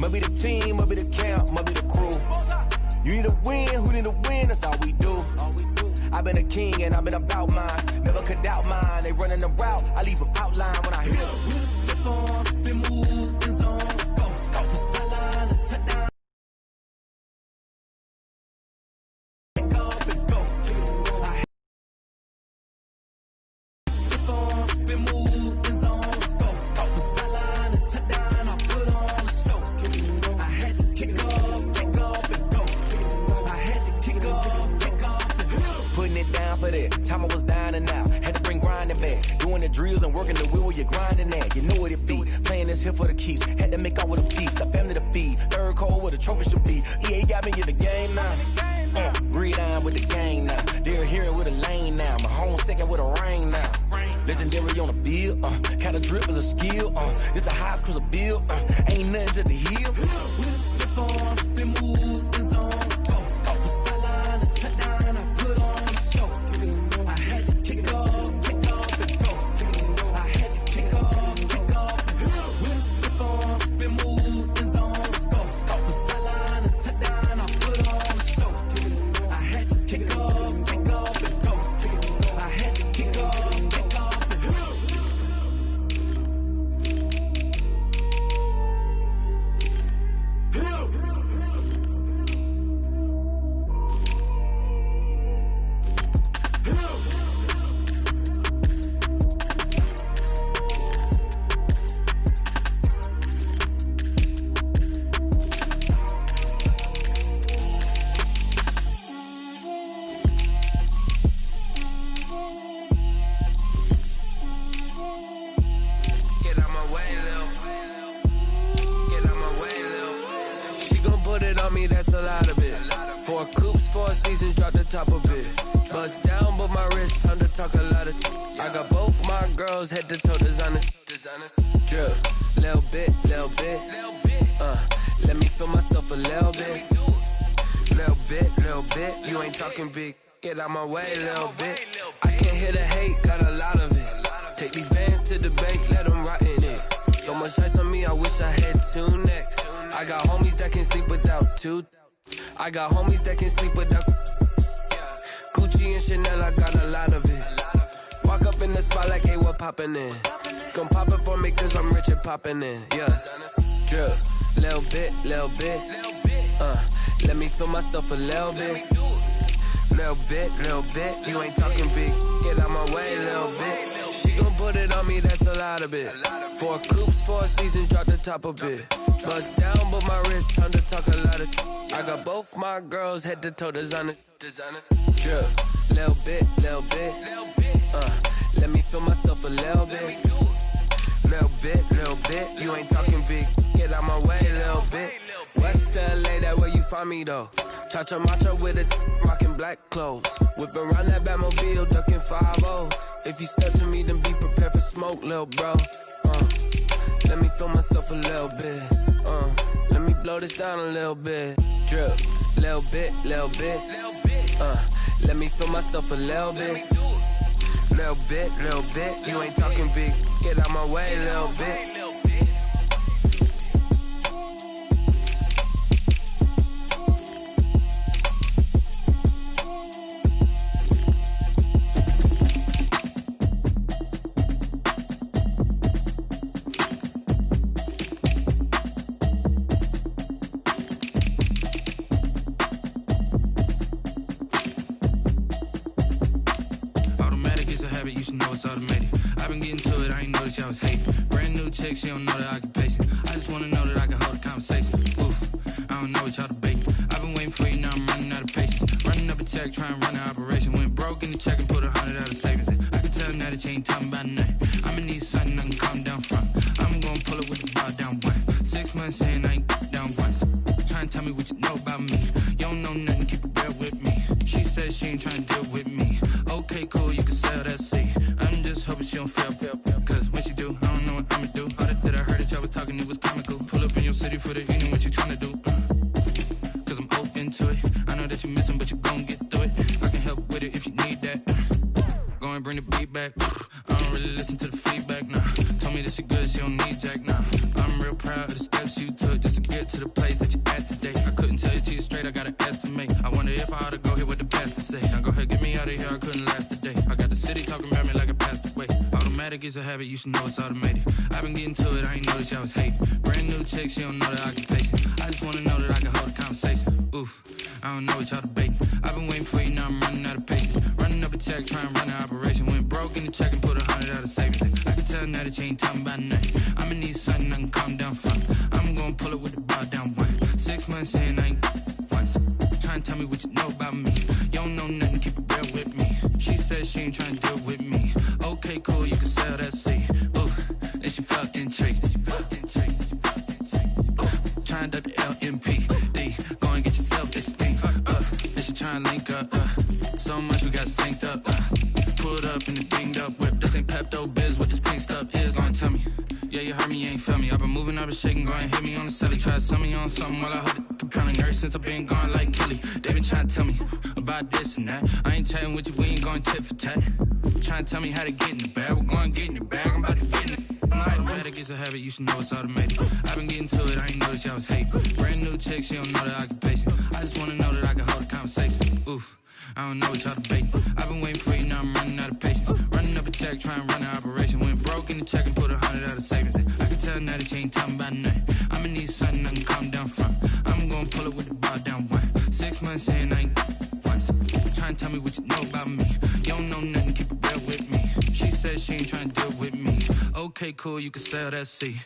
Might be the team, might be the camp, might be the crew. You need a win, who need a win, that's all we do. I've been a king and I've been about mine. Never could doubt mine, they running the route, I leave them outline when I hit them. We just stiff on, spin move, in zone, scope for sideline, a touchdown. Take off and go. I stiff on, spin move, in zone, scope for sideline, a touchdown, I put on the show. I had to kick off and go. I had to kick off and go. Putting it down for that, time I was down and out. Had to bring grinding back, doing the drills and working the wheel where you're grinding at. You know what it be, playing this here for the keeps. Had to make out with a feast, a family to feed. Third cold where the trophy should be. EA got me in the game now. Breathe on with the game now. They're here with a lane now. My home second with a rain now. Legendary on the field, kinda drip is a skill. It's the highest cruiser bill, ain't nothing to the hill. We just slip on, spin move, in zone, scope for sideline, a touchdown, I put on the show. I had to kick off and go. I had to kick off and go. We just slip on, spin move, in zone, scope for sideline, a touchdown, I put on the show. I had to kick off and go. I had to kick off and go. That's a lot of it. 4 coops, 4 seasons, drop the top of it. Bust down, but my wrist, time to talk a lot of. I got both my girls, head to toe designer. Drip, little bit. Let me feel myself a little bit. Little bit. You ain't talking big. Get out my way, little bit. I can't hear the hate, got a lot of it. Take these bands to the bank, let them rot in it. So much ice on me, I wish I had 2 necks. I got homies that can sleep without 2. I got homies that can sleep without Gucci and Chanel, I got a lot of it. Walk up in the spot like, hey, what poppin' in? Come pop it for me cause I'm rich and poppin' in, yeah. Drip, little bit. Let me feel myself a little bit. Little bit. You ain't talking big, get out my way, little bit. She gon' put it on me, that's a lot of it. 4 coops, 4 seasons, drop the top of it. Bust down, but my wrist, time to talk a lot of. I got both my girls, head to toe designer. Drip, little bit. Let me feel myself a little bit. Little bit. You ain't talking big, get out my way, little bit. West LA, that where you find me though. Chacha macha with a rockin' black clothes. Whippin' around that Batmobile, duckin' 5-0. If you step to me, then be prepared for smoke, lil' bro. Let me feel myself a little bit. Let me blow this down a little bit. Drip, little bit. Let me feel myself a little bit. Little bit. You ain't talking big. Get out my way, little bit. I was hating. Brand new chick, she don't know the occupation. I just wanna know that I can hold a conversation. Oof, I don't know what y'all debating. I've been waiting for you, now I'm running out of patience. Running up a check, trying to run an operation. Went broke in the check and put 100 out of savings in. I can tell now that you ain't talking about nothing. I'ma need something I can calm down from. I'm gonna pull it with the bar down one. 6 months saying I ain't down once. Trying to tell me what you know about me. You don't know nothing, keep it real with me. She says she ain't trying to deal with me. Okay, cool, you can sell that seat. I'm just hoping she don't fail. Cause when she do, I don't know what I'ma do. All that I heard that y'all was talking, it was comical. Pull up in your city for the evening, what you tryna do? Cause I'm open to it. I know that you missing, but you gon' get through it. I can help with it if you need that. Go and bring the beat back. I don't really listen to the feedback, nah. told me that she good, she don't need Jack now. I'm real proud of the steps you took just to get to the place that you at today. I couldn't tell you to you straight, I gotta estimate. I wonder if I ought to go here with the best to say. Now go ahead, get me out of here, I couldn't last a day. I got the city talking about me like I passed away. Automatic is a habit, you should know it's automated. I've been getting to it, I ain't noticed y'all was hating. Brand new chick, she don't know the occupation. I just wanna know that I can hold a conversation. Ooh, I don't know what y'all debating. I've been waiting for you, now I'm running out of patience. Running up a check, trying to run an operation. Went broke in the check and put 100 out of savings. I can tell now that you ain't talking about nothing. I'ma need something I can calm down from. I'm gonna pull it with the bar down one. 6 months in, I ain't once. Trying to tell me what you know about me. You don't know nothing, keep it real with me. She said she ain't trying to deal with me. Okay, cool, you can sell that seat. Ooh, and she felt intrigued. Trying to the LMPD. Go and get yourself this thing. And she trying to link up. So much we got synced up. Pulled up in the dinged up whip. This ain't Pepto-Biz, what this pink stuff is. Long tell me. Yeah, you heard me, you ain't felt me. I've been moving, I've been shaking, go and hit me on the celly. Try to sell me on something while I hold it compelling. Ever since I've been gone like Kelly, they been trying to tell me about this and that. I ain't chatting with you, we ain't going tit for tat. Trying to tell me how to get in the bag. We're going to get in the bag, I'm about to get in it. I'm like, automatic is a habit, you should know it's automated. I've been getting to it, I ain't noticed y'all was hating. Brand new chick, she don't know the occupation. I just wanna know that I can hold a conversation. Ooh, I don't know what y'all debating. I've been waiting for you, now I'm running out of patience. Running up a check, trying to run an operation. Went broke in the check and put 100 out of savings. I can tell now that you ain't talking about nothing. I'ma need something I can calm down from. I'm gonna pull it with the bar down one. 6 months in, I ain't once. Trying to tell me what you know about me. You don't know nothing, keep it real with me. She said she ain't trying to deal with me. Okay, cool, you can sell that seat.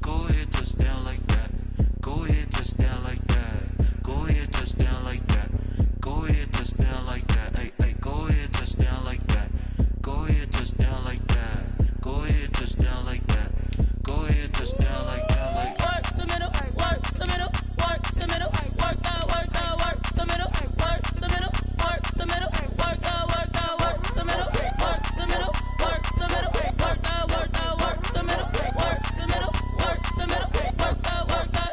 Go ahead, touch down like that. Go ahead, touch down like that. Go ahead, touch down like that. Go ahead, touch down like that. Hey, hey, go ahead, touch down like that. Go ahead, touch down like that. Go ahead, touch down like that. Go ahead, touch down like that. Like work the middle, work the middle, work the middle, work the middle, work the middle, work the middle, work the middle, work the middle, work the middle, work the middle, work the middle, work the middle, work the middle, work the middle, work the.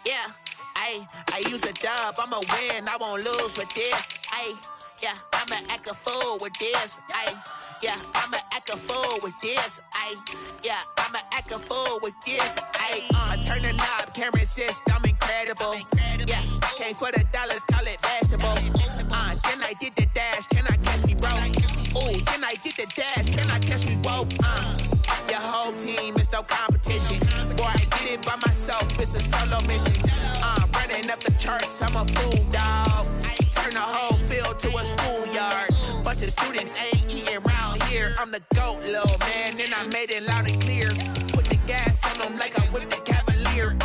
Yeah, I use a dub, I'ma win, I won't lose with this. Yeah, I'ma act a fool with this. Yeah, I'ma act a fool with this. Yeah, I'ma act a fool with this. Turn the knob, camera assist, I'm incredible. Yeah, came for the dollars, call it vegetable. Then I did the dash, can I catch me, bro? Ooh, then I did the dash, can I catch me, whoa? Your whole team to students, ain't eating round here. I'm the GOAT, little man, and I made it loud and clear. Put the gas on them like I whipped the Cavalier.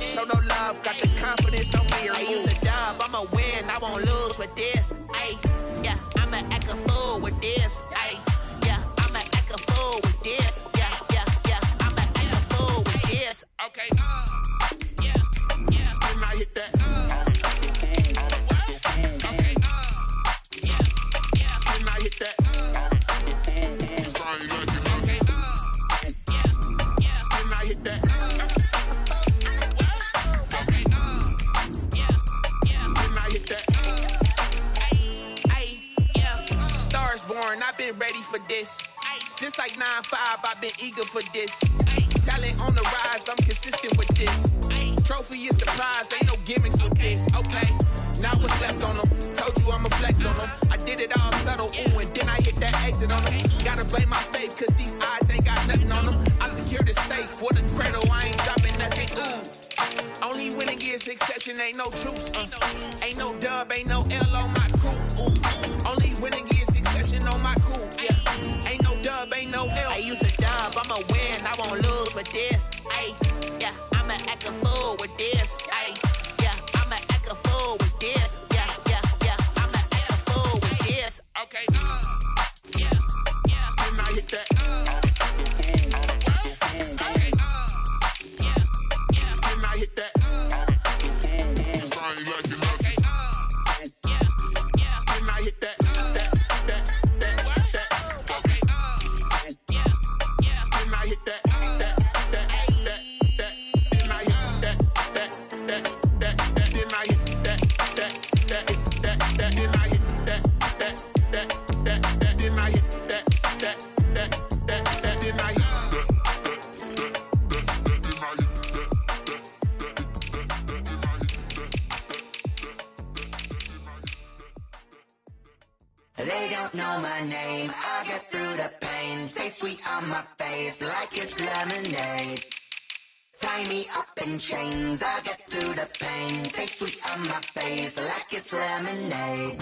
Show no love, got the confidence, no fear. I use a dub, I'ma win, I won't lose with this. Ay, yeah, I'ma act a fool with this. Ay, yeah, I'ma act a fool with this. Yeah, yeah, yeah, I'ma act a fool with this. Okay, yeah, yeah, and I hit that. Okay, yeah, yeah, and I hit that. Sorry, like it. Okay, yeah, yeah, and I hit that. Okay, yeah, yeah, and I hit that. Ay, yeah, stars born, I've been ready for this. Since like 9-5, I've been eager for this. Talent on the rise, I'm consistent with this. Trophy is the prize, ain't no gimmicks with this. Okay, now what's left on them? Told you I'ma flex on them. I did it all subtle, ooh, and then I hit that exit on them. Gotta blame my faith, cause these odds ain't got nothing on them. I secure the safe for the cradle, I ain't dropping nothing, ooh. Only winning is exception, ain't no truce. Ain't no dub, ain't no L on my crew, ooh. Only winning is exception on my crew, yeah. Ain't no dub, ain't no L. I use a dub, I'ma win, I won't lose with this. Ay, yeah, I'ma act a fool with this. Ay, yeah, I'ma act a fool with this. Yeah, yeah, yeah, I'ma act a fool with this. Okay, yeah, yeah, and I hit that. Okay, yeah, yeah, and I hit that. Sorry, like it. Okay, yeah, yeah, and I hit that. They don't know my name, I get through the pain. Taste sweet on my face like it's lemonade. Tie me up in chains, I get through the pain. Taste sweet on my face like it's lemonade.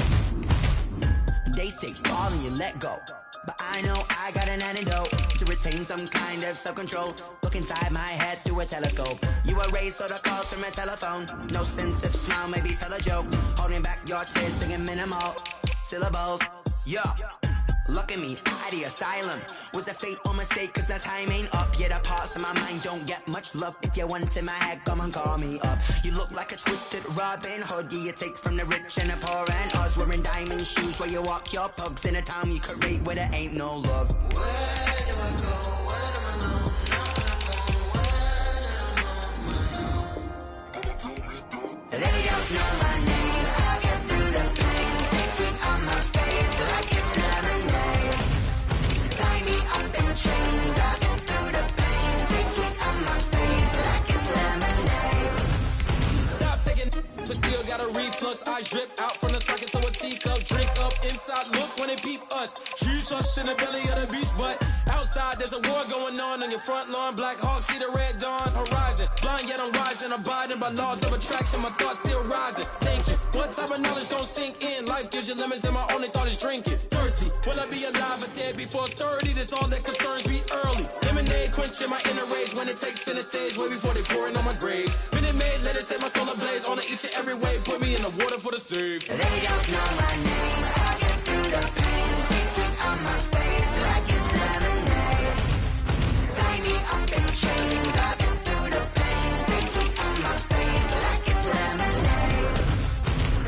They say fall and you let go, but I know I got an antidote to retain some kind of self-control. Look inside my head through a telescope. You erase all the calls from a telephone. No sense of smile, maybe tell a joke. Holding back your tears, singing minimal syllables. Yeah, look at me, at the asylum. Was a fate or mistake, cause the time ain't up. Yeah, the parts of my mind don't get much love. If you want in my head, come and call me up. You look like a twisted Robin Hood. Yeah, you take from the rich and the poor and us. Wearing diamond shoes where you walk your pugs in a town you could rate where there ain't no love. Where do I go? Where do I know? They don't know my name. I get through the pain. Taste it on my face like it's lemonade. Tie me up in chains. I get through the pain. Taste it on my face like it's lemonade. Stop taking, but still got a reflux. I drip out from the socket to a teacup. Drink up inside, look when they peep us. Huge us in the belly of the beach, but outside there's a war going on your front lawn. Black Hawk, see the red dawn horizon. Blind yet I'm rising, abiding by laws of attraction. My thoughts still rising. Thinking, what type of knowledge gon' sink in? Life gives you lemons and my only thought is drinking. Thirsty, will I be alive or dead before 30? That's all that concerns me early. Lemonade quenching my inner rage when it takes center stage way before they pour it on my grave. Minute Maid, let it set my soul ablaze on each and every way. Put me in the water for the save. They don't know my name. I get through the pain. Taste it on my face like it's lemonade. Tie me up in chains. I get through the pain. Taste it on my face like it's lemonade.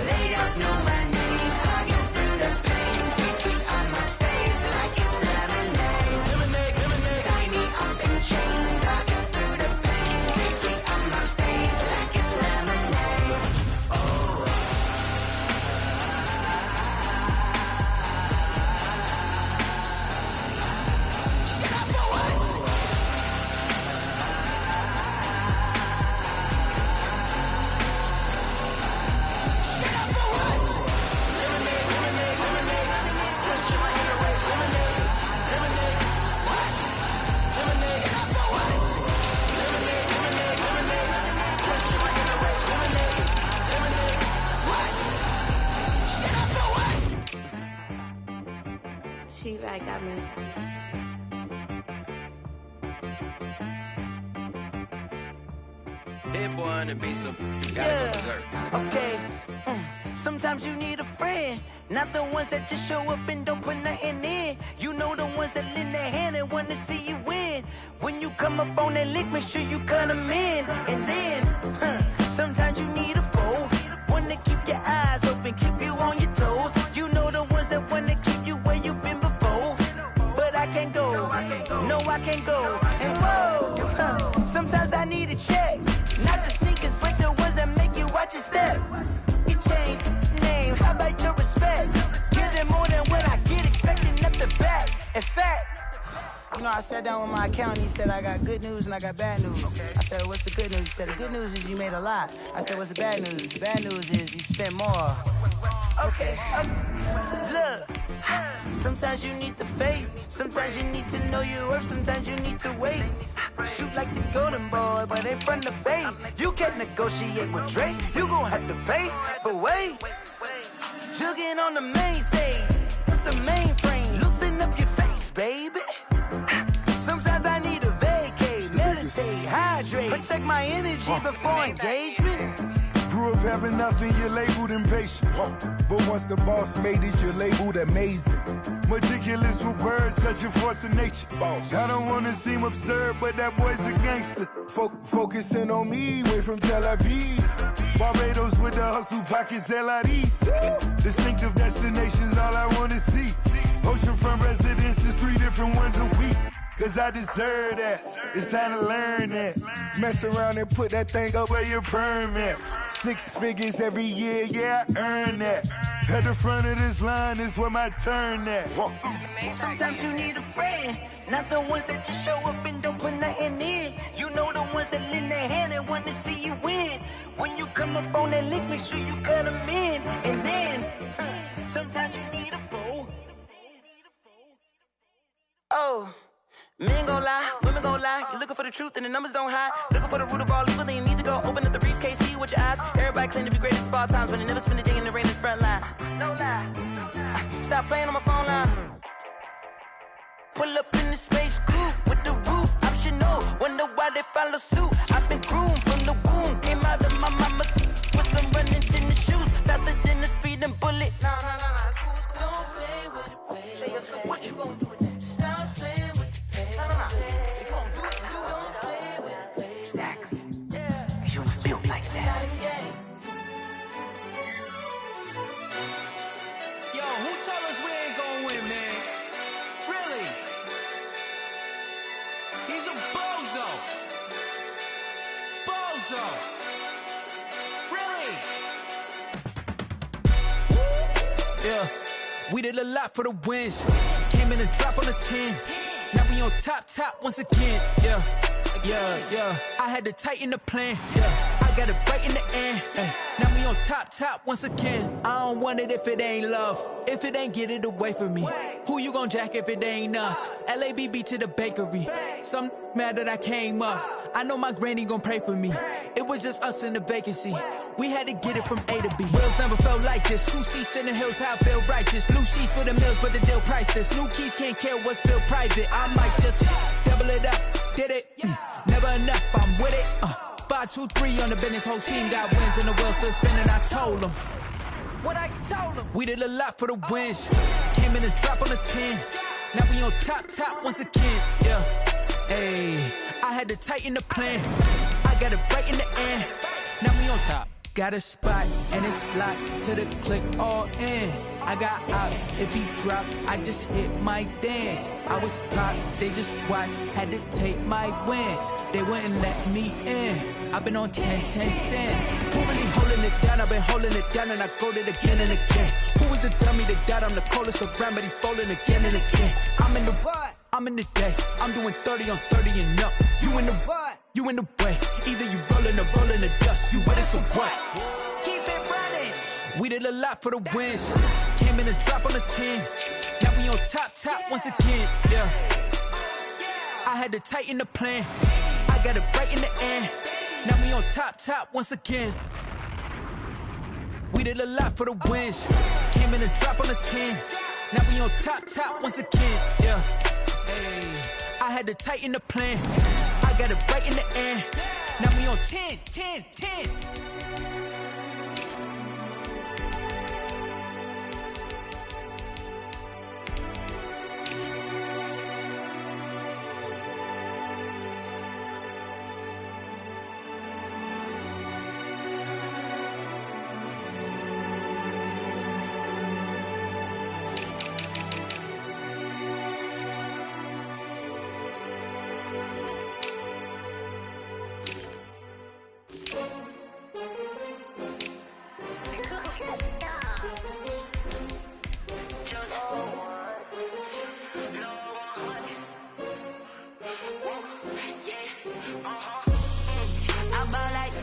They don't know my name. I get through the pain. Taste it on my face like it's lemonade. Tie me up in chains. I get through the pain. Taste it on my face like it's lemonade. Oh. She right got me. Hit boy on the beat, so you gotta go berserk. Okay. Sometimes you need a friend, not the ones that just show up and don't put nothing in. You know the ones that lend their hand and want to see you win. When you come up on that lick, make sure you cut them in. And then, sometimes you need a foe, one to keep your eyes open, keep you on your toes. You know the ones that want to keep you where you've been before. But I can't go, no I can't go. And whoa, sometimes I need a check. Not the sneakers, but the ones that make you watch your step. Your chain, name, how about your respect? Give them more than what I get, expecting nothing back. In fact, you know, I sat down with my accountant, he said I got good news and I got bad news. I said, what's the good news? He said, the good news is you made a lot. I said, what's the bad news? The bad news is you spent more. Okay, look, sometimes you need the faith, sometimes you need to know your worth, sometimes you need to wait. Shoot like the golden boy, but they from the bay. You can't negotiate with Drake, you gon' have to pay. But wait, jugging on the main stage, with the mainframe, loosen up your face, baby. Sometimes I need a vacate, meditate, hydrate, protect my energy before engagement. Grew up having nothing, you're labeled impatient. But once the boss made it, you're labeled amazing. Meticulous with words, such a force of nature. I don't wanna seem absurd, but that boy's a gangster. Focusing on me, way from Tel Aviv. Barbados with the hustle pockets, LIDs. Distinctive destinations, all I wanna see. Oceanfront residences, 3 different ones a week. Cause I deserve that, it's time to learn that. Mess around and put that thing up where your permit. 6 figures every year, yeah, I earn that. At the front of this line is where my turn at. Sometimes you need a friend, not the ones that just show up and don't put nothing in. You know the ones that lend their hand and want to see you win. When you come up on that lick, make sure you cut them in. And then, sometimes you need a foe. Oh. Men gon' lie, women gon' lie. You're looking for the truth and the numbers don't hide. Looking for the root of all evil, then you need to go open up the briefcase, see with your eyes. Everybody claim to be greatest of all times, but they never spend a day in the rain in the front line. No lie. Stop playing on my phone line. Pull up in the space coupe with the roof optional. Wonder why they follow suit. I've been groomed from the womb, came out of my mama with some running in the shoes, faster than the speeding bullet. No, it's cool, it's cool. Don't play with it, baby. Say what you gon' do with that? Stop playing. If you gon' do it, you don't play with it, baby. Exactly. Yeah. You built like that. Yo, who told us we ain't gonna win, man? Really? He's a bozo. Bozo. Really? Yeah, we did a lot for the wins. Came in a drop on the 10. Now we on top once again, yeah. I had to tighten the plan, yeah. I got it right in the end, now we on top once again. I don't want it if it ain't love, if it ain't get it away from me. Who you gon' jack if it ain't us? LABB to the bakery. Some mad that I came up. I know my granny gon' pray for me. It was just us in the vacancy. We had to get it from A to B. Wheels never felt like this. 2 seats in the hills, how I feel righteous. Blue sheets for the mills, but the deal priceless. New keys can't care what's still private. I might just double it up. Did it? Never enough, I'm with it. 5, 2, 3 on the business. Whole team got wins and the wheels still spinning. I told them what I told them. We did a lot for the wins. Came in and drop on the 10. Now we on top once again, yeah. Hey, I had to tighten the plan. I got it right in the end. Now we on top. Got a spot and it's locked to the click all in. I got ops, if he drop, I just hit my dance. I was pop, they just watched, had to take my wins. They wouldn't let me in. I've been on 10 cents. Who really holding it down? I've been holding it down and I go it again and again. Who is the dummy that doubt I'm the coldest around, but he folding again and again. I'm in the what? I'm in the day. I'm doing 30 on 30 and up. You in the what? You in the way. Either you rolling or rolling the dust. You with it, so what? Keep it running. We did a lot for the wins. Came in and drop on the 10. Now we on top once again, yeah. I had to tighten the plan. I got it right in the end. Now we on top once again. We did a lot for the wins. Came in and drop on the 10. Now we on top once again, yeah. Hey, I had to tighten the plan. I got it right in the end. Now we on 10.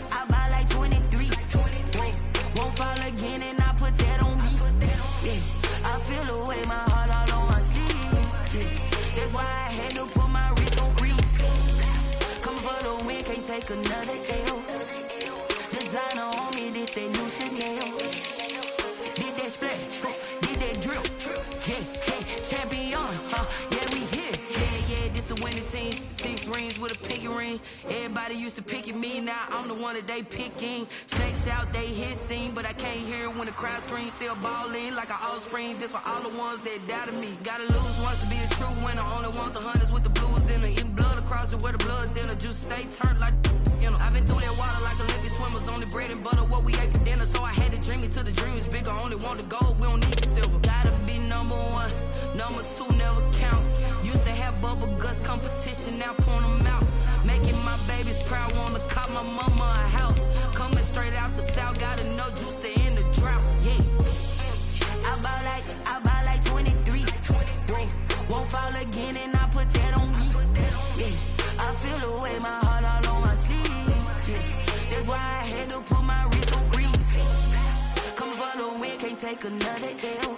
I buy like 23. Won't fall again and I put that on me. Yeah, I feel away my heart all on my sleeve. Yeah, that's why I had to put my wrist on freeze. Come for the win, can't take another L. Designer on me, this that new Chanel. Did that splash, did that drill. Yeah, champion, yeah, we here. Yeah, this the winning team. 6 rings with a pinky ring. Everybody used to pick at me, now I'm the one that they picking. Snakes out, they hit scene, but I can't hear when the crowd screams. Still ballin' like an offspring. This for all the ones that doubted me. Gotta lose once to be a true winner. Only want the hunters with the blues in it. Eating blood across it where the blood dinner. Juice stay turned like, you know. I've been through that water like Olympic swimmers. Only bread and butter, what we ate for dinner. So I had to dream it till the dream is bigger. Only want the gold, we don't need the silver. Gotta be number 1, number 2 never count. Used to have bubble guts competition, now point them out. Making my babies proud, wanna cop my mama a house. Coming straight out the south, got enough juice to end the drought. Yeah, I buy like 23. Won't fall again and I put that on me. Yeah, I feel away my heart all on my sleeve. Yeah, that's why I had to put my wrist on freeze. Coming for the win, can't take another L.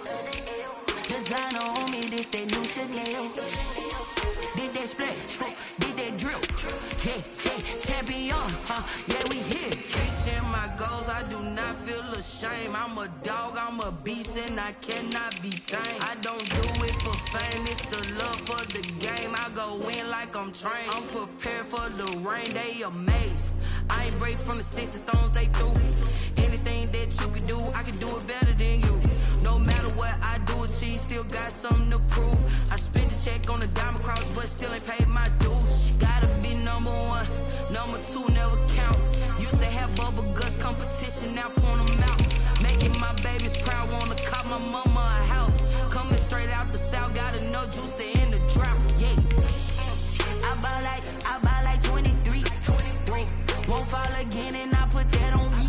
Designer on me, this that new Chanel. Did that splash, did that drill. Yeah, champion, yeah, we here. Reaching my goals, I do not feel ashamed. I'm a dog, I'm a beast, and I cannot be tamed. I don't do it for fame, it's the love for the game. I go in like I'm trained. I'm prepared for the rain, they amazed. I ain't break from the sticks and stones they threw. Anything that you can do, I can do it better than you. No matter what I do, achieve, still got something to prove. I spent the check on the diamond cross, but still ain't paid my dues. Gotta be number 1, number 2 never count. Used to have bubble guts competition, now point them out. Making my babies proud, wanna cop my mama a house. Coming straight out the south, got enough juice to end the drought. Yeah, I buy like 23. Won't fall again and I put that on me.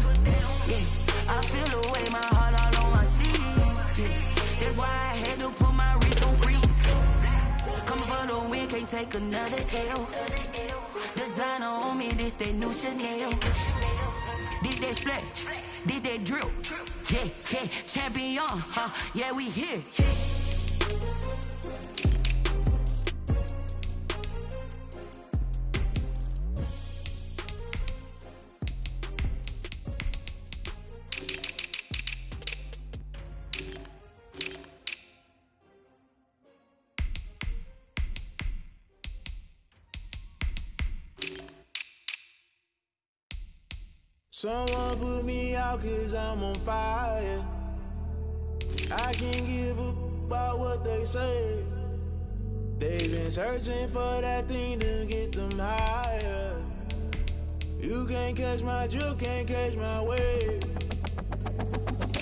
Yeah, I feel away my heart all on my sleeve. Yeah, that's why I had to put my wrist on freeze. Coming for the win, can't take another L. Designer on me, this that new Chanel. Did that splash, did that drill. Yeah, champion, yeah, we here. Someone put me out cause I'm on fire. I can't give up about what they say. They've been searching for that thing to get them higher. You can't catch my drift, can't catch my wave.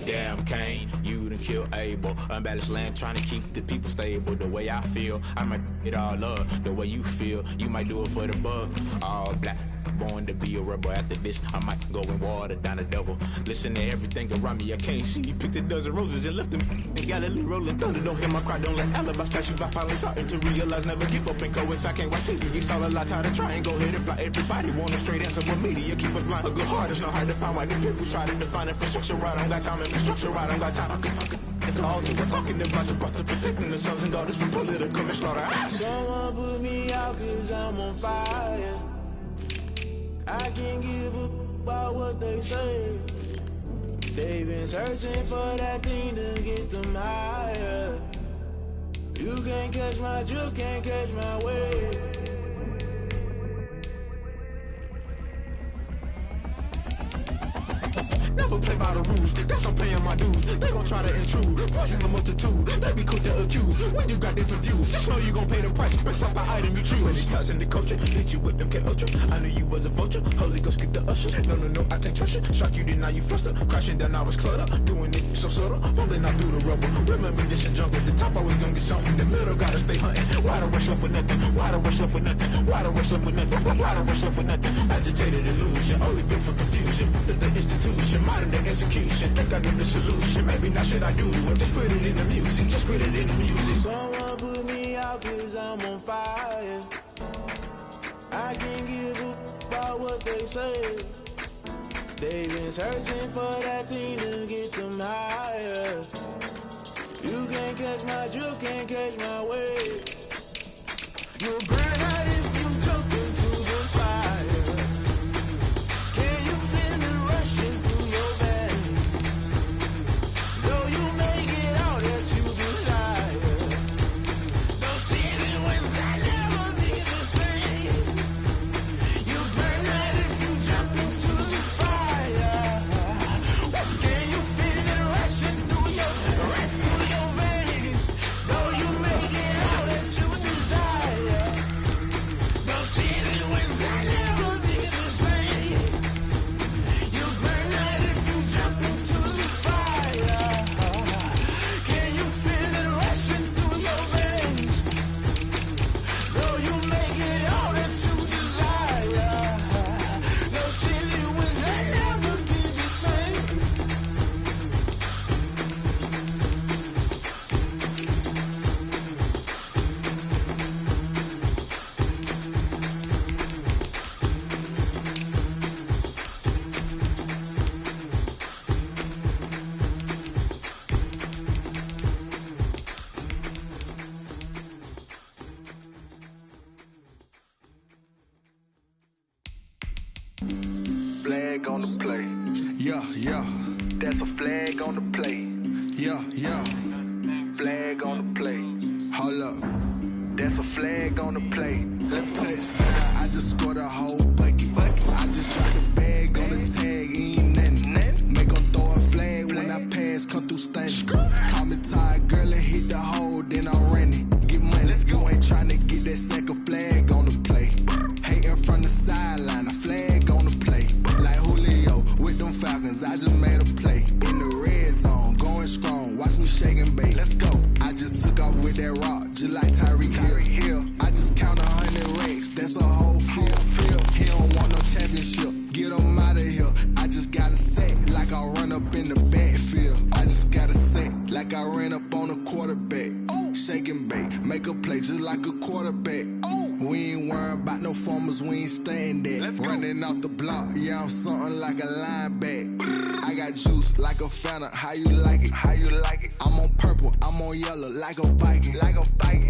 Damn Kane, you done killed Abel. Unbalanced land trying to keep the people stable. The way I feel, I might it all up. The way you feel, you might do it for the bug. All black, born to be a rebel. After this, I might go and water down the devil. Listen to everything around me, I can't see. Picked a dozen roses and left them in Galilee rolling thunder. Don't hear my cry, don't let alibis pass you by. Finally starting to realize, never give up and coincide. I can't watch TV, it's all a lot, tired of trying. Go ahead and fly. Everybody want a straight answer, but media keep us blind. A good heart is not hard to find. Why the people try to define infrastructure right? I don't got time, infrastructure right, I don't got time. I could it's all to we're talking about your to protecting the sons and daughters from political and slaughter. Someone put me out cause I'm on fire. I can't give up about what they say. They've been searching for that thing to get them higher. can't catch my drift, can't catch my wave. Never play by the rules, guess I'm paying my dues. They gon' try to intrude, poison the multitude. They be quick to accuse, when you got different views. Just know you gon' pay the price, based off the item you choose. When it's touching the culture, hit you with MK Ultra. I knew you was a vulture, Holy Ghost get the usher. No, I can't trust you. Shock you, then now you fluster. Crashing down, I was clutter. Doing this so subtle, fumbling out through the rubble. Remember this and jungle, the top always gonna get something. The middle gotta stay hunting. Why the rush up for nothing? Why the rush up for nothing? Why the rush up for nothing? Why the rush up for nothing? Agitated illusion, only built for confusion. The institution, modern day execution. Think I need the solution. Maybe not should I do it? Just put it in the music. Just put it in the music. Someone put me out 'cause I'm on fire. I can't give up about what they say. They've been searching for that thing to get them higher. You can't catch my drift, can't catch my wave. You'll burn out if you jump into the fire. Can you feel it rushing through your veins? Though you may get all that you desire, those seasons when I never be the same. You burn out if you jump into the fire. Can you feel it rushing through your veins? Though you may get all that you desire, those seasons when I never be the same. You burn out if you jump into the fire. Can you feel it rushing through your veins? Though you may get all that you desire, those silly winds that never be the same. Flag on the play. Yeah. That's a flag on the play. Yeah. Flag on the play. Hold up. That's a flag on the play. Let's go. Touchdown, I just scored a whole bucket. I just dropped a bag on the tag, ain't nothing. Make 'em throw a flag when I pass, come through stunning. Call me tired, girl, and hit the hole, then I'm running. Get money, you ain't tryna get that second flag on the play. Hating from the sideline, a flag on the play. Like Julio with them Falcons, I just made a play. In the red zone, going strong, watch me shake and bake. Let's go. I just took off with that rock, just like Tyreek Hill. I just count 100 racks, that's a whole field. He don't want no championship, get him out of here. I just gotta set like I run up in the backfield. I just gotta set like I ran up on a quarterback. Shake and bake, make a play just like a quarterback. We ain't worrying about no formers, we ain't staying there. Running off the block, yeah, I'm something like a linebacker. I got juice like a Fanta, how you like it? I'm on purple, I'm on yellow like a Viking.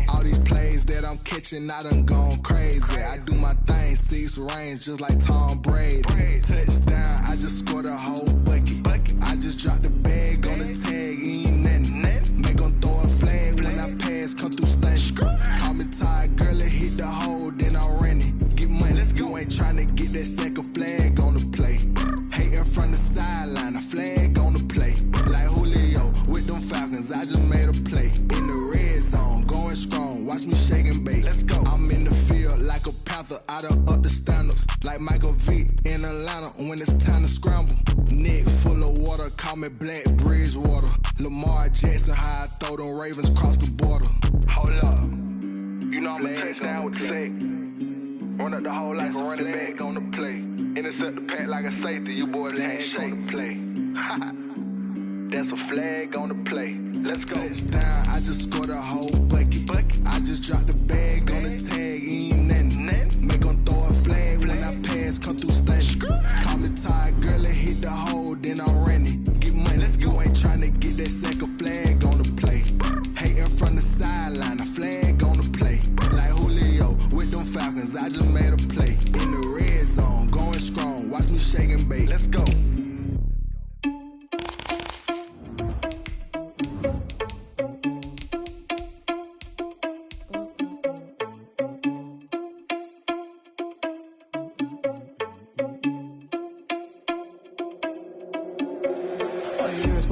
All these plays that I'm catching, I done gone crazy. I do my thing, 6 range just like Tom Brady. Touchdown, I just scored a whole bucket. I just dropped the bag on the tag, ain't nothing. Make 'em throw a flag when I pass, come through stunning. Call me tired, girl, and hit the hole, then I'm running. Get money, you ain't tryna get that second flag on the play. Hating from the sideline, a flag on the play. Like Julio with them Falcons, I just made a play. In the red zone, going strong, watch me shake and bake. I'm in the field like a panther, I done up the standards. Like Michael Vick in Atlanta when it's time to scramble. Neck full of water, call me Black Bridgewater. Lamar Jackson, how I throw them Ravens across the border. Hold up. You know I'm a touchdown with the sack. Run up the hole like a running back on the play. Intercept the pack like a safety. You boys ain't shake the play. That's a flag on the play. Let's go. Touchdown, I just scored a whole bucket. I just dropped the bag on the tag, ain't nothing. Make 'em throw a flag when I pass, come through stunning. Call me tired, girl, and hit the hole, then I'm running. Get money, you ain't tryna get that second flag on the play. Hating from the sideline, a flag on the play. Like Julio with them Falcons, I just made a play. In the red zone, going strong, watch me shake and bake. Let's go.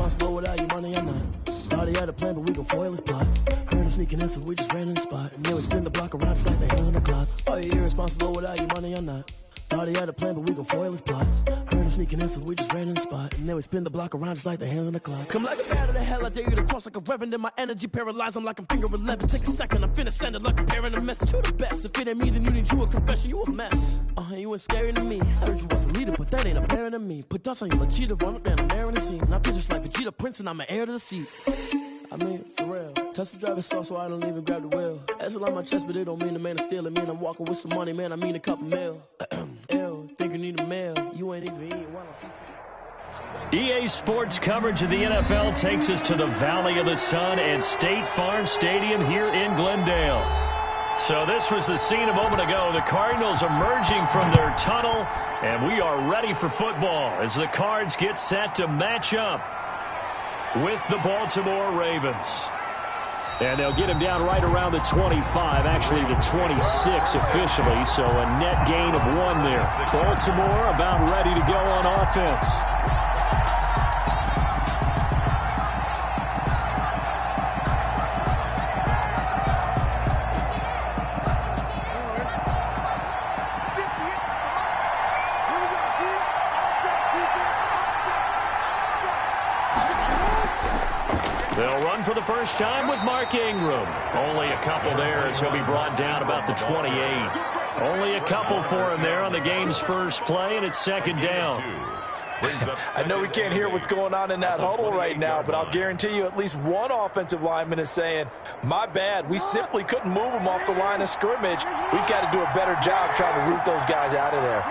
irresponsible without your money or not. Thought he had a plan, but we gon' foil his plot. Heard him sneaking in, so we just ran in the spot. And then we spin the block around just like the hell on the clock. Oh, you irresponsible without your money or not. Thought he had a plan, but we gon' foil his plot. Heard him sneaking in, so we just ran in the spot. And then we spin the block around just like the hands on the clock. Come like a bat of the hell, I dare you to cross like a reverend. And my energy paralyzed, I'm like I'm finger 11. Take a second, I'm finna send it like a parent a message. You the best, if it ain't me, then you need you a confession. You a mess, you was scary to me. Heard you was a leader, but that ain't apparent to me. Put dust on your cheetah, run up and I'm there in the scene. And I feel just like Vegeta Prince and I'm an heir to the seat. I mean, for real. Touch the driver's sauce so I don't even grab the wheel. That's on my chest, but it don't mean the man is stealing. Mean I'm walking with some money, man, I mean a couple mil. Ew, think you need a mail. You ain't even eating one of EA Sports coverage of the NFL takes us to the Valley of the Sun and State Farm Stadium here in Glendale. So this was the scene a moment ago. The Cardinals emerging from their tunnel, and we are ready for football as the Cards get set to match up with the Baltimore Ravens. And they'll get him down right around the 25, actually the 26 officially, so a net gain of 1 there. Baltimore about ready to go on offense. They'll run for the first time with Mark Ingram. Only a couple there as he'll be brought down about the 28. Only a couple for him there on the game's first play, and it's second down. I know we can't hear what's going on in that huddle right now, but I'll guarantee you at least one offensive lineman is saying, my bad, we simply couldn't move them off the line of scrimmage. We've got to do a better job trying to root those guys out of there.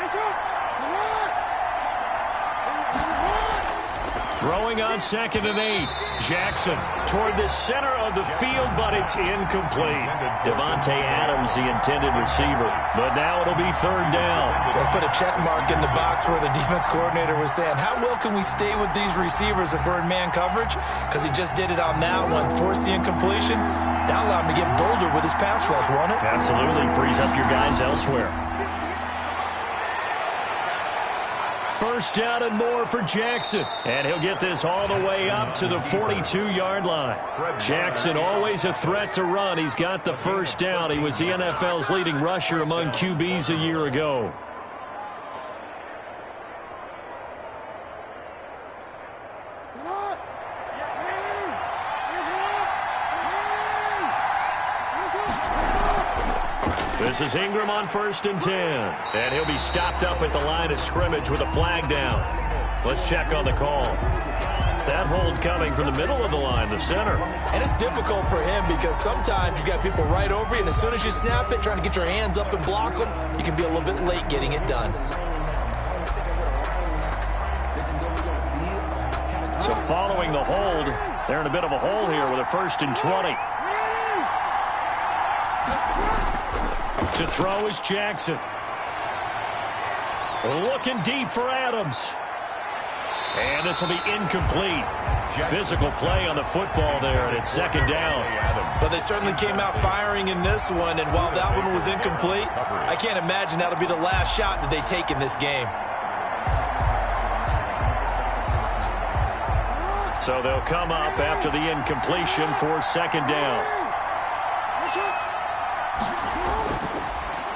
Throwing on 2nd and 8. Jackson toward the center of the field, but it's incomplete. Devontae Adams, the intended receiver. But now it'll be 3rd down. They'll put a check mark in the box where the defense coordinator was saying, how well can we stay with these receivers if we're in man coverage? Because he just did it on that one. Force the incompletion. That allowed him to get bolder with his pass rush, won't it? Absolutely. Frees up your guys elsewhere. First down and more for Jackson. And he'll get this all the way up to the 42-yard line. Jackson always a threat to run. He's got the first down. He was the NFL's leading rusher among QBs a year ago. This is Ingram on 1st and 10. And he'll be stopped up at the line of scrimmage with a flag down. Let's check on the call. That hold coming from the middle of the line, the center. And it's difficult for him because sometimes you got people right over you, and as soon as you snap it, trying to get your hands up and block them, you can be a little bit late getting it done. So following the hold, they're in a bit of a hole here with a 1st and 20. To throw is Jackson. Looking deep for Adams. And this will be incomplete. Physical play on the football there, and it's 2nd down. But they certainly came out firing in this one, and while that one was incomplete, I can't imagine that'll be the last shot that they take in this game. So they'll come up after the incompletion for 2nd down.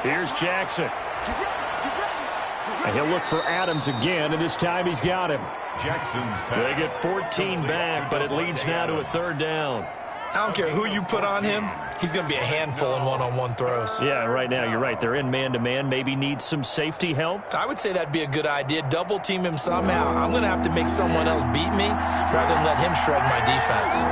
Here's Jackson. And he'll look for Adams again, and this time he's got him. They get 14 back, but it leads now to a 3rd down. I don't care who you put on him. He's going to be a handful in one-on-one throws. Yeah, right now you're right. They're in man-to-man. Maybe need some safety help. I would say that'd be a good idea. Double team him somehow. I'm going to have to make someone else beat me rather than let him shred my defense.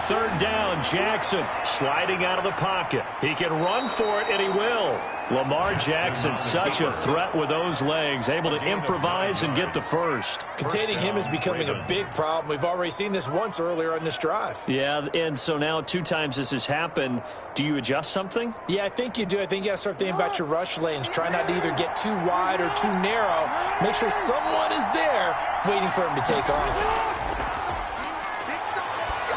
3rd down, Jackson sliding out of the pocket. He can run for it, and he will. Lamar Jackson, such a threat with those legs, able to improvise and get the first. Containing him is becoming a big problem. We've already seen this once earlier on this drive. Yeah, and so now 2 times this has happened. Do you adjust something? Yeah, I think you do. I think you got to start thinking about your rush lanes. Try not to either get too wide or too narrow. Make sure someone is there waiting for him to take off.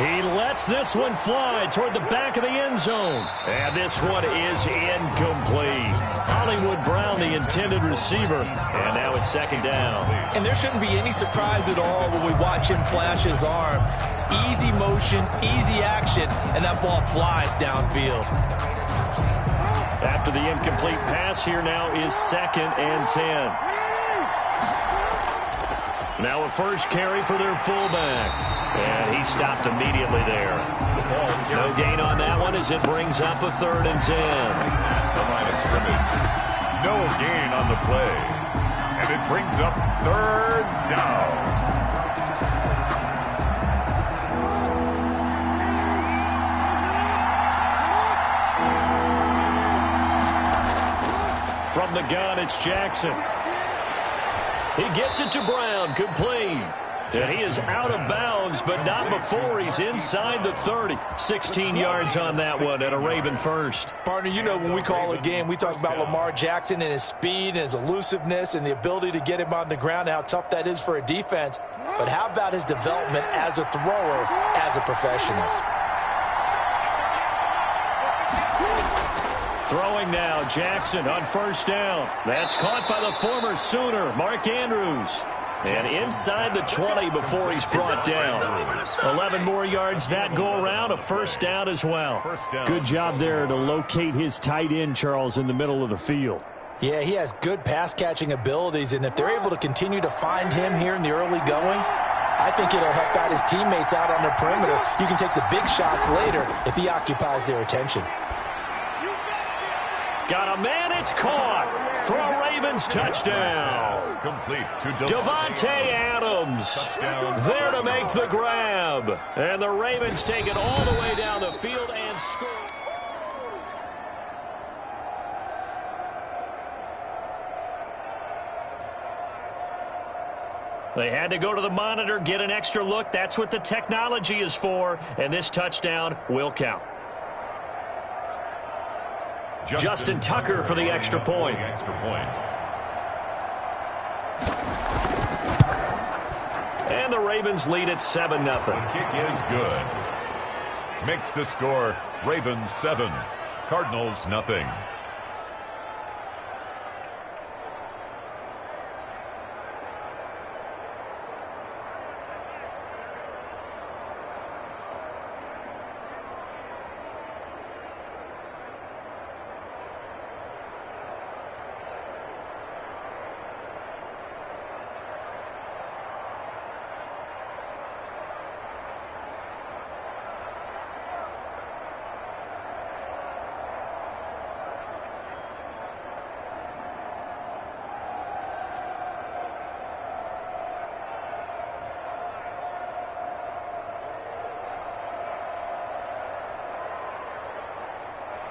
He lets this one fly toward the back of the end zone. And this one is incomplete. Hollywood Brown, the intended receiver. And now it's second down. And there shouldn't be any surprise at all when we watch him flash his arm. Easy motion, easy action, and that ball flies downfield. After the incomplete pass, here now is 2nd and 10. Now a first carry for their fullback. And he stopped immediately there. No gain on that one as it brings up a 3rd and 10. The line of scrimmage. No gain on the play. And it brings up 3rd down. From the gun, it's Jackson. He gets it to Brown, complete. And he is out of bounds, but not before he's inside the 30. 16 yards on that one and a Raven first. Partner, you know when we call a game, we talk about Lamar Jackson and his speed and his elusiveness and the ability to get him on the ground and how tough that is for a defense. But how about his development as a thrower, as a professional? Throwing now, Jackson on first down. That's caught by the former Sooner, Mark Andrews. And inside the 20 before he's brought down. 11 more yards that go around, a first down as well. Good job there to locate his tight end, Charles, in the middle of the field. Yeah, he has good pass-catching abilities, and if they're able to continue to find him here in the early going, I think it'll help out his teammates out on the perimeter. You can take the big shots later if he occupies their attention. Got a man, it's caught for a Ravens touchdown. Complete to Devontae Adams there to make the grab. And the Ravens take it all the way down the field and score. They had to go to the monitor, get an extra look. That's what the technology is for. And this touchdown will count. Justin Tucker for the extra point. And the Ravens lead at 7-0. The kick is good. Makes the score Ravens 7, Cardinals nothing.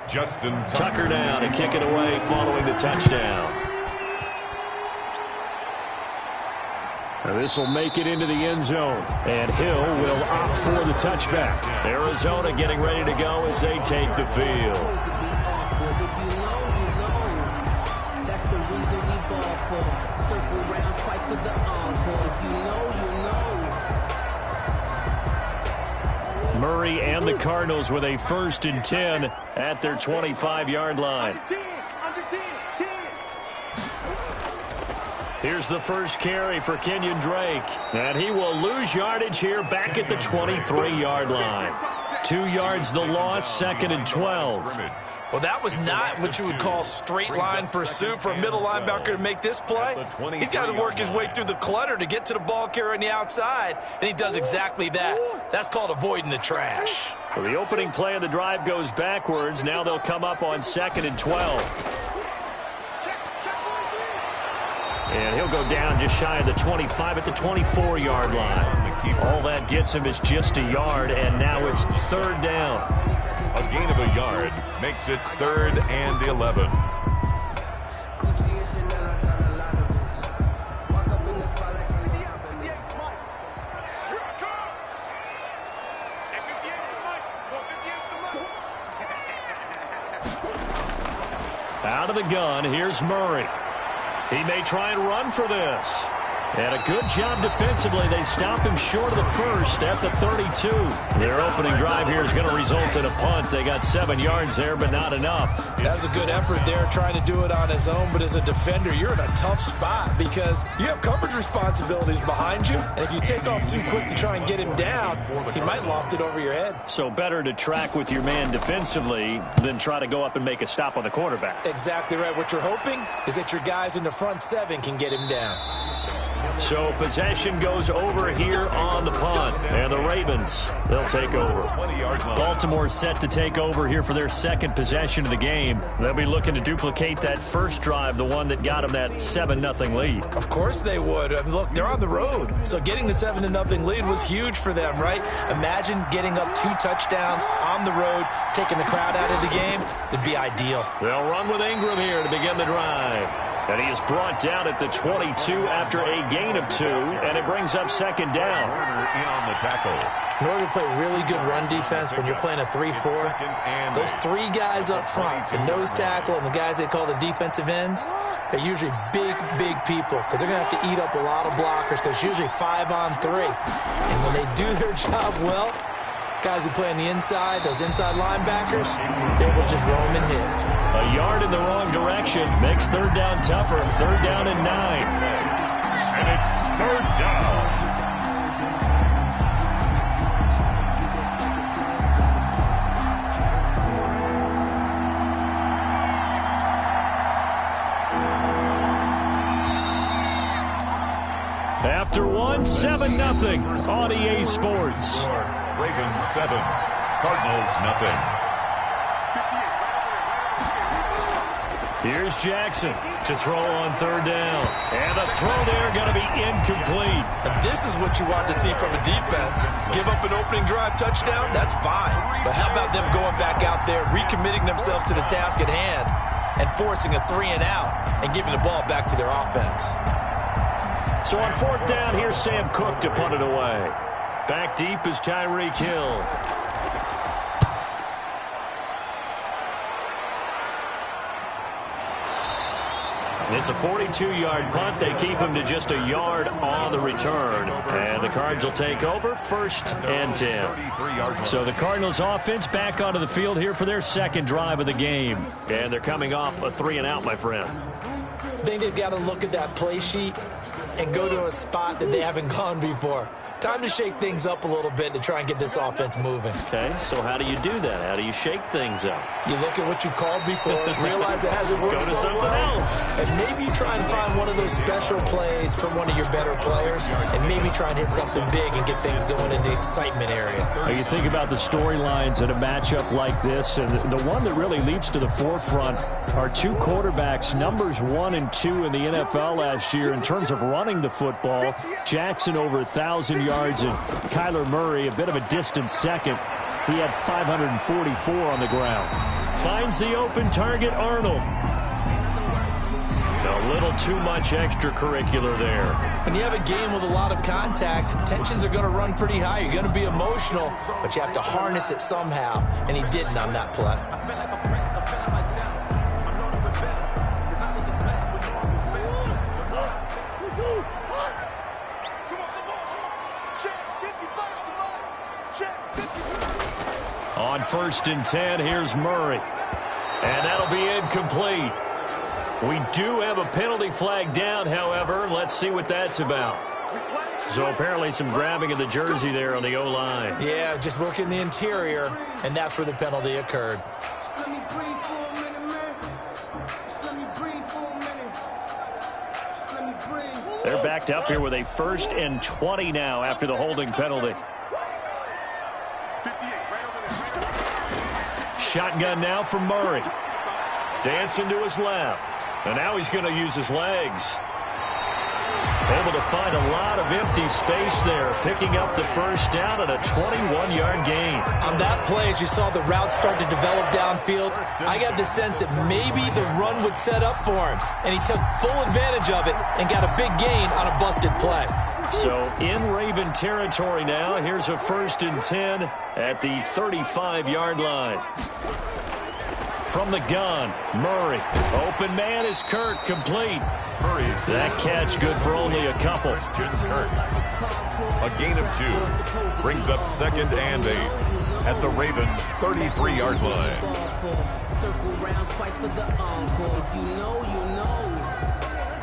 Justin Tucker down to kick it away following the touchdown. This will make it into the end zone. And Hill will opt for the touchback. Arizona getting ready to go as they take the field. That's the reason we ball for. Circle round twice for the encore. If you know, you know. Murray and the Cardinals with a 1st and 10 at their 25-yard line. Here's the first carry for Kenyon Drake. And he will lose yardage here back at the 23-yard line. 2 yards the loss, 2nd and 12. Well, that was not what you would call straight line pursuit for a middle linebacker to make this play. He's got to work his way through the clutter to get to the ball carrier on the outside, and he does exactly that. That's called avoiding the trash. So the opening play of the drive goes backwards. Now they'll come up on 2nd and 12. And he'll go down just shy of the 25 at the 24-yard line. All that gets him is just a yard, and now it's 3rd down. A gain of a yard makes it 3rd and 11. Out of the gun, here's Murray. He may try and run for this. And a good job defensively. They stop him short of the first at the 32. Their opening drive here is going to result in a punt. They got 7 yards there, but not enough. That was a good effort there, trying to do it on his own. But as a defender, you're in a tough spot because you have coverage responsibilities behind you. And if you take off too quick to try and get him down, he might loft it over your head. So better to track with your man defensively than try to go up and make a stop on the quarterback. Exactly right. What you're hoping is that your guys in the front 7 can get him down. So possession goes over here on the punt. And the Ravens, they'll take over. Baltimore's set to take over here for their second possession of the game. They'll be looking to duplicate that first drive, the one that got them that 7-0 lead. Of course they would. I mean, look, they're on the road. So getting the 7-0 lead was huge for them, right? Imagine getting up 2 touchdowns on the road, taking the crowd out of the game. It'd be ideal. They'll run with Ingram here to begin the drive. And he is brought down at the 22 after a gain of 2, and it brings up second down. On the tackle. In order to play really good run defense when you're playing a 3-4, those 3 guys up front, the nose tackle and the guys they call the defensive ends, they're usually big people because they're going to have to eat up a lot of blockers because it's usually 5-on-3. And when they do their job well, guys who play on the inside, those inside linebackers, they will just roam and hit. A yard in the wrong direction makes third down tougher. 3rd down and 9. And it's 3rd down. After 7-0 on EA Sports. Ravens 7, Cardinals nothing. Here's Jackson to throw on 3rd down. And the throw there going to be incomplete. And this is what you want to see from a defense. Give up an opening drive touchdown, that's fine. But how about them going back out there, recommitting themselves to the task at hand, and forcing a 3-and-out and giving the ball back to their offense. So on 4th down, here's Sam Cook to punt it away. Back deep is Tyreek Hill. It's a 42-yard punt. They keep him to just a yard on the return. And the Cards will take over 1st and 10. So the Cardinals offense back onto the field here for their second drive of the game. And they're coming off a 3-and-out, my friend. I think they've got to look at that play sheet and go to a spot that they haven't gone before. Time to shake things up a little bit to try and get this offense moving. Okay, so how do you do that? How do you shake things up? You look at what you've called before, realize it hasn't worked so well, and maybe you try and find one of those special plays from one of your better players, and maybe try and hit something big and get things going in the excitement area. You think about the storylines in a matchup like this, and the one that really leaps to the forefront are 2 quarterbacks, numbers 1 and 2 in the NFL last year in terms of running the football. Jackson over 1,000 yards, and Kyler Murray a bit of a distant second. He had 544 on the ground. Finds the open target, Arnold. A little too much extracurricular there. When you have a game with a lot of contact, tensions are going to run pretty high. You're going to be emotional, but you have to harness it somehow, and he didn't on that play. On 1st and 10, here's Murray. And that'll be incomplete. We do have a penalty flag down, however. Let's see what that's about. So apparently some grabbing of the jersey there on the O-line. Yeah, just working the interior, and that's where the penalty occurred. They're backed up here with a 1st and 20 now after the holding penalty. Shotgun now for Murray. Dancing to his left. And now he's going to use his legs. Able to find a lot of empty space there, picking up the 1st down and a 21-yard gain. On that play, as you saw the route start to develop downfield, I got the sense that maybe the run would set up for him. And he took full advantage of it and got a big gain on a busted play. So in Raven territory now, here's a 1st and 10 at the 35-yard line. From the gun, Murray. Open man is Kirk, complete. That catch good for only a couple. A gain of 2 brings up 2nd and 8 at the Ravens' 33-yard line.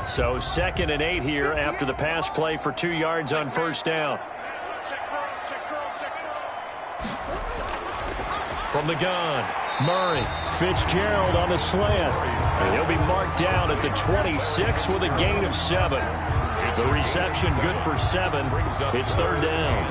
So 2nd and 8 here after the pass play for 2 yards on first down. From the gun, Murray. Fitzgerald on the slant. And he'll be marked down at the 26 with a gain of 7. The reception good for 7. It's 3rd down.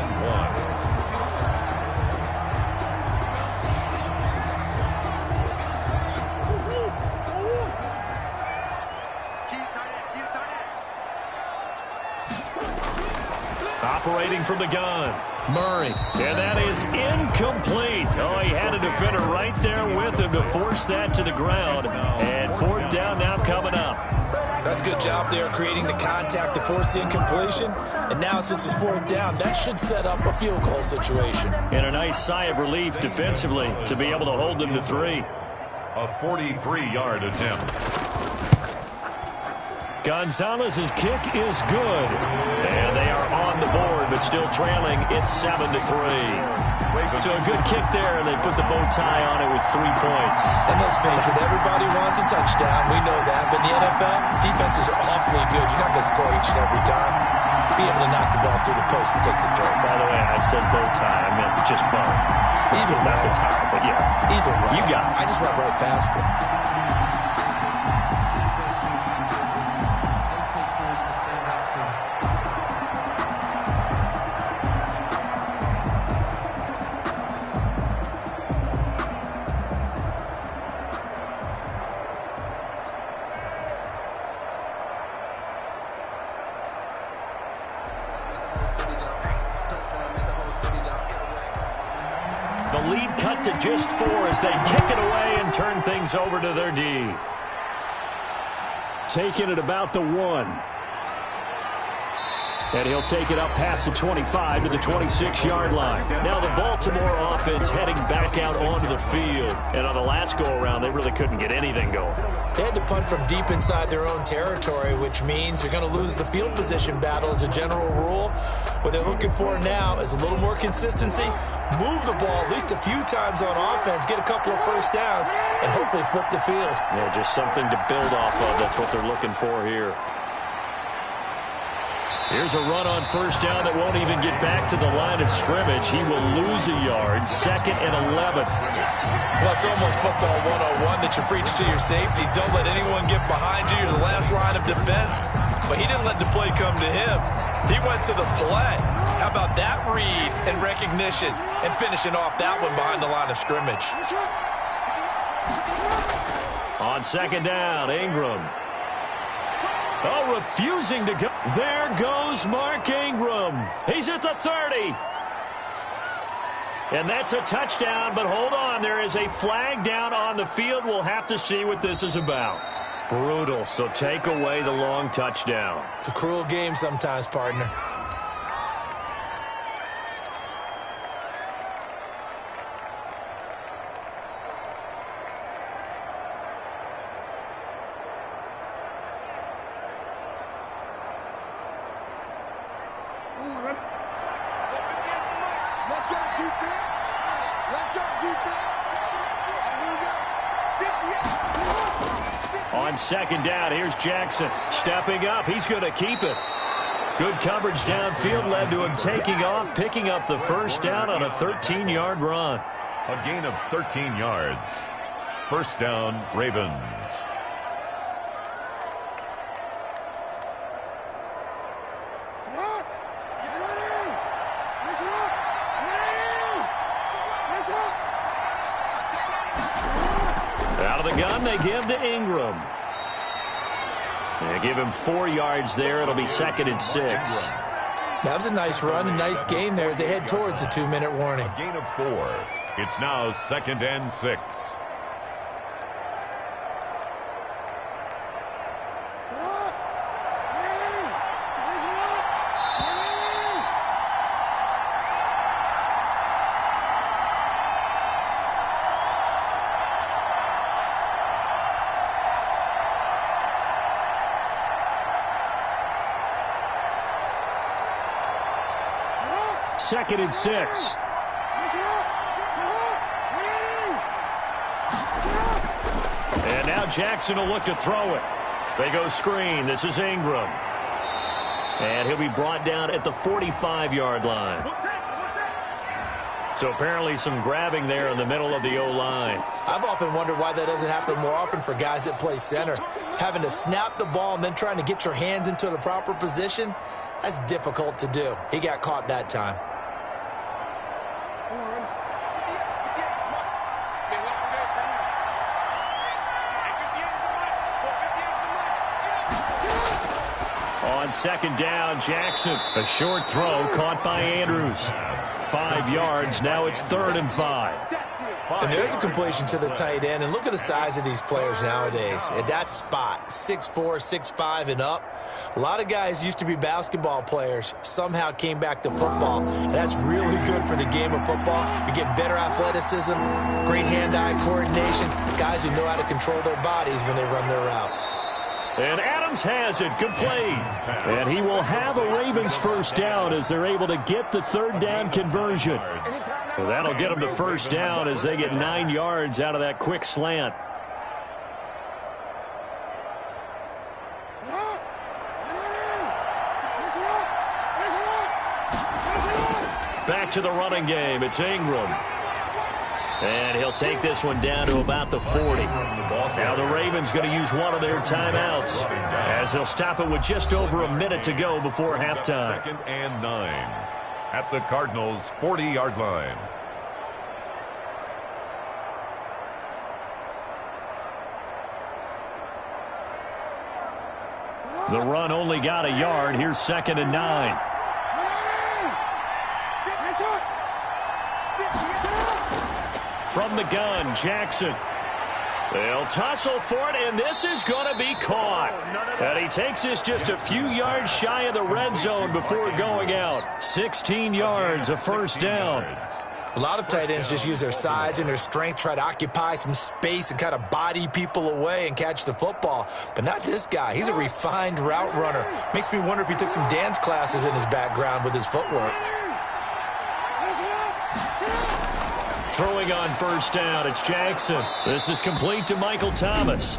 Operating from the gun, Murray. And that is incomplete. Oh, he had a defender right there with him to force that to the ground. And 4th down now coming up. That's a good job there creating the contact to force the incompletion. And now since it's 4th down, that should set up a field goal situation. And a nice sigh of relief defensively to be able to hold them to 3. A 43-yard attempt. Gonzalez's kick is good. And they are on the board, but still trailing. It's 7-3. So a good kick there, and they put the bow tie on it with 3 points. And let's face it, everybody wants a touchdown. We know that. But in the NFL, defenses are awfully good. You're not going to score each and every time. Be able to knock the ball through the post and take the throw. By the way, I said bow tie. I meant just bow. Either way. Not the tie, but yeah. Either way. You got it. I just went right past it. The lead cut to just 4 as they kick it away and turn things over to their D. Taking it about the 1. And he'll take it up past the 25 to the 26-yard line. Now the Baltimore offense heading back out onto the field. And on the last go-around, they really couldn't get anything going. They had to punt from deep inside their own territory, which means they're going to lose the field position battle as a general rule. What they're looking for now is a little more consistency, move the ball at least a few times on offense, get a couple of first downs, and hopefully flip the field. Yeah, just something to build off of. That's what they're looking for here. Here's a run on first down that won't even get back to the line of scrimmage. He will lose a yard. 2nd and 11. Well, it's almost football 101 that you preach to your safeties. Don't let anyone get behind you. You're the last line of defense. But he didn't let the play come to him. He went to the play. How about that read and recognition and finishing off that one behind the line of scrimmage? On 2nd down, Ingram. Oh, refusing to go. There goes Mark Ingram. He's at the 30. And that's a touchdown, but hold on. There is a flag down on the field. We'll have to see what this is about. Brutal, so take away the long touchdown. It's a cruel game sometimes, partner. On 2nd down, here's Jackson. Stepping up, he's going to keep it. Good coverage downfield led to him taking off, picking up the first down on a 13-yard run. A gain of 13 yards. First down, Ravens. Out of the gun, they give to Ingram. They give him 4 yards there. It'll be 2nd and 6. That was a nice run, a nice gain there as they head towards the 2-minute warning. A gain of 4. It's now 2nd and 6. 2nd and 6. And now Jackson will look to throw it. They go screen. This is Ingram. And he'll be brought down at the 45-yard line. So apparently some grabbing there in the middle of the O-line. I've often wondered why that doesn't happen more often for guys that play center. Having to snap the ball and then trying to get your hands into the proper position, that's difficult to do. He got caught that time. On 2nd down, Jackson. A short throw caught by Andrews. 5 yards. Now it's 3rd and 5. And there's a completion to the tight end. And look at the size of these players nowadays. At that spot, 6'4", 6'5", and up. A lot of guys used to be basketball players, somehow came back to football. And that's really good for the game of football. You're getting better athleticism, great hand-eye coordination, guys who know how to control their bodies when they run their routes. And Adams has it complete. And he will have a Ravens first down as they're able to get the 3rd down conversion. Well, that'll get them to first down as they get 9 yards out of that quick slant. Back to the running game. It's Ingram. And he'll take this one down to about the 40. Now the Ravens going to use one of their timeouts as they'll stop it with just over a minute to go before halftime. 2nd and 9 at the Cardinals' 40-yard line. The run only got a yard. Here's 2nd and 9. From the gun, Jackson. They'll tussle for it, and this is going to be caught. And he takes this just a few yards shy of the red zone before going out. 16 yards, a first down. A lot of tight ends just use their size and their strength, try to occupy some space and kind of body people away and catch the football. But not this guy. He's a refined route runner. Makes me wonder if he took some dance classes in his background with his footwork. Throwing on first down, it's Jackson. This is complete to Michael Thomas.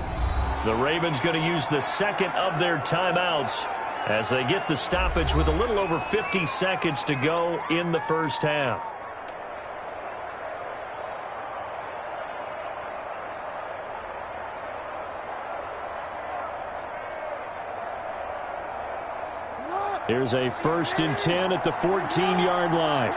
The Ravens going to use the 2nd of their timeouts as they get the stoppage with a little over 50 seconds to go in the first half. Here's a 1st and 10 at the 14-yard line.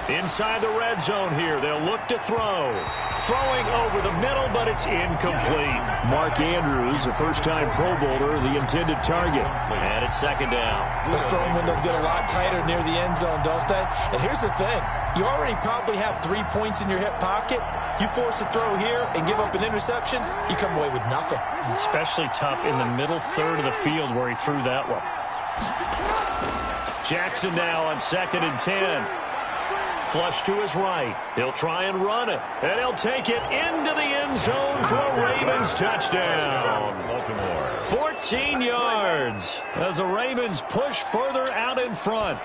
Inside the red zone here, they'll look to throw. Throwing over the middle, but it's incomplete. Mark Andrews, a first-time Pro Bowler, the intended target. And it's 2nd down. Those throwing windows get a lot tighter near the end zone, don't they? And here's the thing. You already probably have 3 points in your hip pocket. You force a throw here and give up an interception, you come away with nothing. Especially tough in the middle third of the field where he threw that one. Jackson now on 2nd and 10. Flush to his right. He'll try and run it. And he'll take it into the end zone for a Ravens touchdown. 14 yards as the Ravens push further out in front.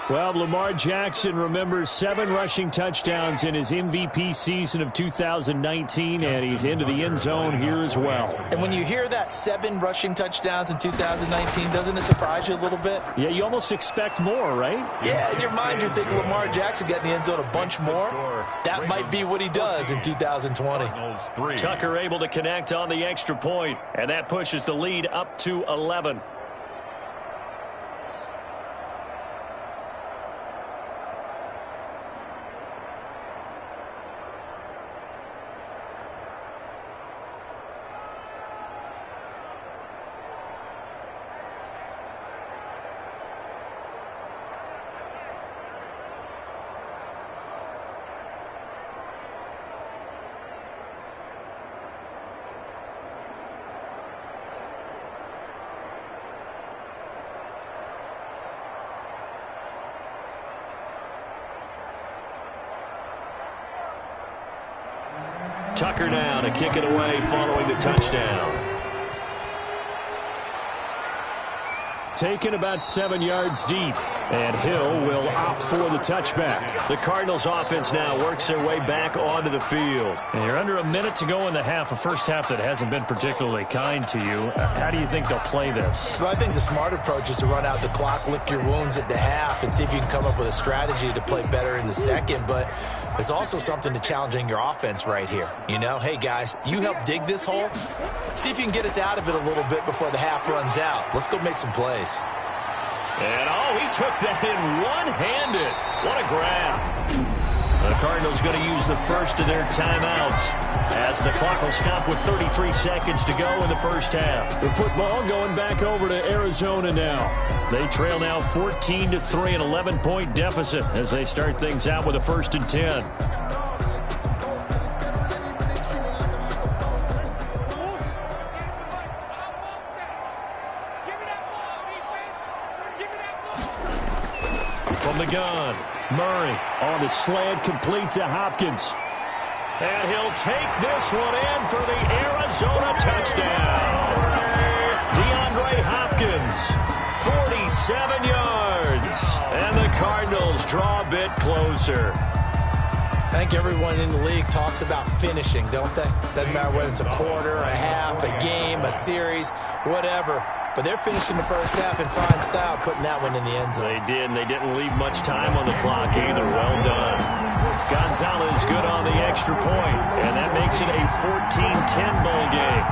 Well, Lamar Jackson remembers 7 rushing touchdowns in his MVP season of 2019, and he's into the end zone here as well. And when you hear that 7 rushing touchdowns in 2019, doesn't it surprise you a little bit? Yeah, you almost expect more, right? Yeah, in your mind you're thinking Lamar Jackson got in the end zone a bunch more. That might be what he does in 2020. Tucker able to connect on the extra point, and that pushes the lead up to 11. Tucker now to kick it away following the touchdown. taken about 7 yards deep. And Hill will opt for the touchback. The Cardinals offense now works their way back onto the field. And you're under a minute to go in the half, a first half that hasn't been particularly kind to you. How do you think they'll play this? Well, I think the smart approach is to run out the clock, lick your wounds at the half, and see if you can come up with a strategy to play better in the second. But there's also something to challenging your offense right here. You know, hey, guys, you help dig this hole. See if you can get us out of it a little bit before the half runs out. Let's go make some plays. And, he took that in one-handed. What a grab. The Cardinals going to use the first of their timeouts as the clock will stop with 33 seconds to go in the first half. The football going back over to Arizona now. They trail now 14-3, an 11-point deficit as they start things out with a 1st and 10. From the gun, Murray on the slant, complete to Hopkins. And he'll take this one in for the Arizona touchdown. DeAndre Hopkins, 47 yards. And the Cardinals draw a bit closer. I think everyone in the league talks about finishing, don't they? Doesn't matter whether it's a quarter, a half, a game, a series, whatever. But they're finishing the first half in fine style, putting that one in the end zone. They did, and they didn't leave much time on the clock either. Well done. Gonzalez good on the extra point, and that makes it a 14-10 ball game.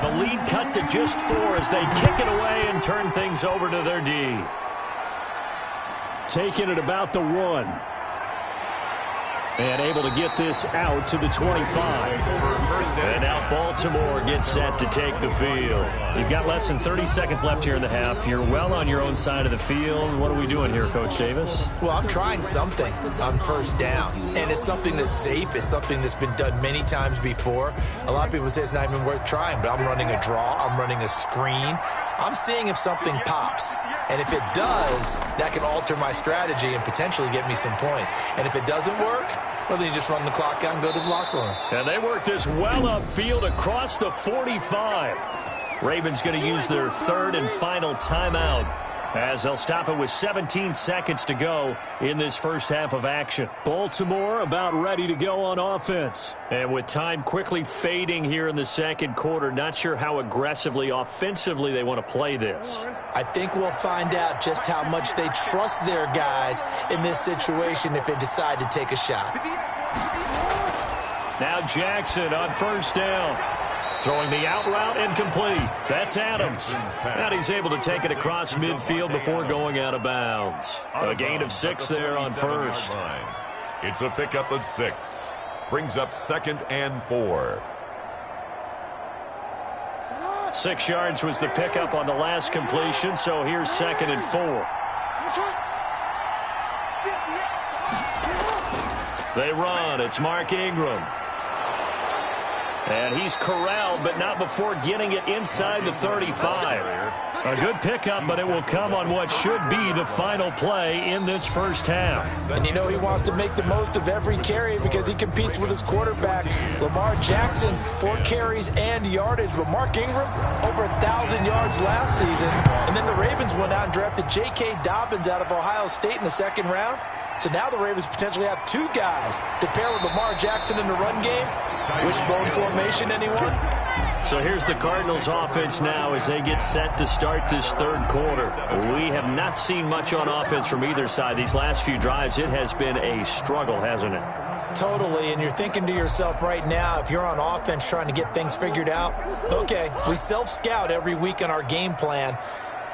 The lead cut to just 4 as they kick it away and turn things over to their D. Taking it about the 1. And able to get this out to the 25. And now Baltimore gets set to take the field. You've got less than 30 seconds left here in the half. You're well on your own side of the field. What are we doing here, Coach Davis? Well, I'm trying something on first down. And it's something that's safe. It's something that's been done many times before. A lot of people say it's not even worth trying, but I'm running a draw. I'm running a screen. I'm seeing if something pops. And if it does, that can alter my strategy and potentially get me some points. And if it doesn't work, well, then you just run the clock out and go to the locker room. And they work this well upfield across the 45. Ravens going to use their 3rd and final timeout as they'll stop it with 17 seconds to go in this first half of action. Baltimore about ready to go on offense. And with time quickly fading here in the second quarter, not sure how aggressively, offensively they want to play this. I think we'll find out just how much they trust their guys in this situation if they decide to take a shot. Now Jackson on first down. Throwing the out route incomplete. That's Adams. And he's able to take it across midfield before going out of bounds. A gain of 6 there on first. It's a pickup of 6. Brings up 2nd and 4. 6 yards was the pickup on the last completion, so here's 2nd and 4. They run. It's Mark Ingram. And he's corralled, but not before getting it inside the 35. A good pickup, but it will come on what should be the final play in this first half. And you know he wants to make the most of every carry because he competes with his quarterback. Lamar Jackson, 4 carries and yardage. But Mark Ingram, over 1,000 yards last season. And then the Ravens went out and drafted J.K. Dobbins out of Ohio State in the 2nd round. So now the Ravens potentially have 2 guys to pair with Lamar Jackson in the run game. Wishbone formation, anyone? So here's the Cardinals offense now as they get set to start this 3rd quarter. We have not seen much on offense from either side. These last few drives, it has been a struggle, hasn't it? Totally, and you're thinking to yourself right now, if you're on offense trying to get things figured out, okay, we self-scout every week on our game plan.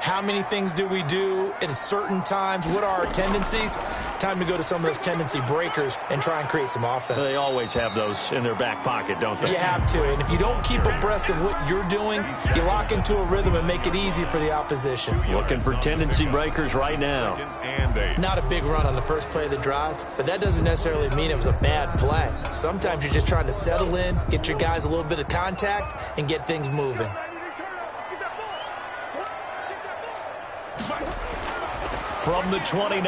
How many things do we do at certain times? What are our tendencies? Time to go to some of those tendency breakers and try and create some offense. They always have those in their back pocket, don't they? You have to. And if you don't keep abreast of what you're doing, you lock into a rhythm and make it easy for the opposition. Looking for tendency breakers right now. Not a big run on the first play of the drive, but that doesn't necessarily mean it was a bad play. Sometimes you're just trying to settle in, get your guys a little bit of contact, and get things moving. From the 29,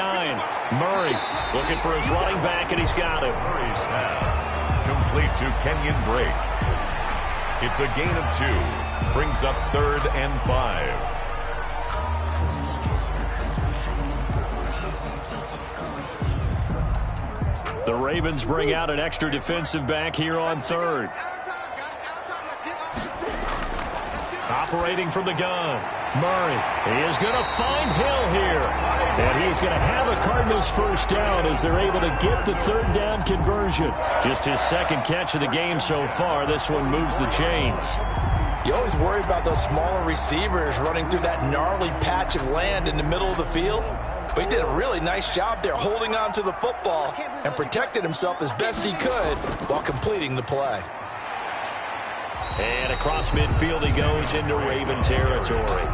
Murray looking for his running back, and he's got him. Murray's pass complete to Kenyon Drake. It's a gain of 2. Brings up 3rd and 5. The Ravens bring out an extra defensive back here on 3rd. Operating from the gun, Murray. He is going to find Hill here. And he's going to have a Cardinals first down as they're able to get the 3rd down conversion. Just his 2nd catch of the game so far. This one moves the chains. You always worry about those smaller receivers running through that gnarly patch of land in the middle of the field. But he did a really nice job there holding on to the football and protected himself as best he could while completing the play. And across midfield he goes into Raven territory.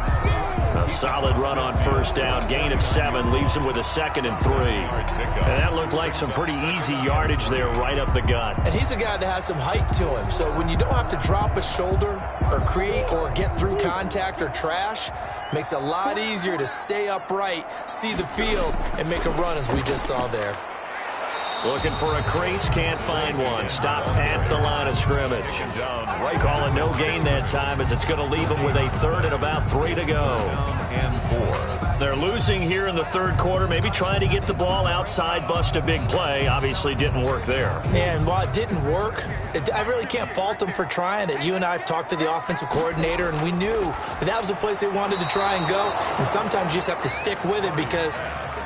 A solid run on first down. Gain of 7 leaves him with a 2nd and 3. And that looked like some pretty easy yardage there right up the gut. And he's a guy that has some height to him. So when you don't have to drop a shoulder or create or get through contact or trash, makes it a lot easier to stay upright, see the field, and make a run as we just saw there. Looking for a crease, can't find one. Stopped at the line of scrimmage. Calling no gain that time as it's going to leave him with a 3rd and about 3 to go. And 4. They're losing here in the 3rd quarter, maybe trying to get the ball outside, bust a big play. Obviously didn't work there. And while it didn't work, I really can't fault them for trying it. You and I have talked to the offensive coordinator, and we knew that was the place they wanted to try and go. And sometimes you just have to stick with it because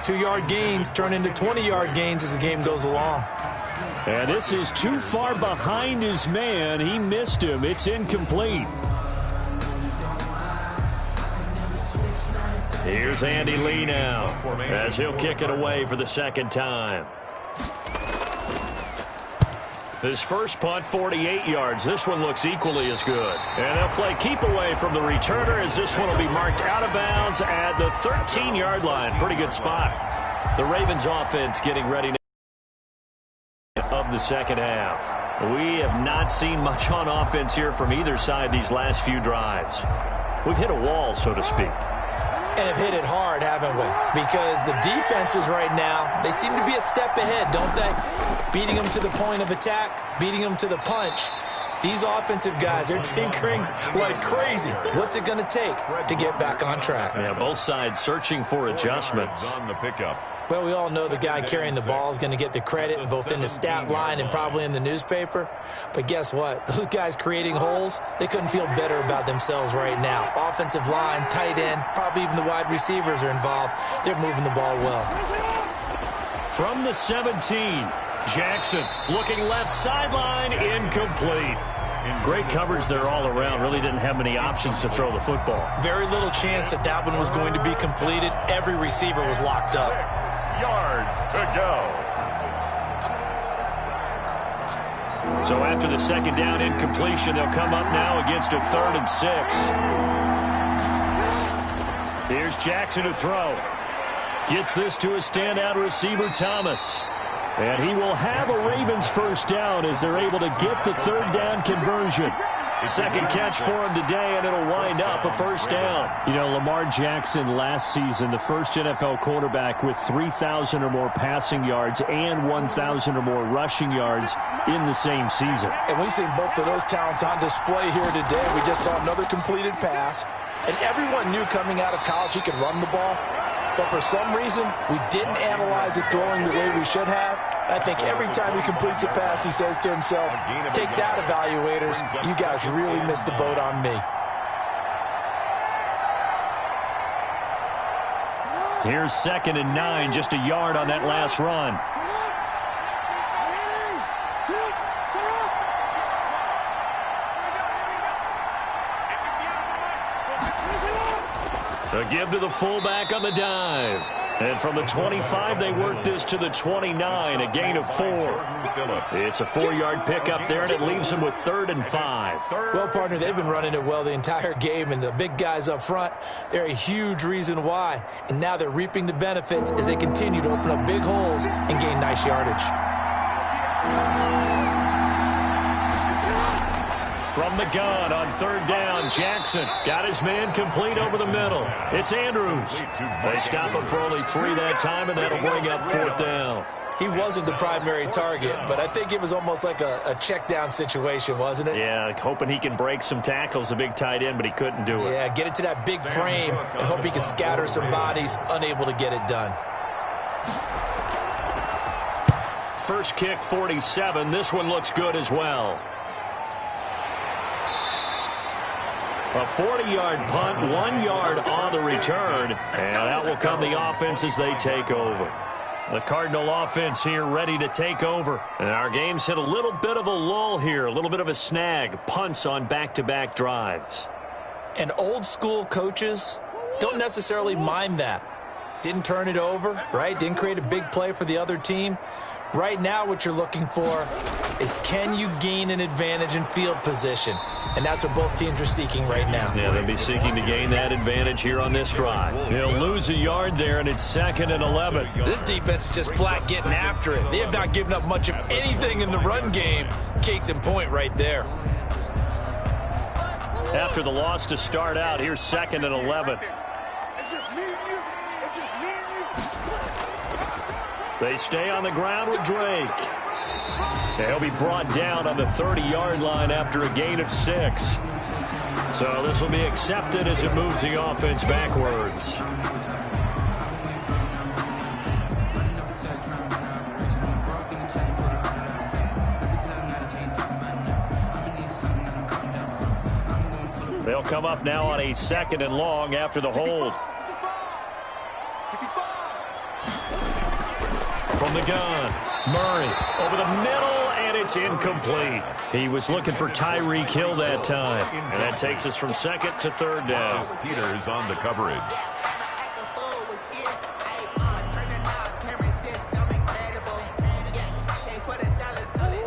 2-yard gains turn into 20-yard gains as the game goes along. And this is too far behind his man. He missed him. It's incomplete. Here's Andy Lee now as he'll kick it away for the 2nd time. His first punt, 48 yards. This one looks equally as good. And they'll play keep away from the returner as this one will be marked out of bounds at the 13-yard line. Pretty good spot. The Ravens offense getting ready of the 2nd half. We have not seen much on offense here from either side these last few drives. We've hit a wall, so to speak. And have hit it hard, haven't we? Because the defenses right now, they seem to be a step ahead, don't they? Beating them to the point of attack, beating them to the punch. These offensive guys are tinkering like crazy. What's it going to take to get back on track? Yeah, both sides searching for adjustments. On the pickup. Well, we all know the guy carrying the ball is going to get the credit, both in the stat line and probably in the newspaper. But guess what? Those guys creating holes, they couldn't feel better about themselves right now. Offensive line, tight end, probably even the wide receivers are involved. They're moving the ball well. From the 17, Jackson looking left sideline, incomplete. Great coverage there all around. Really didn't have many options to throw the football. Very little chance that that one was going to be completed. Every receiver was locked up. 6 yards to go. So after the 2nd down incompletion, they'll come up now against a 3rd and 6. Here's Jackson to throw. Gets this to a standout receiver, Thomas. And he will have a Ravens first down as they're able to get the 3rd down conversion. 2nd catch for him today, and it'll wind up a first down. You know, Lamar Jackson last season, the first NFL quarterback with 3,000 or more passing yards and 1,000 or more rushing yards in the same season. And we've seen both of those talents on display here today. We just saw another completed pass. And everyone knew coming out of college he could run the ball. But for some reason, we didn't analyze it throwing the way we should have. I think every time he completes a pass, he says to himself, take that, evaluators. You guys really missed the boat on me. Here's 2nd and 9, just a yard on that last run. A give to the fullback on the dive. And from the 25, they work this to the 29, a gain of 4. It's a 4-yard pickup there, and it leaves them with 3rd and 5. Well, partner, they've been running it well the entire game, and the big guys up front, they're a huge reason why. And now they're reaping the benefits as they continue to open up big holes and gain nice yardage. From the gun on 3rd down, Jackson got his man complete over the middle. It's Andrews. They stop him for only 3 that time, and that'll bring up 4th down. He wasn't the primary target, but I think it was almost like a check down situation, wasn't it? Yeah, hoping he can break some tackles, a big tight end, but he couldn't do it. Yeah, get it to that big frame and hope he can scatter some bodies, unable to get it done. First kick, 47. This one looks good as well. A 40-yard punt, 1 yard on the return, and out will come the offense as they take over. The Cardinal offense here ready to take over. And our game's hit a little bit of a lull here, a little bit of a snag, punts on back-to-back drives. And old-school coaches don't necessarily mind that. Didn't turn it over, right? Didn't create a big play for the other team. Right now what you're looking for is, can you gain an advantage in field position? And that's what both teams are seeking right now. Yeah, they'll be seeking to gain that advantage here on this drive. They'll lose a yard there, and it's 2nd and 11. This defense is just flat getting after it. They have not given up much of anything in the run game. Case in point right there. After the loss to start out, here's 2nd and 11. They stay on the ground with Drake. They'll be brought down on the 30-yard line after a gain of 6. So this will be accepted as it moves the offense backwards. They'll come up now on a 2nd and long after the hold. From the gun, Murray over the middle, and it's incomplete. He was looking for Tyreek Hill that time, and that takes us from 2nd to 3rd down. Peters on the coverage.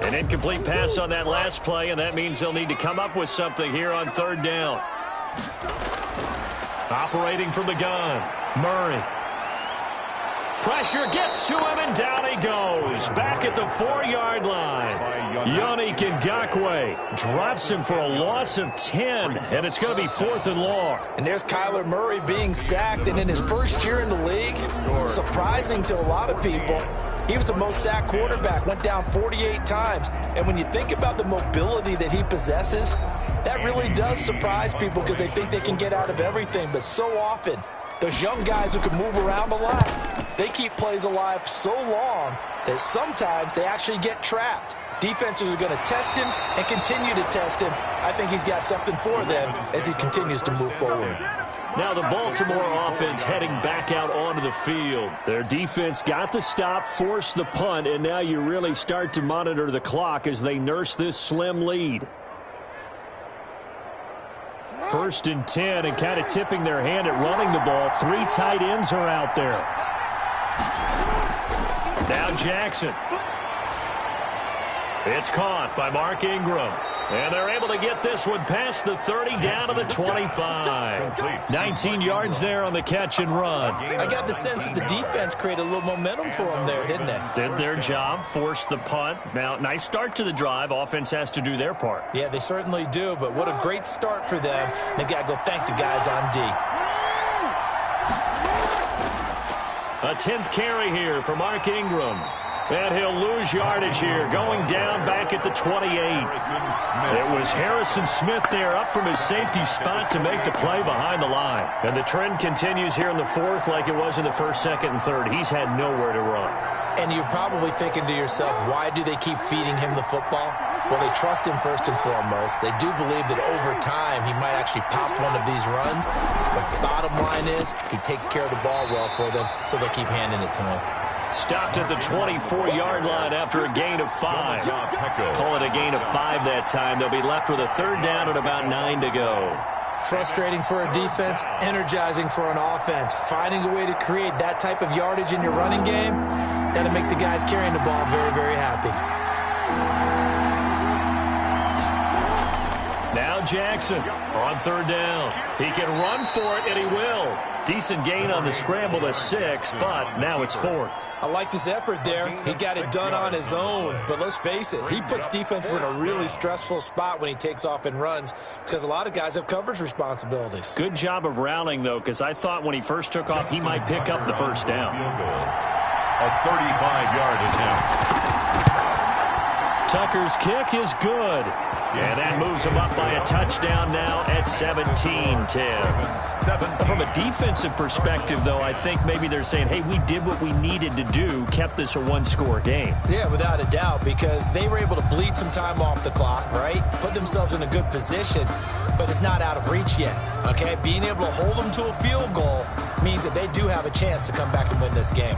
An incomplete pass on that last play, and that means they'll need to come up with something here on 3rd down. Operating from the gun, Murray. Pressure gets to him, and down he goes. Back at the 4-yard line. Yannick Ngakoue drops him for a loss of 10, and it's going to be 4th and long. And there's Kyler Murray being sacked, and in his first year in the league, surprising to a lot of people, he was the most sacked quarterback, went down 48 times. And when you think about the mobility that he possesses, that really does surprise people because they think they can get out of everything. But so often, those young guys who can move around a lot, they keep plays alive so long that sometimes they actually get trapped. Defenses are going to test him and continue to test him. I think he's got something for them as he continues to move forward. Now the Baltimore offense heading back out onto the field. Their defense got the stop, forced the punt, and now you really start to monitor the clock as they nurse this slim lead. 1st and 10, and kind of tipping their hand at running the ball. 3 tight ends are out there. Now Jackson. It's caught by Mark Ingram. And they're able to get this one past the 30 down to the 25. 19 yards there on the catch and run. I got the sense that the defense created a little momentum for them there, didn't they? Did their job, forced the punt. Now, nice start to the drive. Offense has to do their part. Yeah, they certainly do, but what a great start for them. They've got to go thank the guys on D. A 10th carry here for Mark Ingram. And he'll lose yardage here, going down back at the 28. It was Harrison Smith there up from his safety spot to make the play behind the line. And the trend continues here in the 4th like it was in the 1st, 2nd, and 3rd. He's had nowhere to run. And you're probably thinking to yourself, why do they keep feeding him the football? Well, they trust him first and foremost. They do believe that over time he might actually pop one of these runs. But bottom line is he takes care of the ball well for them, so they'll keep handing it to him. Stopped at the 24-yard line after a gain of 5. Call it a gain of 5 that time. They'll be left with a 3rd down and about 9 to go. Frustrating for a defense, energizing for an offense. Finding a way to create that type of yardage in your running game, got to make the guys carrying the ball very, very happy. Now Jackson on third down. He can run for it, and he will. Decent gain on the scramble to 6, but now it's 4th. I like his effort there. He got it done on his own. But let's face it, he puts defenses in a really stressful spot when he takes off and runs because a lot of guys have coverage responsibilities. Good job of rallying, though, because I thought when he first took off, he might pick up the first down. A 35-yard attempt. Tucker's kick is good. And that moves him up by a touchdown now at 17-10. From a defensive perspective, though, I think maybe they're saying, hey, we did what we needed to do, kept this a one-score game. Yeah, without a doubt, because they were able to bleed some time off the clock, right? Put themselves in a good position, but it's not out of reach yet, okay? Being able to hold them to a field goal means that they do have a chance to come back and win this game.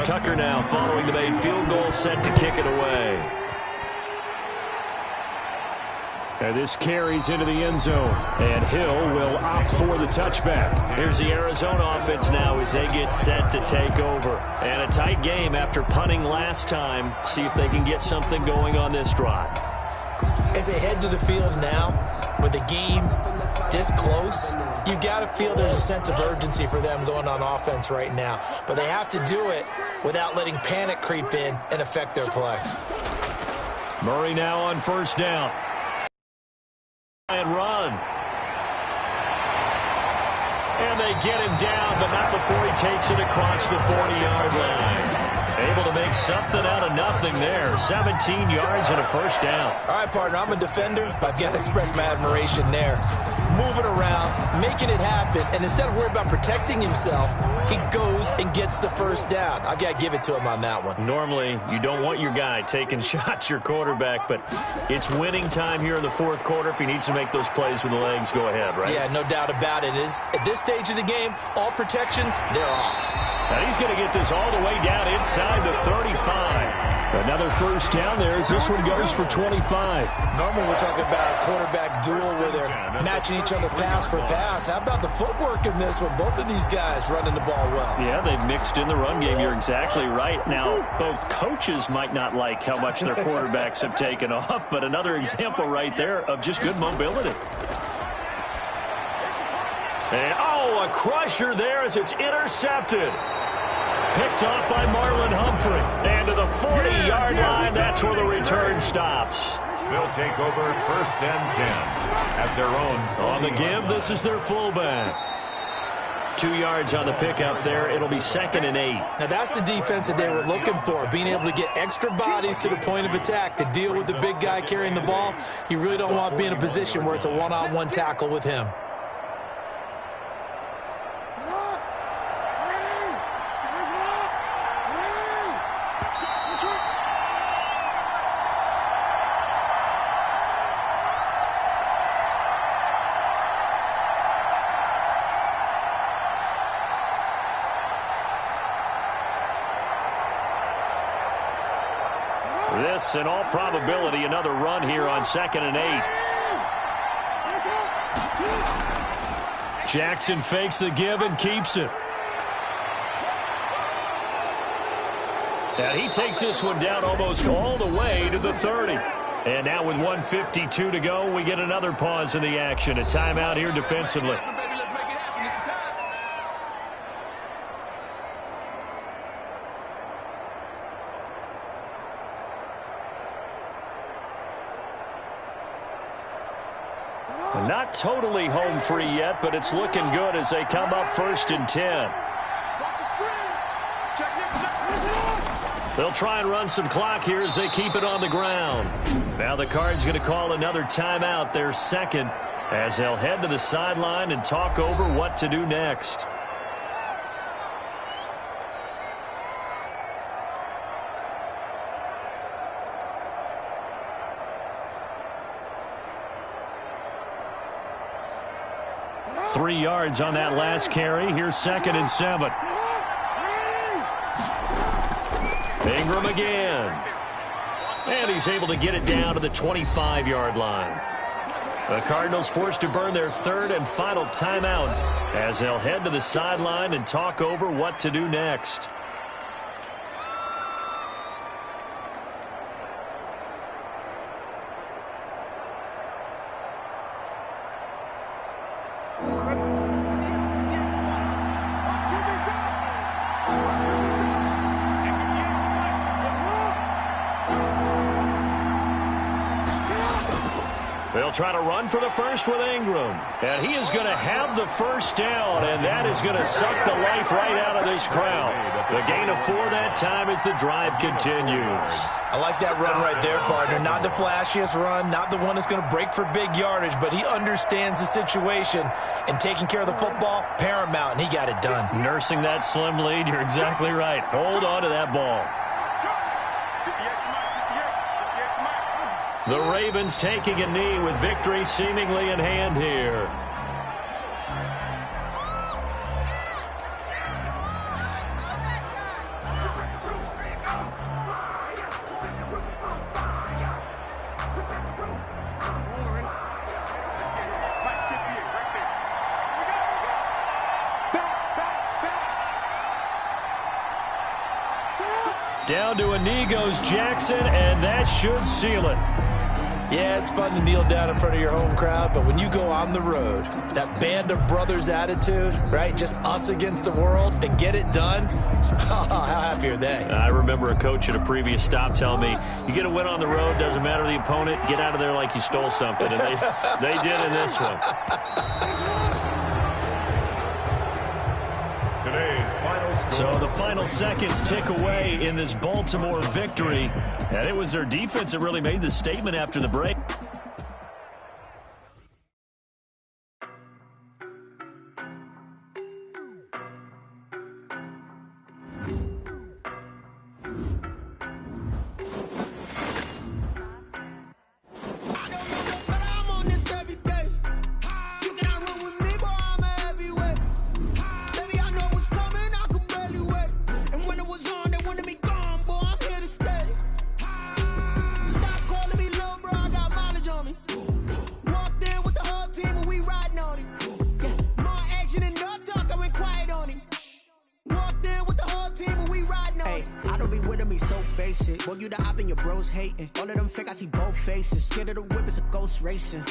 Tucker now following the made field goal, set to kick it away. And this carries into the end zone, and Hill will opt for the touchback. Here's the Arizona offense now as they get set to take over. And a tight game after punting last time. See if they can get something going on this drive. As they head to the field now, with the game this close, you got to feel there's a sense of urgency for them going on offense right now. But they have to do it without letting panic creep in and affect their play. Murray now on first down. And run. And they get him down, but not before he takes it across the 40-yard line. Able to make something out of nothing there. 17 yards and a first down. All right, partner, I'm a defender, but I've got to express my admiration there. Moving around, making it happen, and instead of worrying about protecting himself, he goes and gets the first down. I've got to give it to him on that one. Normally, you don't want your guy taking shots, your quarterback, but it's winning time here in the fourth quarter. If he needs to make those plays with the legs, go ahead, right? Yeah, no doubt about it. At this stage of the game, all protections, they're off. And he's going to get this all the way down inside the 35. Another first down there as this one goes for 25. Normally we're talking about a quarterback duel where they're matching each other pass for pass. How about the footwork in this one? Both of these guys running the ball well. Yeah, they've mixed in the run game. You're exactly right. Now, both coaches might not like how much their quarterbacks have taken off, but another example right there of just good mobility. And, a crusher there as it's intercepted. Picked off by Marlon Humphrey. And to the 40-yard line, that's where the return stops. They'll take over first and 10 at their own. On the give, this is their fullback. 2 yards on the pickup there. It'll be 2nd and 8. Now, that's the defense that they were looking for, being able to get extra bodies to the point of attack to deal with the big guy carrying the ball. You really don't want to be in a position where it's a one-on-one tackle with him. This, in all probability, another run here on 2nd and 8. Jackson fakes the give and keeps it. And he takes this one down almost all the way to the 30. And now with 1:52 to go, we get another pause in the action. A timeout here defensively. Not totally home free yet, but it's looking good as they come up 1st and 10. They'll try and run some clock here as they keep it on the ground. Now the Cards going to call another timeout, their second, as they'll head to the sideline and talk over what to do next. 3 yards on that last carry. Here's 2nd and 7. Ingram again. And he's able to get it down to the 25-yard line. The Cardinals forced to burn their 3rd and final timeout as they'll head to the sideline and talk over what to do next. They'll try to run for the first with Ingram. And he is going to have the first down, and that is going to suck the life right out of this crowd. The gain of 4 that time as the drive continues. I like that run right there, partner. Not the flashiest run, not the one that's going to break for big yardage, but he understands the situation, and taking care of the football, paramount, and he got it done. Nursing that slim lead, you're exactly right. Hold on to that ball. The Ravens taking a knee with victory seemingly in hand here. Down to a knee goes Jackson, and that should seal it. Yeah, it's fun to kneel down in front of your home crowd, but when you go on the road, that band of brothers attitude, right, just us against the world, and get it done, how happy are they? I remember a coach at a previous stop telling me, you get a win on the road, doesn't matter the opponent, get out of there like you stole something, and they did in this one. So the final seconds tick away in this Baltimore victory. And it was their defense that really made the statement after the break.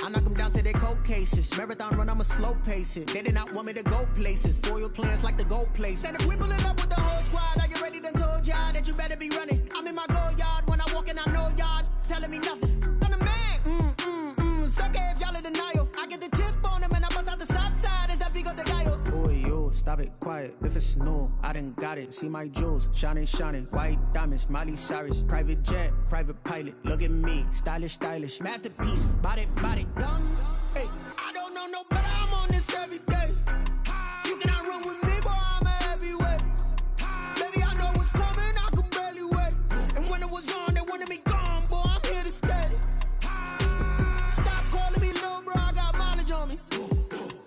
I knock them down to their cold cases. Marathon run, I'ma slow pace it. They did not want me to go places. Foil plans like the gold place. And if we pulling up with the whole squad, are you ready? Done told y'all that you better be running. I'm in my go yard when I walk in, I know y'all telling me nothing. I'm the man. Suck it if y'all in denial. I get the chip on them and I bust out the south side. Is that Vigo de Gallo? Boy, yo, stop it, quiet. If it's new, I done got it. See my jewels, shining, shining. White diamonds, Miley Cyrus. Private jet, private pilot. Look at me, stylish, stylish. Masterpiece, body, body, done. Hey, I don't know no better. I'm on this every day. You cannot run with me, boy. I'm a heavyweight. Baby, I know what's coming. I could barely wait. And when it was on, they wanted me gone, boy. I'm here to stay. Stop calling me little bro. I got mileage on me.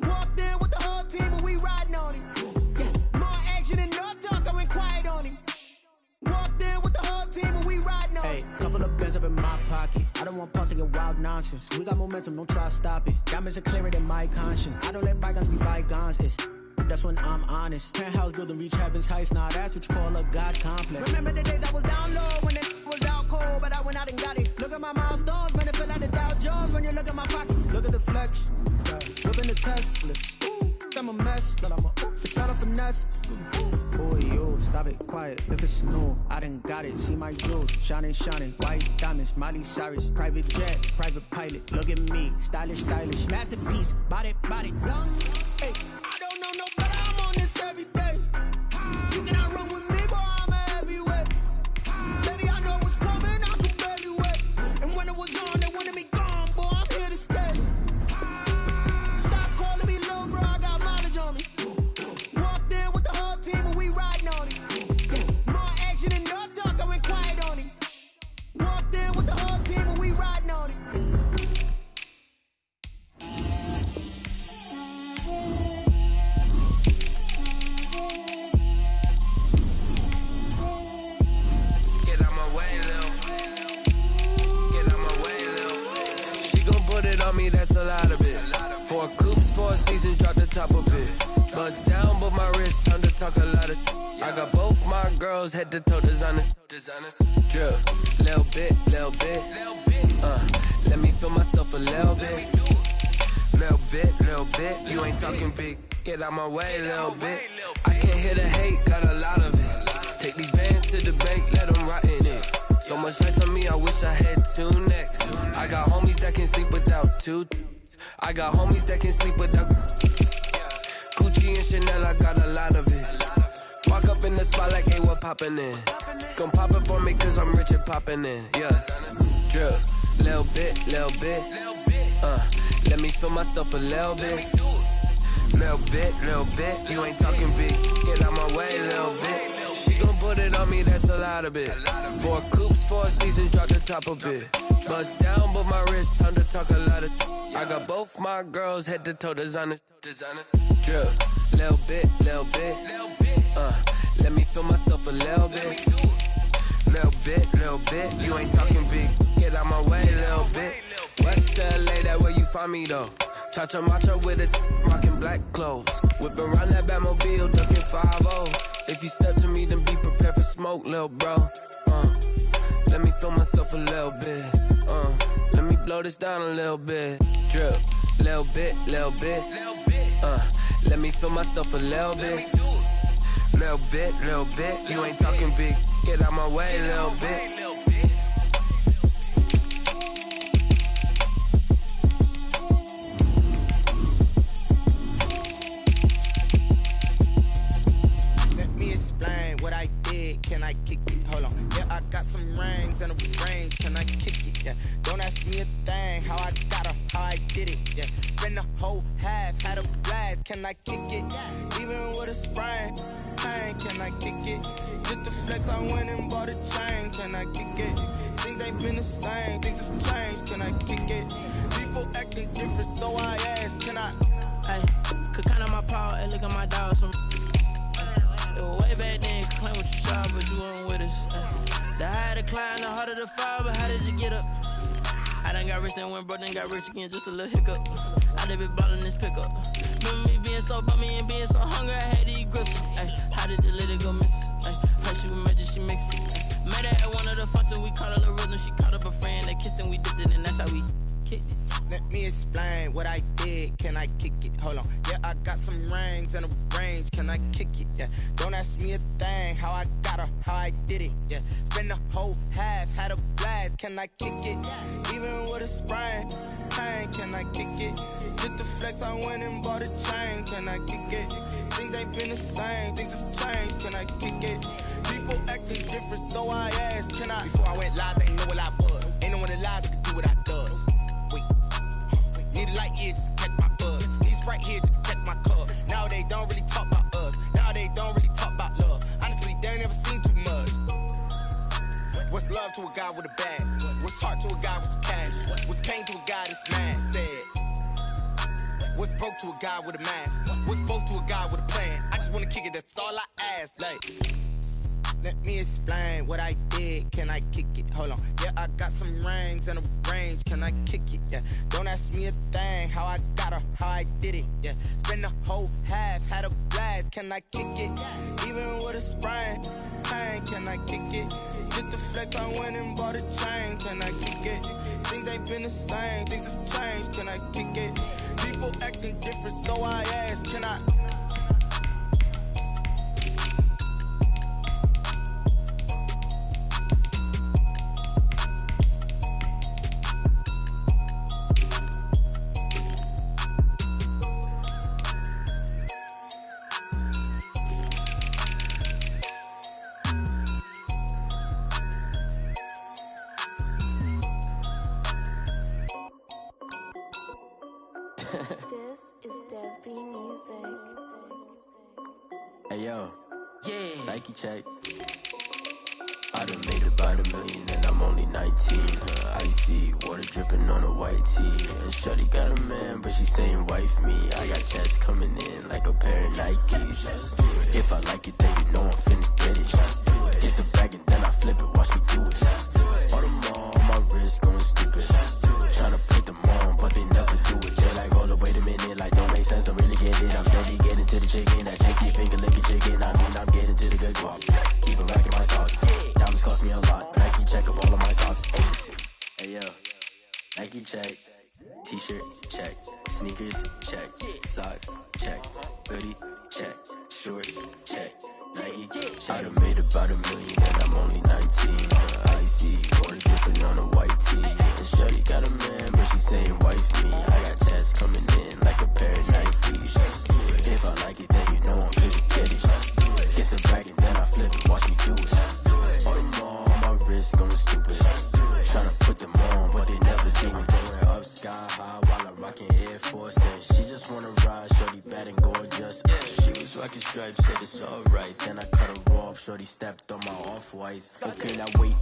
Walked in with the whole team, and we riding on him. Yeah, more action and no talk. I went quiet on him. Walked in with the whole team, and we riding on him. Hey, couple of bands up in my pocket. I don't want pause to get wild nonsense. We got momentum, don't try to stop it. Diamonds are clearer than my conscience. I don't let bygones be bygones. That's when I'm honest. Penthouse building, reach heaven's heights. Nah, that's what you call a God complex. Remember the days I was down low when it was out cold, but I went out and got it. Look at my milestones, man, it feel like the Dow Jones when you look at my pocket. Look at the flex, whipping the Teslas. I'm a mess, but I'm it's not a finesse. Boy, yo, stop it, quiet. If it's new, I done got it. See my jewels, shining, shining. White diamonds, Miley Cyrus. Private jet, private pilot. Look at me, stylish, stylish. Masterpiece, body, body, young. Hey, I don't know no better. I'm on this every day. You cannot run with me, boy. I'm a heavyweight. Baby, I know what's coming. I could barely wait. And when it was on, they wanted me gone, boy. I'm here to stay. Stop calling me little bro. I got mileage on me. Walked in with the whole team, and we riding on him. Yeah, more action and no talk. I went quiet on him. Walked in with the whole team, and we riding on him. put it on me, that's a lot of it. 4 coops, 4 seasons, drop the top a bit. Bust down, but my wrist, time to talk a lot of. I got both my girls head to toe designer. Drip, little bit. Let me feel myself a little bit. Little bit. You ain't talking big. Get out my way, little bit. I can't hear the hate, got a lot of it. Take these bands to the bank, let them rot in it. So much ice on me, I wish I had 2 necks. I got homies that can sleep without 2. I got homies that can sleep without Gucci and Chanel, I got a lot of it. Walk up in the spot like, hey, what poppin' in? Gon' pop it for me cause I'm rich and poppin' in. Yeah, drip, little bit. Let me feel myself a little bit. Little bit. You ain't talking big. Get out my way, little bit. She gon' put it on me, that's a lot of it. 4 coops, 4 seasons, drop the top a bit. Bust down, but my wrist, time to talk a lot of. I got both my girls head to toe designer. Drip, little bit. Let me feel myself a little bit. Little bit. You ain't talking big. Get out my way, little bit. West LA, that where you find me though. Cha-cha matcha with it, rockin' black clothes. Whip around that Batmobile, ducking 5-0. If you step to me, then be prepared for smoke, lil' bro. Let me feel myself a little bit. Let me blow this down a little bit. Drip, little bit. Let me feel myself a little bit. Little bit. You ain't talking big. Get out my way, little bit. What I did, can I kick it? Hold on, yeah, I got some rings and a range, can I kick it? Yeah, don't ask me a thing, how I got her, how I did it. Yeah, spend the whole half, had a blast, can I kick it? Even with a sprain, pain, can I kick it? Just the flex, I went and bought a chain, can I kick it? Things ain't been the same, things have changed, can I kick it? People acting different, so I asked, can I? Hey, could count on my power, hey, look at my dogs from. It was way back then, could claim what you saw, but you weren't with us. The higher the climb, the harder the fall, but how did you get up? I done got rich and went broke, then got rich again, just a little hiccup. I done been ballin' this pickup. Remember me being so bummy and being so hungry, I had to eat gristle. Ay, how did the lady go miss? Her she was magic, she mixed it. Met her at one of the functions, we caught her the rhythm, she caught up a friend, they kissed and we dipped it, and that's how we kicked it. Let me explain what I did, can I kick it? Hold on, yeah, I got some rings and a range, can I kick it? Yeah, don't ask me a thing, how I got her, how I did it. Yeah, spend the whole half, had a blast, can I kick it? Even with a sprain, pain, can I kick it? Just the flex, I went and bought a chain, can I kick it? Things ain't been the same, things have changed, can I kick it? People acting different, so I asked, can I? Before I went live, they ain't know what I was. Ain't no one alive that could do what I does. Need a light year just to catch my buzz. Need Sprite here just to catch my cup. Now they don't really talk about us. Now they don't really talk about love. Honestly, they ain't never seen too much. What's love to a guy with a bag? What's heart to a guy with some cash? What's pain to a guy that's mad? Said. What's broke to a guy with a mask? What's both to a guy with a plan? I just wanna kick it, that's all I ask. Like, let me explain what I did, can I kick it? Hold on, yeah, I got some rings and a range, can I kick it? Yeah, don't ask me a thing, how I got her, how I did it. Yeah, spend the whole half, had a blast, can I kick it? Even with a sprain, pain, can I kick it? Just the flex, I went and bought a chain, can I kick it? Things ain't been the same, things have changed, can I kick it? People acting different, so I asked, can I? This is Dev B Music. Hey yo, yeah, Nike check. I done made about $1 million and I'm only 19. Icy water dripping on a white tee. And shorty got a man, but she saying wife me. I got checks coming in like a pair of Nikes. If I like it, then you know I'm finna get it. Hit the bag and then I flip it, watch me do it. All them all on my wrist going stupid. Tryna put them on, but they Nike check, t-shirt check, sneakers check, socks check, hoodie check, shorts check, Nike check. I done made about $1 million and I'm only 19. Icy water dripping on a white tee. And shorty got a man, but she saying wife me. I got checks coming in like a pair of Nikes. If I like it, then you know I'm finna get it. Get the bag and then I flip it, watch me do it. All them all on my wrist going stupid. Tryna put them on, but they never do it. Going up sky high while I'm rocking Air Force. And she just wanna ride, shorty bad and gorgeous. She was rocking stripes, said it's alright. Then I cut her off, shorty stepped on my off-whites. Okay, now wait.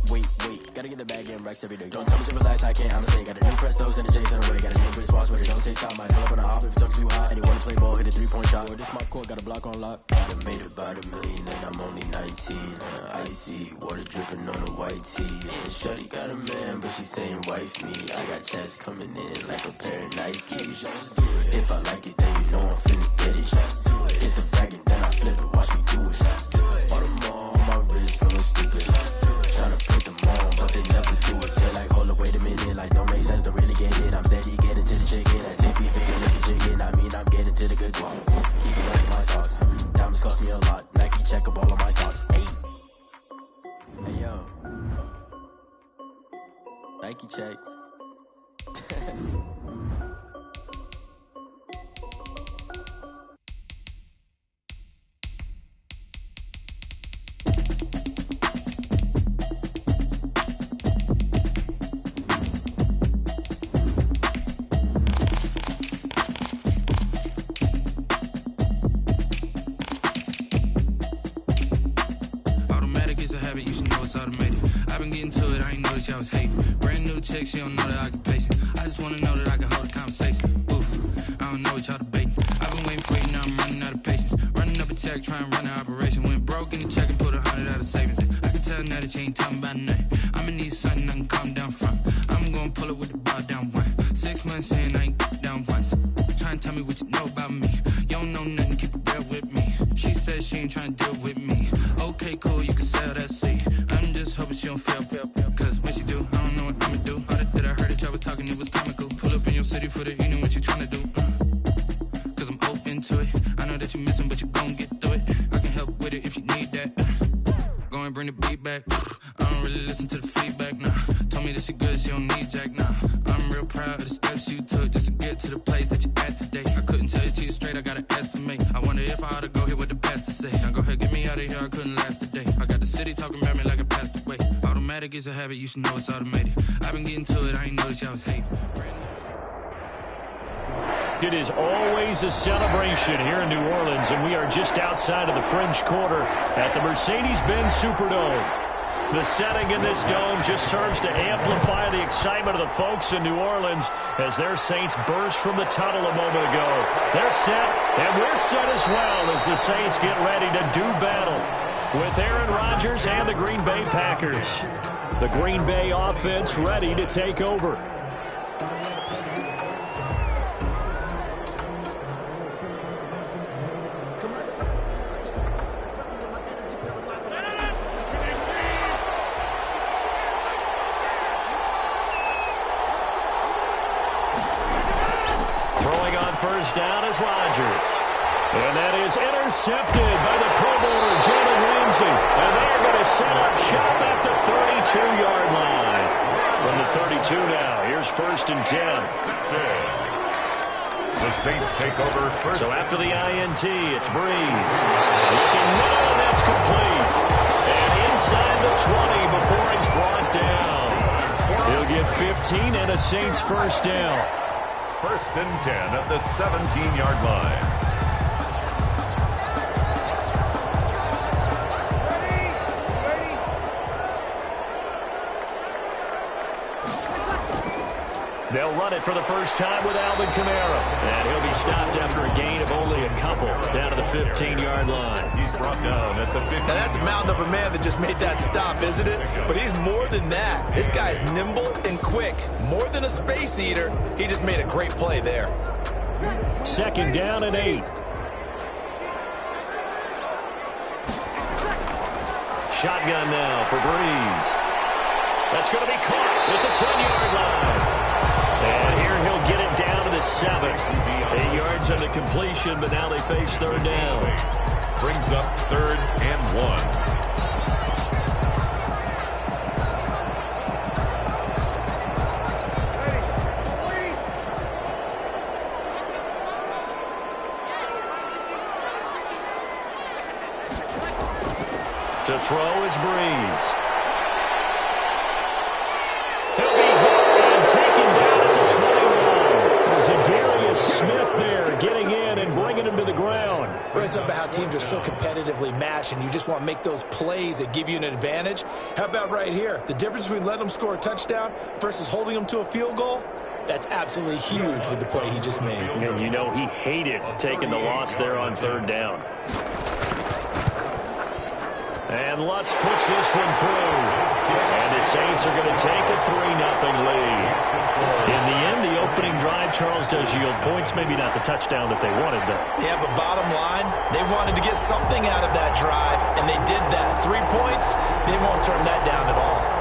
Gotta get the bag and racks every day. Don't tell me to relax, I can't, I'ma say. Got a new Prestos and a J's in a way. Got a new wristwatch, but it don't take time. I pull up on a hop if it's too hot. And you wanna play ball, hit a 3-point shot. Or this my court, got a block on lock. I done made about $1 million and I'm only 19. Icy, water dripping on a white tee. And shorty got a man, but she saying wife me. I got checks coming in like a pair of Nikes. If I like it, then you know I'm finna get it. Hit the bag and then I flip it, watch me do it. All them all on my wrist going stupid. Tryna put them on, but they never do it. They're like, hold up, wait a minute, like don't make sense to really get it. I'm steady getting to the chicken, that tasty figure looking chicken. I mean, I'm getting to the good guap. Keep it like my socks. Diamonds cost me a lot. Nike check up all of my socks. Hey yo, Nike check. I was hating. Brand new chick, she don't know the occupation. I just wanna know that I can hold a conversation. Oof, I don't know what y'all debating. I've been waiting for you, now I'm running out of patience. Running up a check, trying to run an operation. Went broke in the check and put 100 out of savings. I can tell now that you ain't talking about nothing. I'ma need something I can calm down from. I'm gonna pull it with the bar down one. 6 months in, I ain't down once. Trying to tell me what you know about me. You don't know nothing, keep it real with me. She said she ain't trying to deal with me. Okay, cool, you can sell that seat. I'm just hoping she don't fail. Cause when she do, I don't know what I'ma do. All that I heard that y'all was talking, it was comical. Pull up in your city for the evening, what you tryna do? Cause I'm open to it. I know that you missing, but you gon' get through it. I can help with it if you need that. Go and bring the beat back. I don't really listen to the feedback, nah. Told me that she good, she don't need jack, nah. I'm real proud of the steps you took just to get to the place that you at today. I couldn't tell you to you straight, I gotta estimate. I wonder if I ought to go here with the best to say. Now go ahead, get me out of here, I couldn't last a day. I got the city talking about me like I passed away. Automatic is a habit, you should know it's automated. I've been getting to it, I ain't noticed y'all was hating. It is always a celebration here in New Orleans, and we are just outside of the French Quarter at the Mercedes-Benz Superdome. The setting in this dome just serves to amplify the excitement of the folks in New Orleans as their Saints burst from the tunnel a moment ago. They're set, and we're set as well as the Saints get ready to do battle with Aaron Rodgers and the Green Bay Packers. The Green Bay offense ready to take over. Throwing on first down is Rodgers. And that is intercepted by the Pro Bowler, Jalen Ramsey. And they're going to set up shop at the 32-yard line. From the 32 now, here's 1st and 10. The Saints take over first. So after the INT, it's Breeze. Looking middle, and that's complete. And inside the 20 before he's brought down. He'll get 15 and a Saints first down. 1st and 10 at the 17-yard line. They'll run it for the first time with Alvin Kamara. And he'll be stopped after a gain of only a couple down to the 15-yard line. He's brought down at the 15. Now that's a mountain of a man that just made that stop, isn't it? But he's more than that. This guy's nimble and quick. More than a space eater. He just made a great play there. 2nd down and 8. Shotgun now for Breeze. That's going to be caught at the 10-yard line. yards on the completion, but now they face third down. Brings up 3rd and 1. To throw is Breeze. He'll be hit and taken down at the 21. Zadarius Smith there getting in and bringing him to the ground. It's about how teams are so competitively matched and you just want to make those plays that give you an advantage. How about right here? The difference between letting them score a touchdown versus holding them to a field goal? That's absolutely huge with the play he just made. And you know he hated taking the loss there on third down. And Lutz puts this one through. And the Saints are going to take a 3-0 lead. In the end, the opening drive, Charles, does yield points. Maybe not the touchdown that they wanted, though. Yeah, but bottom line, they wanted to get something out of that drive, and they did that. 3 points, they won't turn that down at all.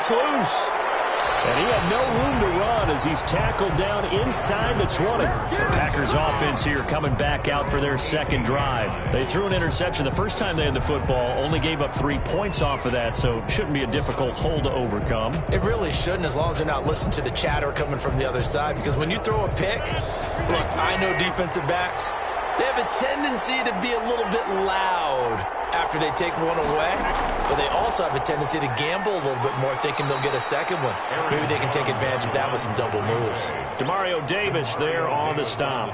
Loose. And he had no room to run as he's tackled down inside the 20. The Packers offense here coming back out for their second drive. They threw an interception the first time they had the football, only gave up 3 points off of that, so it shouldn't be a difficult hole to overcome. It really shouldn't, as long as they're not listening to the chatter coming from the other side, because when you throw a pick, look, I know defensive backs, they have a tendency to be a little bit loud after they take one away, but they also have a tendency to gamble a little bit more, thinking they'll get a second one. Maybe they can take advantage of that with some double moves. Demario Davis there on the stop.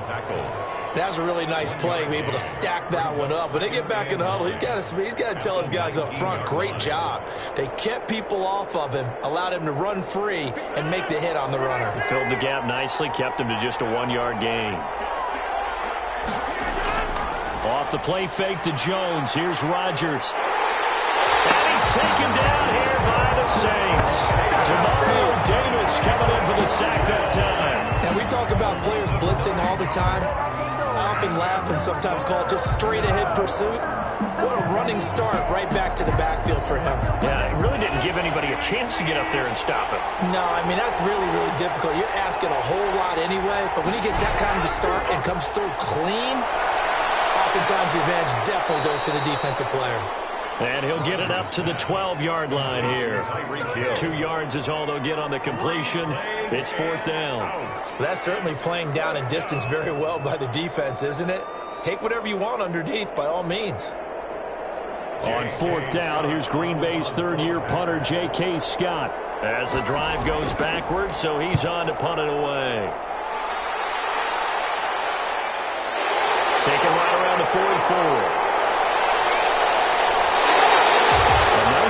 That was a really nice play, able to stack that one up. When they get back in the huddle, he's got to tell his guys up front, great job. They kept people off of him, allowed him to run free and make the hit on the runner. He filled the gap nicely, kept him to just a 1-yard gain. Off the play fake to Jones. Here's Rodgers. And he's taken down here by the Saints. Demario Davis coming in for the sack that time. And we talk about players blitzing all the time. I often laugh and sometimes call it just straight-ahead pursuit. What a running start right back to the backfield for him. Yeah, it really didn't give anybody a chance to get up there and stop him. No, I mean, that's really, really difficult. You're asking a whole lot anyway, but when he gets that kind of a start and comes through clean, oftentimes the advantage definitely goes to the defensive player. And he'll get it up to the 12-yard line here. 2 yards is all they'll get on the completion. It's 4th down. Well, that's certainly playing down and distance very well by the defense, isn't it? Take whatever you want underneath by all means. On 4th down, here's Green Bay's third-year punter, J.K. Scott. As the drive goes backwards, so he's on to punt it away. Taken right around the 44.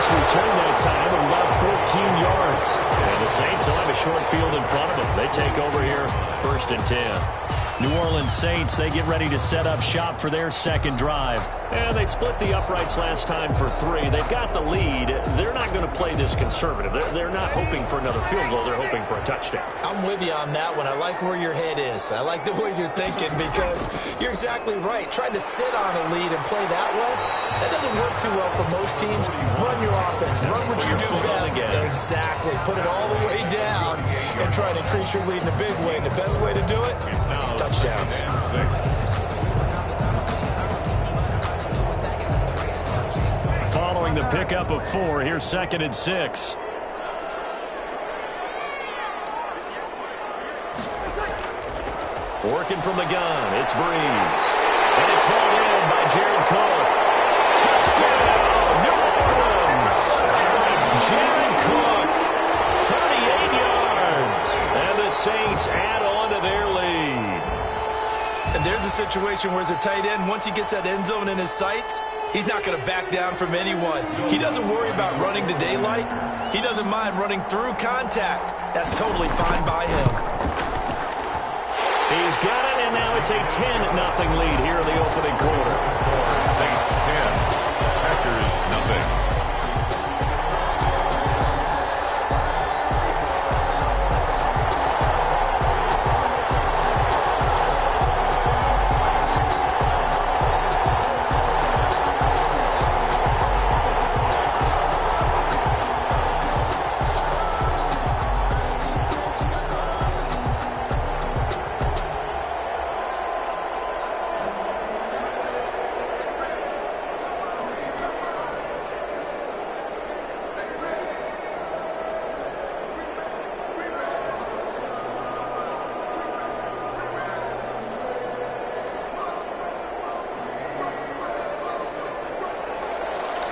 Return that time of about 14 yards. And the Saints will have a short field in front of them. They take over here, 1st and 10. New Orleans Saints, they get ready to set up shop for their second drive. And they split the uprights last time for 3. They've got the lead. They're not going to play this conservative. They're not hoping for another field goal. They're hoping for a touchdown. I'm with you on that one. I like where your head is. I like the way you're thinking because you're exactly right. Trying to sit on a lead and play that way, that doesn't work too well for most teams. Run your offense. Run what you do best. Exactly. Put it all the way down and try to increase your lead in a big way. And the best way to do it, touchdowns. Following the pickup of 4, here's 2nd and 6. Working from the gun, it's Breeze. And it's hauled in by Jared Cook. Touchdown, New Orleans! Jared Cook, 38 yards. And the Saints add on to their lead. And there's a situation where as a tight end, once he gets that end zone in his sights, he's not going to back down from anyone. He doesn't worry about running to daylight. He doesn't mind running through contact. That's totally fine by him. He's got it, and now it's a 10-0 lead here in the opening quarter. Saints 10, Packers nothing.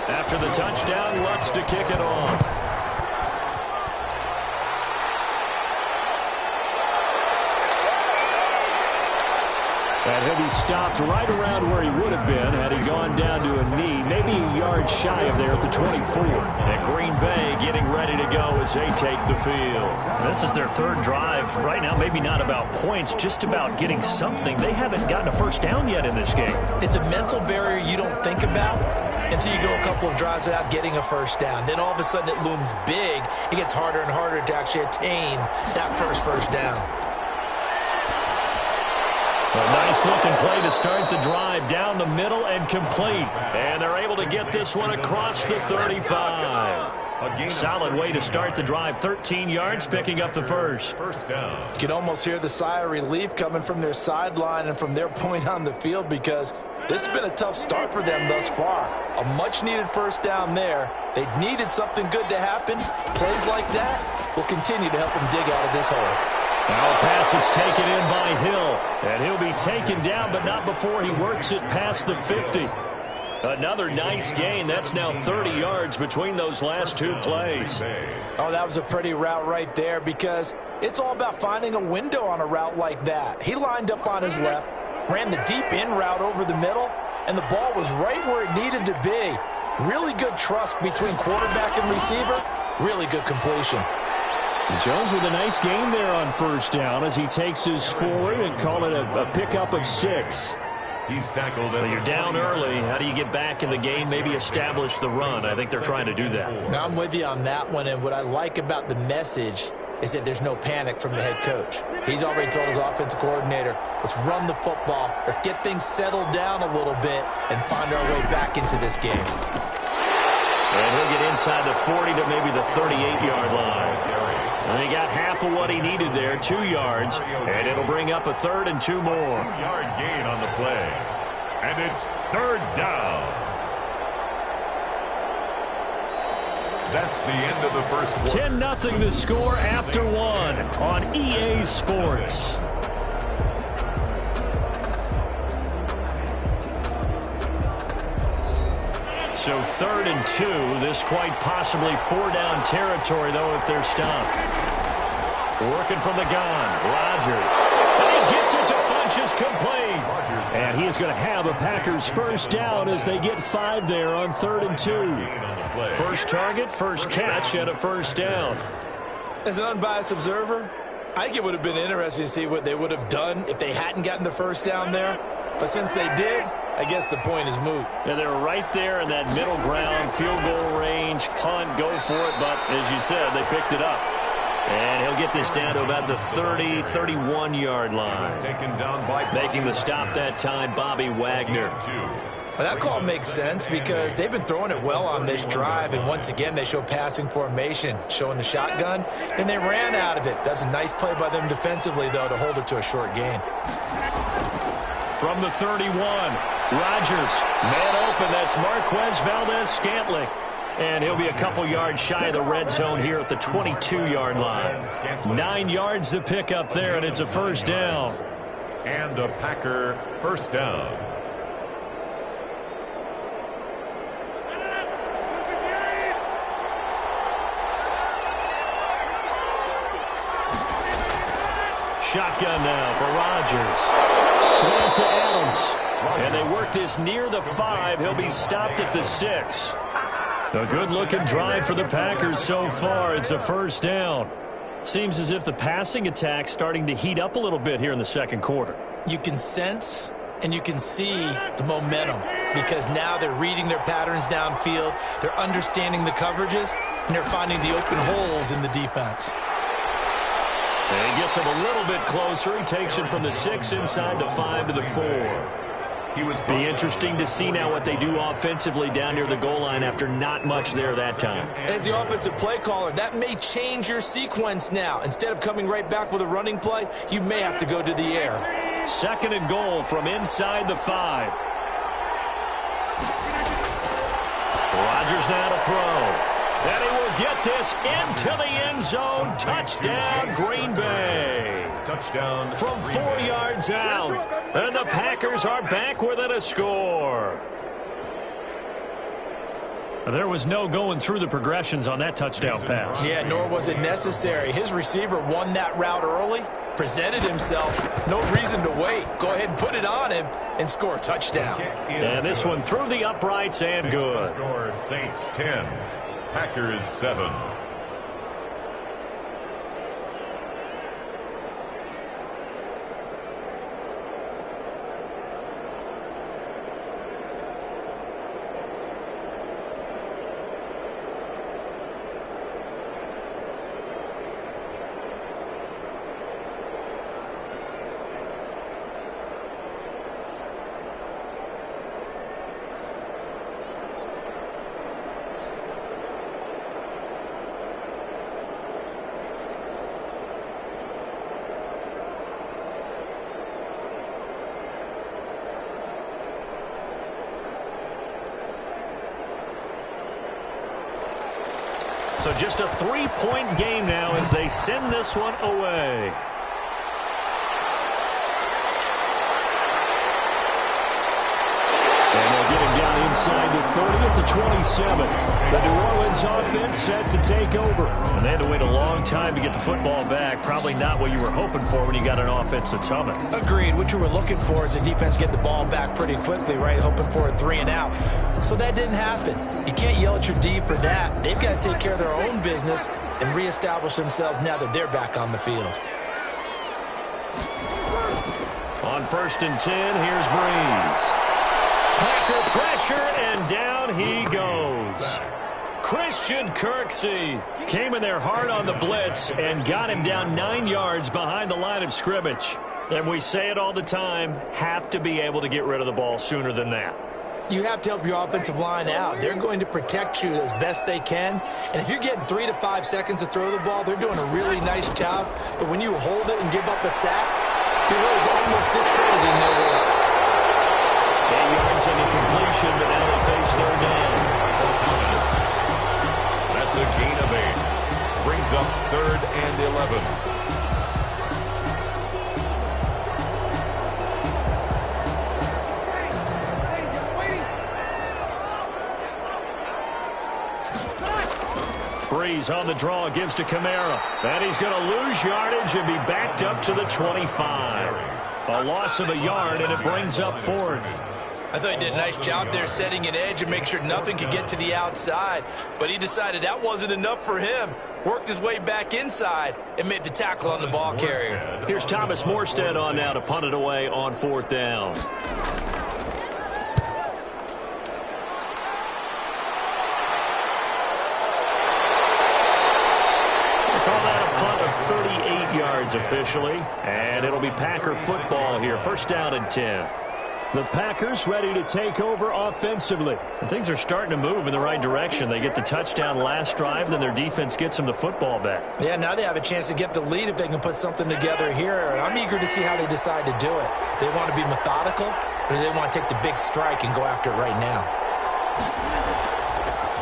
After the touchdown, Lutz to kick it off. And he'll be stopped right around where he would have been had he gone down to a knee, maybe a yard shy of there at the 24. And Green Bay getting ready to go as they take the field. This is their third drive. Right now, maybe not about points, just about getting something. They haven't gotten a first down yet in this game. It's a mental barrier you don't think about until you go a couple of drives without getting a first down. Then all of a sudden it looms big. It gets harder and harder to actually attain that first down. A nice-looking play to start the drive down the middle and complete. And they're able to get this one across the 35. Solid way to start the drive. 13 yards, picking up the first. First down. You can almost hear the sigh of relief coming from their sideline and from their point on the field because this has been a tough start for them thus far. A much-needed first down there. They needed something good to happen. Plays like that will continue to help them dig out of this hole. Now a pass that's taken in by Hill. And he'll be taken down, but not before he works it past the 50. Another nice gain. That's now 30 yards between those last two plays. Oh, that was a pretty route right there because it's all about finding a window on a route like that. He lined up on his left, ran the deep in route over the middle, and the ball was right where it needed to be. Really good trust between quarterback and receiver. Really good completion. Jones with a nice gain there on first down as he takes his forward and call it a pickup of 6. He's tackled. Well, you're down early. How do you get back in the game, maybe establish the run? I think they're trying to do that. Now, I'm with you on that one, and what I like about the message is that there's no panic from the head coach. He's already told his offensive coordinator, let's run the football, let's get things settled down a little bit and find our way back into this game. And he'll get inside the 40 to maybe the 38-yard line. And he got half of what he needed there, 2 yards, and it'll bring up a 3rd and 2 more. 2-yard gain on the play, and it's 3rd down. That's the end of the first quarter. 10-0 the score after 1 on EA Sports. So 3rd and 2. This quite possibly 4-down territory, though, if they're stopped. Working from the gun, Rodgers. And he gets it to Funchess complete. And he is going to have a Packers first down as they get 5 there on 3rd and 2. First target, first catch, and a first down. As an unbiased observer, I think it would have been interesting to see what they would have done if they hadn't gotten the first down there. But since they did, I guess the point is moot. And they're right there in that middle ground, field goal range, punt, go for it. But as you said, they picked it up. And he'll get this down to about the 30, 31-yard line. Taken down by making the stop that time, Bobby Wagner. Well, that call makes sense because they've been throwing it well on this drive, and once again they show passing formation, showing the shotgun. Then they ran out of it. That's a nice play by them defensively, though, to hold it to a short gain. From the 31, Rodgers, man open. That's Marquez Valdez-Scantling. And he'll be a couple yards shy of the red zone here at the 22-yard line. 9 yards to pick up there, and it's a first down. And a Packer first down. Shotgun now for Rodgers. Slant to Adams. And they work this near the 5. He'll be stopped at the 6. A good-looking drive for the Packers so far. It's a first down. Seems as if the passing attack's starting to heat up a little bit here in the second quarter. You can sense and you can see the momentum because now they're reading their patterns downfield, they're understanding the coverages, and they're finding the open holes in the defense. And he gets him a little bit closer. He takes it from the 6 inside the 5 to the 4. Be interesting to see now what they do offensively down near the goal line after not much there that time. As the offensive play caller, that may change your sequence now. Instead of coming right back with a running play, you may have to go to the air. Second and goal from inside the 5. Rodgers now to throw. And he will get this into the end zone. Touchdown, Green Bay. Touchdown from 4 yards out. And the Packers are back within a score. There was no going through the progressions on that touchdown pass. Yeah, nor was it necessary. His receiver won that route early, presented himself. No reason to wait. Go ahead and put it on him and score a touchdown. And this one through the uprights and good. Score Saints 10, Packers 7. So just a 3-point game now as they send this one away. And they'll get him down inside the 30 at the 27. The New Orleans offense set to take over. And they had to wait a long time to get the football back. Probably not what you were hoping for when you got an offense that's humming. Agreed. What you were looking for is the defense get the ball back pretty quickly, right? Hoping for a 3 and out. So that didn't happen. You can't yell at your D for that. They've got to take care of their own business and reestablish themselves now that they're back on the field. On 1st and 10, here's Breeze. Packer pressure, and down he goes. Christian Kirksey came in there hard on the blitz and got him down 9 yards behind the line of scrimmage. And we say it all the time, have to be able to get rid of the ball sooner than that. You have to help your offensive line out. They're going to protect you as best they can. And if you're getting 3 to 5 seconds to throw the ball, they're doing a really nice job. But when you hold it and give up a sack, you're really almost discrediting their work. 8 yards on the completion, but now they face third down. That's a gain of 8. Brings up 3rd and 11. Breeze on the draw, gives to Kamara. And he's going to lose yardage and be backed up to the 25. A loss of a yard, and it brings up 4th. I thought he did a nice job there setting an edge and make sure nothing could get to the outside. But he decided that wasn't enough for him. Worked his way back inside and made the tackle on the ball carrier. Here's Thomas Morstead on now to punt it away on 4th down. Call that a punt of 38 yards officially. And it'll be Packer football here. 1st down and 10. The Packers ready to take over offensively. And things are starting to move in the right direction. They get the touchdown last drive, then their defense gets them the football back. Yeah, now they have a chance to get the lead if they can put something together here. And I'm eager to see how they decide to do it. Do they want to be methodical, or do they want to take the big strike and go after it right now?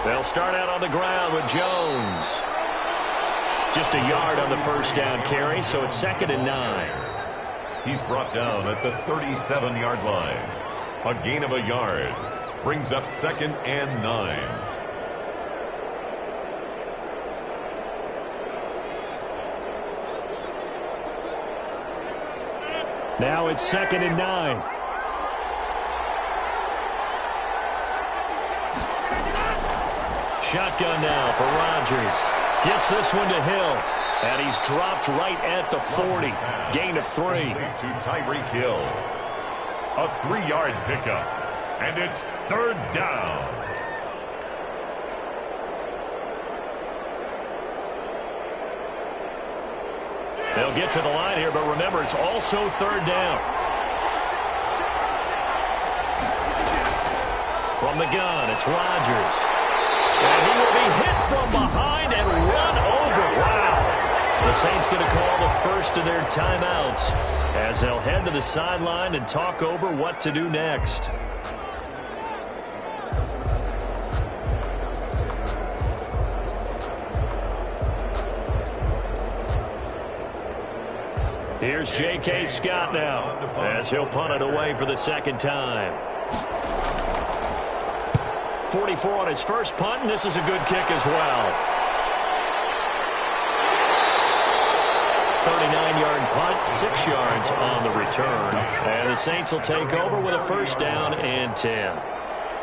They'll start out on the ground with Jones. Just a yard on the 1st down carry, so it's 2nd and 9. He's brought down at the 37-yard line. A gain of a yard. Brings up 2nd and 9. Now it's 2nd and 9. Shotgun now for Rodgers. Gets this one to Hill. And he's dropped right at the 40. Gain of 3. To Tyreek Hill. A 3-yard pickup. And it's 3rd down. They'll get to the line here, but remember, it's also 3rd down. From the gun, it's Rodgers. And he will be hit from behind and run over. Wow. The Saints going to call the first of their timeouts as they'll head to the sideline and talk over what to do next. Here's J.K. Scott now as he'll punt it away for the 2nd time. 44 on his first punt, and this is a good kick as well. 39-yard punt, 6 yards on the return. And the Saints will take over with a 1st down and 10.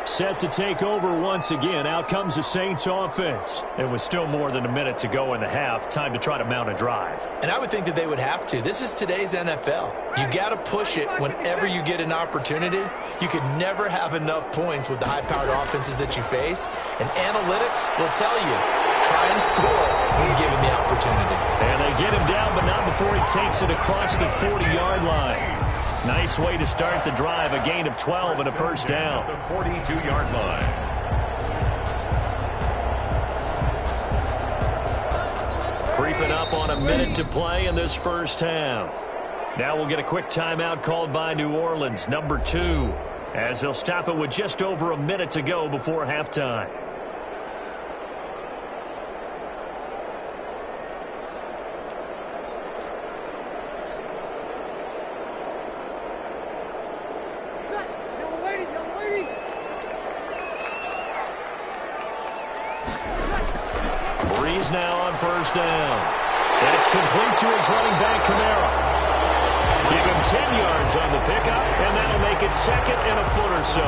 Set to take over once again. Out comes the Saints offense. It was still more than a minute to go in the half. Time to try to mount a drive. And I would think that they would have to. This is today's NFL. You got to push it whenever you get an opportunity. You could never have enough points with the high-powered offenses that you face. And analytics will tell you, try and score when given the opportunity. And they get him down, but not before he takes it across the 40-yard line. Nice way to start the drive. A gain of 12 and a 1st down. The 42-yard line. Creeping up on a minute to play in this 1st half. Now we'll get a quick timeout called by New Orleans, number 2, as they'll stop it with just over a minute to go before halftime. Now on 1st down. And it's complete to his running back, Kamara. Give him 10 yards on the pickup, and that'll make it 2nd and a foot or so. 10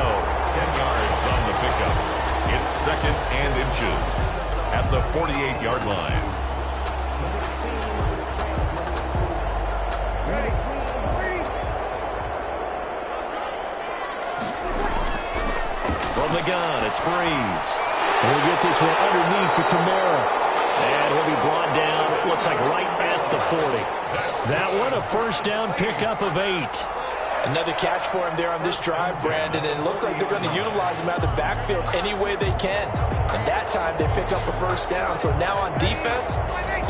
yards on the pickup. It's 2nd and inches at the 48-yard line. From the gun, it's Breeze. We'll get this one underneath to Kamara. And he'll be brought down, looks like right at the 40. That one, a 1st down pickup of 8. Another catch for him there on this drive, Brandon, and it looks like they're going to utilize him out of the backfield any way they can. And that time they pick up a 1st down. So now on defense,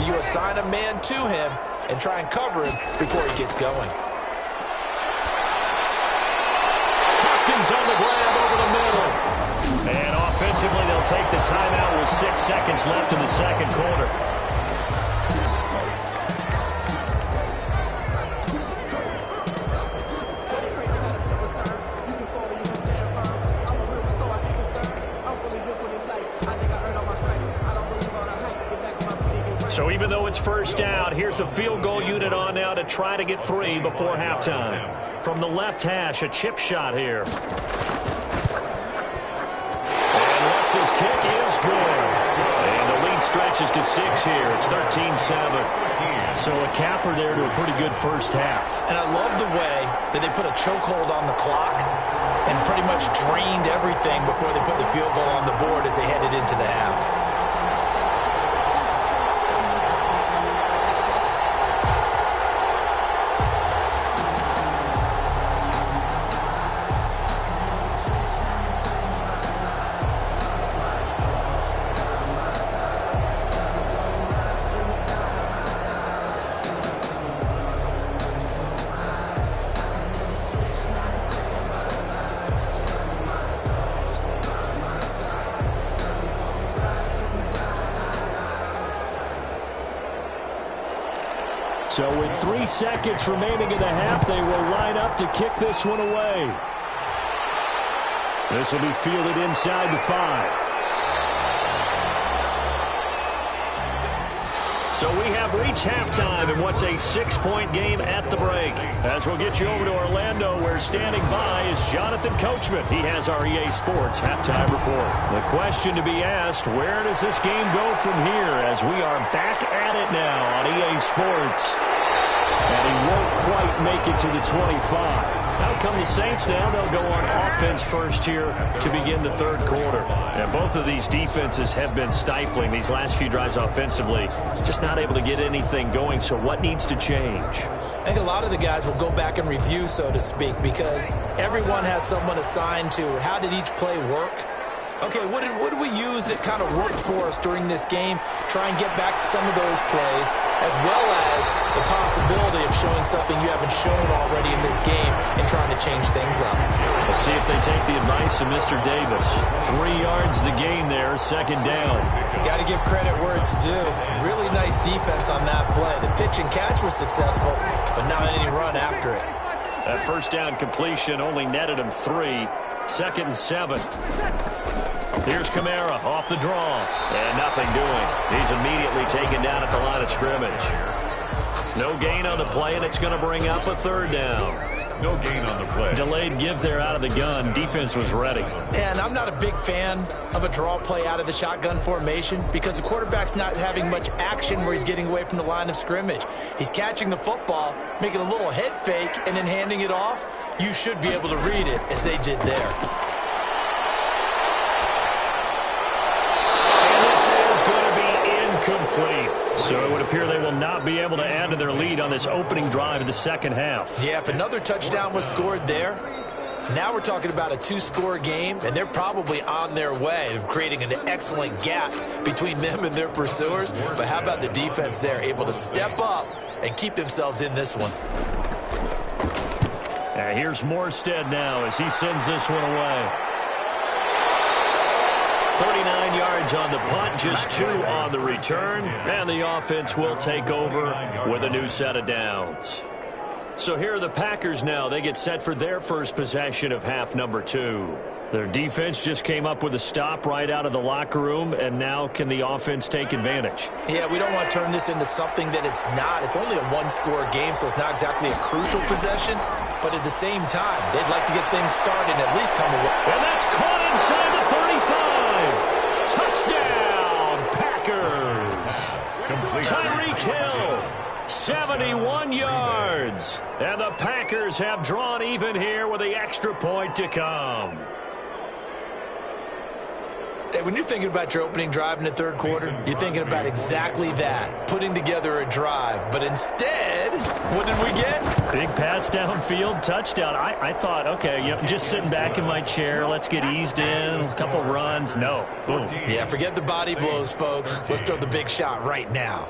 you assign a man to him and try and cover him before he gets going. Hopkins on the grab over the middle. And offensively, they'll take the timeout with 6 seconds left in the 2nd quarter. So even though it's 1st down, here's the field goal unit on now to try to get 3 before halftime. From the left hash, a chip shot here. His kick is good. And the lead stretches to 6 here. It's 13-7. So a capper there to a pretty good 1st half. And I love the way that they put a chokehold on the clock and pretty much drained everything before they put the field goal on the board as they headed into the half. So with 3 seconds remaining in the half, they will line up to kick this one away. This will be fielded inside the 5. So we have reached halftime in what's a 6-point game at the break. As we'll get you over to Orlando, where standing by is Jonathan Coachman. He has our EA Sports halftime report. The question to be asked, where does this game go from here as we are back at it now on EA Sports? And he won't quite make it to the 25. Out come the Saints now. They'll go on offense first here to begin the third quarter. And both of these defenses have been stifling these last few drives offensively. Just not able to get anything going. So what needs to change? I think a lot of the guys will go back and review, so to speak, because everyone has someone assigned to how did each play work. Okay, what did we use that kind of worked for us during this game? Try and get back to some of those plays, as well as the possibility of showing something you haven't shown already in this game and trying to change things up. We'll see if they take the advice of Mr. Davis. 3 yards the gain there, second down. Got to give credit where it's due. Really nice defense on that play. The pitch and catch was successful, but not any run after it. That first down completion only netted him 3. 2nd and 7. Here's Kamara off the draw. And nothing doing. He's immediately taken down at the line of scrimmage. No gain on the play, and it's going to bring up a 3rd down. No gain on the play. Delayed give there out of the gun. Defense was ready. And I'm not a big fan of a draw play out of the shotgun formation because the quarterback's not having much action where he's getting away from the line of scrimmage. He's catching the football, making a little head fake, and then handing it off. You should be able to read it as they did there. Complete. So it would appear they will not be able to add to their lead on this opening drive of the second half. Yeah, if another touchdown was scored there, now we're talking about a 2-score game, and they're probably on their way of creating an excellent gap between them and their pursuers. But how about the defense there, able to step up and keep themselves in this one? And here's Morstead now as he sends this one away. 39 yards on the punt, just 2 on the return, and the offense will take over with a new set of downs. So here are the Packers now. They get set for their first possession of half number 2. Their defense just came up with a stop right out of the locker room, and now can the offense take advantage? Yeah, we don't want to turn this into something that it's not. It's only a 1-score game, so it's not exactly a crucial possession, but at the same time, they'd like to get things started and at least come away. And that's caught inside the 35. Touchdown, Packers. Tyreek Hill, 71 yards. And the Packers have drawn even here with the extra point to come. Hey, when you're thinking about your opening drive in the third quarter, you're thinking about exactly that, putting together a drive. But instead, what did we get? Big pass downfield, touchdown. I thought, okay, just sitting back in my chair, let's get eased in, a couple runs. No, boom. Yeah, forget the body blows, folks. Let's throw the big shot right now.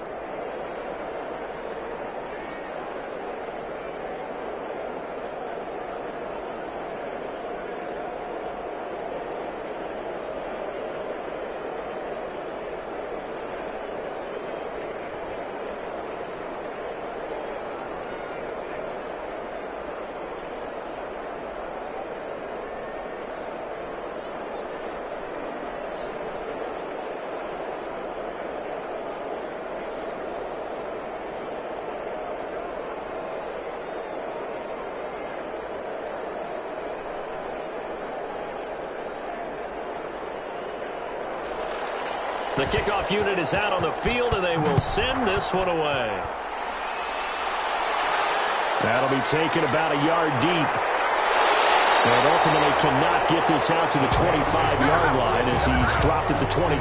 The kickoff unit is out on the field, and they will send this one away. That'll be taken about a yard deep. And ultimately cannot get this out to the 25-yard line as he's dropped at the 23.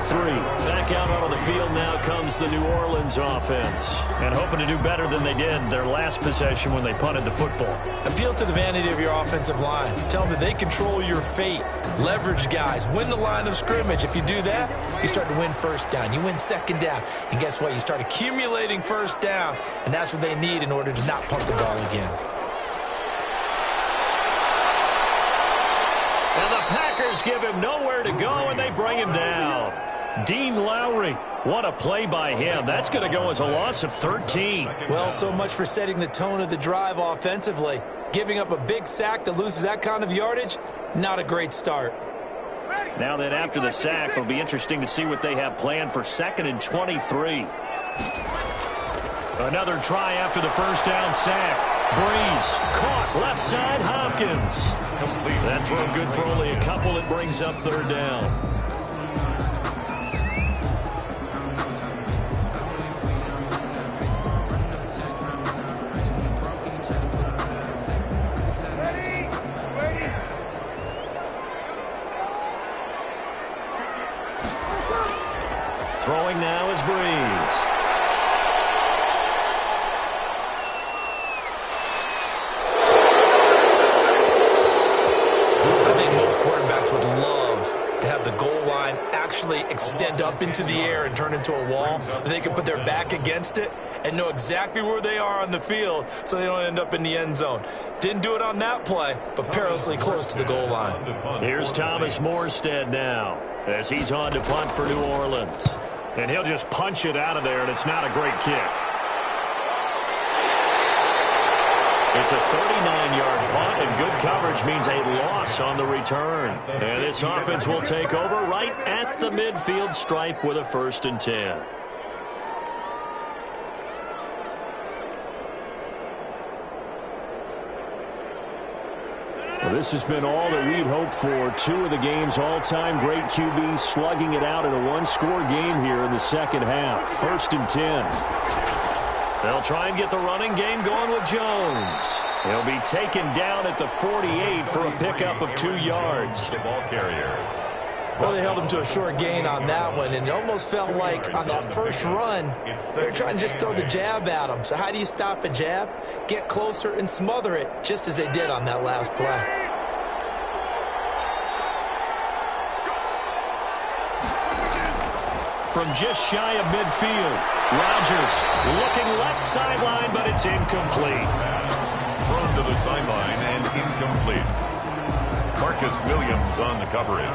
Back out onto the field now comes the New Orleans offense. And hoping to do better than they did their last possession when they punted the football. Appeal to the vanity of your offensive line. Tell them that they control your fate. Leverage guys. Win the line of scrimmage. If you do that, you start to win first down. You win second down. And guess what? You start accumulating first downs. And that's what they need in order to not punt the ball again. And the Packers give him nowhere to go, and they bring him down. Dean Lowry, what a play by him. That's going to go as a loss of 13. Well, so much for setting the tone of the drive offensively. Giving up a big sack that loses that kind of yardage, not a great start. Now then, after the sack, it'll be interesting to see what they have planned for 2nd and 23. Another try after the first down sack. Breeze caught left side. Hopkins. That throw good for only a couple. It brings up 3rd down. Throwing now is Breeze. I think most quarterbacks would love to have the goal line actually extend up into the air and turn into a wall. They can put their back against it and know exactly where they are on the field so they don't end up in the end zone. Didn't do it on that play, but perilously close to the goal line. Here's Thomas Morstead now as he's on to punt for New Orleans. And he'll just punch it out of there, and it's not a great kick. It's a 39-yard punt, and good coverage means a loss on the return. And this offense will take over right at the midfield stripe with a 1st and 10. Well, this has been all that we'd hoped for. 2 of the game's all-time great QBs slugging it out in a one-score game here in the second half. 1st and 10. They'll try and get the running game going with Jones. He'll be taken down at the 48 for a pickup of 2 yards. Ball carrier. Well, they held him to a short gain on that one, and it almost felt like on that first run, they were trying to just throw the jab at him. So how do you stop a jab? Get closer and smother it, just as they did on that last play. From just shy of midfield, Rodgers looking left sideline, but it's incomplete. Thrown to the sideline and incomplete. Marcus Williams on the coverage.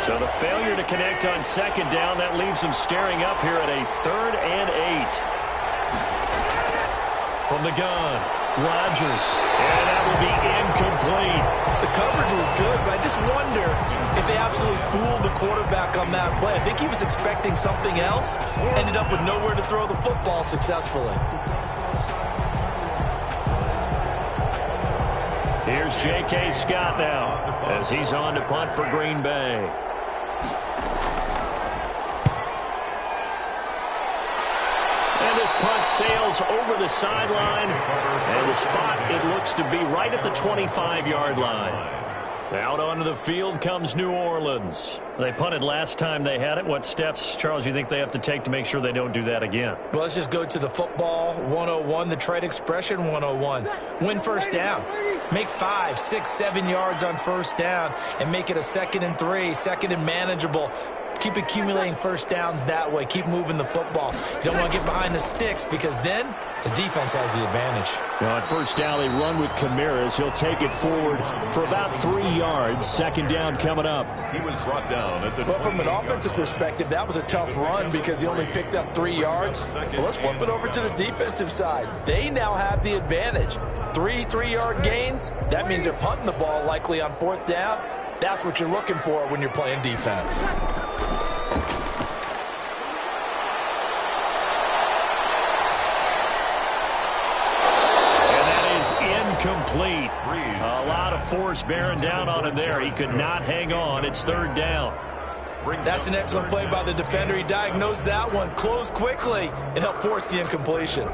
So the failure to connect on 2nd down, that leaves them staring up here at a 3rd and 8. From the gun, Rodgers, and that will be incomplete. The coverage was good, but I just wonder if they absolutely fooled the quarterback on that play. I think he was expecting something else, ended up with nowhere to throw the football successfully. Here's J.K. Scott now as he's on to punt for Green Bay. And this punt sails over the sideline, and the spot, it looks to be right at the 25-yard line. Out onto the field comes New Orleans. They punted last time they had it. What steps, Charles, you think they have to take to make sure they don't do that again? Well, let's just go to the football 101, the trade expression 101. Win 1st down. Make 5, 6, 7 yards on 1st down and make it a 2nd and 3, 2nd and manageable. Keep accumulating 1st downs that way. Keep moving the football. You don't want to get behind the sticks because then the defense has the advantage. Well, on 1st down, they run with Camaras. He'll take it forward for about 3 yards. 2nd down coming up. He was brought down at the But from an offensive perspective, that was a tough run because he only picked up 3 yards. Well, let's flip it over to the defensive side. They now have the advantage. 3 3-yard gains. That means they're punting the ball likely on 4th down. That's what you're looking for when you're playing defense. Incomplete. A lot of force bearing down on him there. He could not hang on. It's 3rd down. That's an excellent play by the defender. He diagnosed that one, closed quickly, and helped force the incompletion.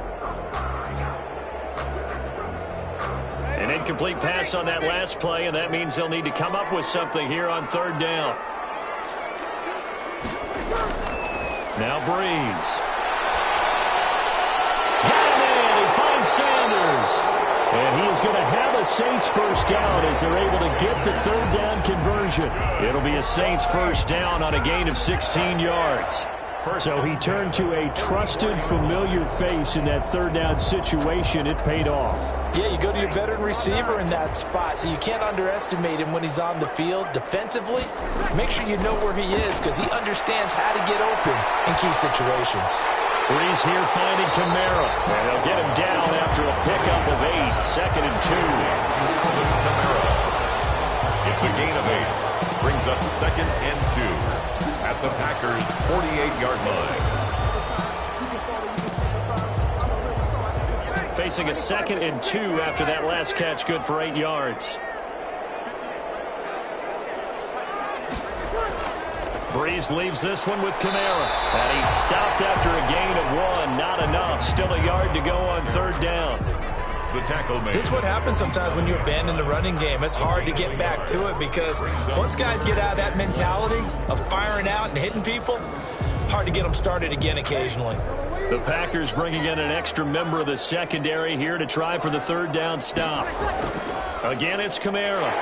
An incomplete pass on that last play, and that means they'll need to come up with something here on 3rd down. Now Breeze. Got him in. He finds Sanders. And he is going to have a Saints 1st down as they're able to get the 3rd down conversion. It'll be a Saints 1st down on a gain of 16 yards. So he turned to a trusted, familiar face in that 3rd down situation. It paid off. Yeah, you go to your veteran receiver in that spot, so you can't underestimate him when he's on the field. Defensively, make sure you know where he is because he understands how to get open in key situations. Breeze here finding Kamara. And they'll get him down after a pickup of 8. 2nd and 2. Kamara. It's a gain of 8. Brings up 2nd and 2 at the Packers' 48-yard line. Facing a 2nd and 2 after that last catch, good for 8 yards. Breeze leaves this one with Kamara. And he's stopped after a gain of 1. Not enough. Still a yard to go on 3rd down. The tackle made. This is what happens sometimes when you abandon the running game. It's hard to get back to it because once guys get out of that mentality of firing out and hitting people, hard to get them started again occasionally. The Packers bringing in an extra member of the secondary here to try for the 3rd down stop. Again, it's Kamara.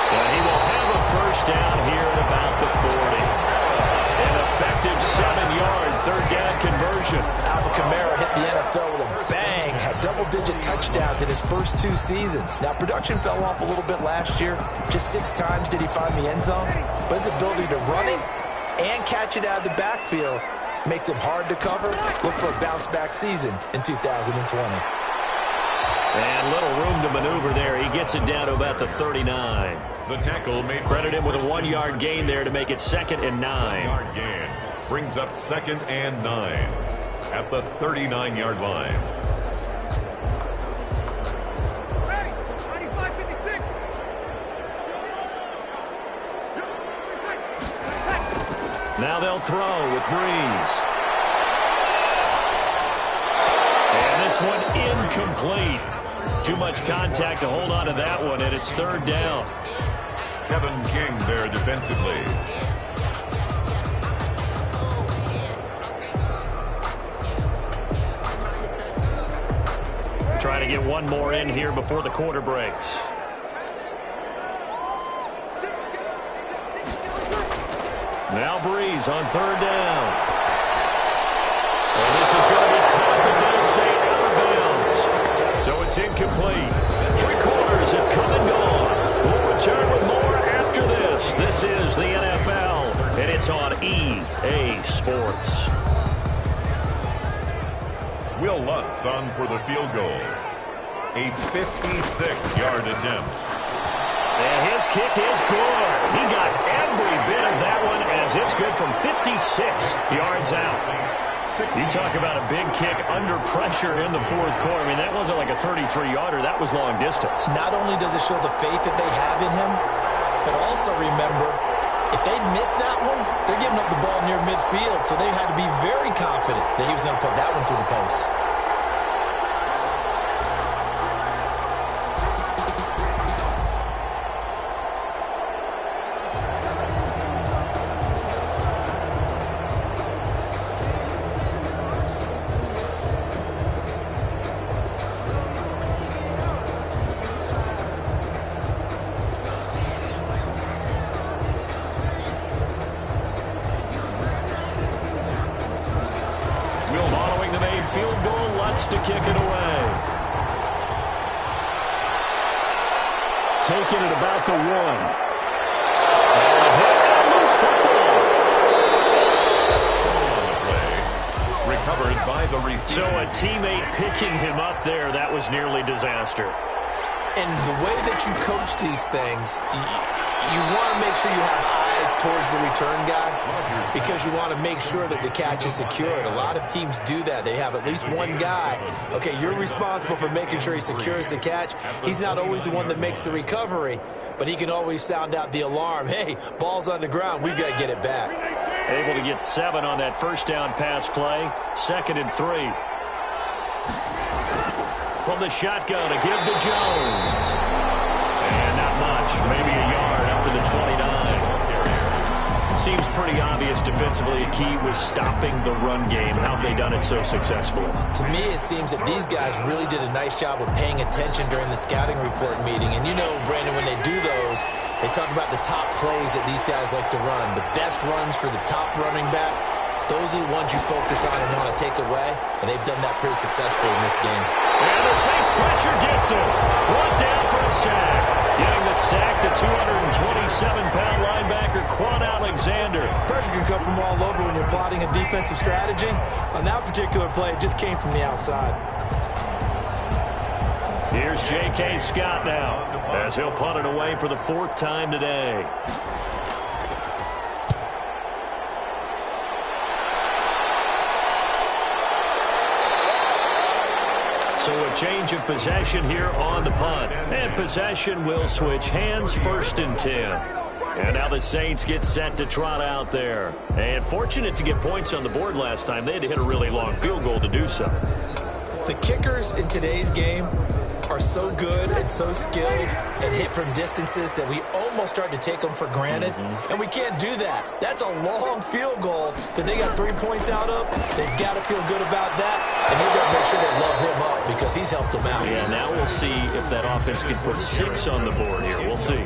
And he will have a 1st down here at about the 40. An effective 7-yard 3rd down conversion. Alvin Kamara hit the NFL with a bang, had double-digit touchdowns in his first 2 seasons. Now, production fell off a little bit last year. Just 6 times did he find the end zone. But his ability to run it and catch it out of the backfield makes him hard to cover. Look for a bounce-back season in 2020. And little room to maneuver there. He gets it down to about the 39. The tackle made. Credit him with a 1-yard gain there to make it 2nd and 9. 1-yard gain brings up 2nd and 9 at the 39-yard line. Now they'll throw with Breeze. And this one incomplete. Too much contact to hold on to that one, and it's 3rd down. Kevin King there defensively. Trying to get one more in here before the quarter breaks. Now Breeze on 3rd down. And this is going to be caught, but they'll say out of bounds. So it's incomplete. 3 quarters have come and gone. We'll return with more after this. This is the NFL, and it's on EA Sports. Will Lutz on for the field goal. A 56-yard attempt. And his kick is good. He got every bit of that one as it's good from 56 yards out. You talk about a big kick under pressure in the 4th quarter. I mean, that wasn't like a 33-yarder. That was long distance. Not only does it show the faith that they have in him, but also remember, if they'd missed that one, they're giving up the ball near midfield, so they had to be very confident that he was going to put that one through the post. Field goal, Lutz to kick it away. Taking it about the 1. And a hit and loose football. On the play, recovered by the receiver. So a teammate picking him up there, that was nearly disaster. And the way that you coach these things, you want to make sure you have eyes towards the return guy because you want to make sure that the catch is secured. A lot of teams do that. They have at least one guy. Okay, you're responsible for making sure he secures the catch. He's not always the one that makes the recovery, but he can always sound out the alarm. Hey, ball's on the ground. We've got to get it back. Able to get 7 on that 1st down pass play. 2nd and 3. From the shotgun to give to Jones. And not much. Maybe a yard up to the 29. Seems pretty obvious defensively. A key was stopping the run game. How have they done it so successfully? To me, it seems that these guys really did a nice job of paying attention during the scouting report meeting. And you know, Brandon, when they do those, they talk about the top plays that these guys like to run. The best runs for the top running back. Those are the ones you focus on and want to take away, and they've done that pretty successfully in this game. And the Saints pressure gets him. 1 down for a sack. Getting the sack, the 227-pound linebacker, Quan Alexander. Pressure can come from all over when you're plotting a defensive strategy. On that particular play, it just came from the outside. Here's J.K. Scott now, as he'll punt it away for the 4th time today. So a change of possession here on the punt. And possession will switch hands, 1st and 10. And now the Saints get set to trot out there. And fortunate to get points on the board last time. They had to hit a really long field goal to do so. The kickers in today's game are so good and so skilled and hit from distances that we almost start to take them for granted. And we can't do that. That's a long field goal that they got 3 points out of. They've got to feel good about that, and they've got to make sure they love him up because he's helped them out. Yeah, now we'll see if that offense can put 6 on the board here. We'll see.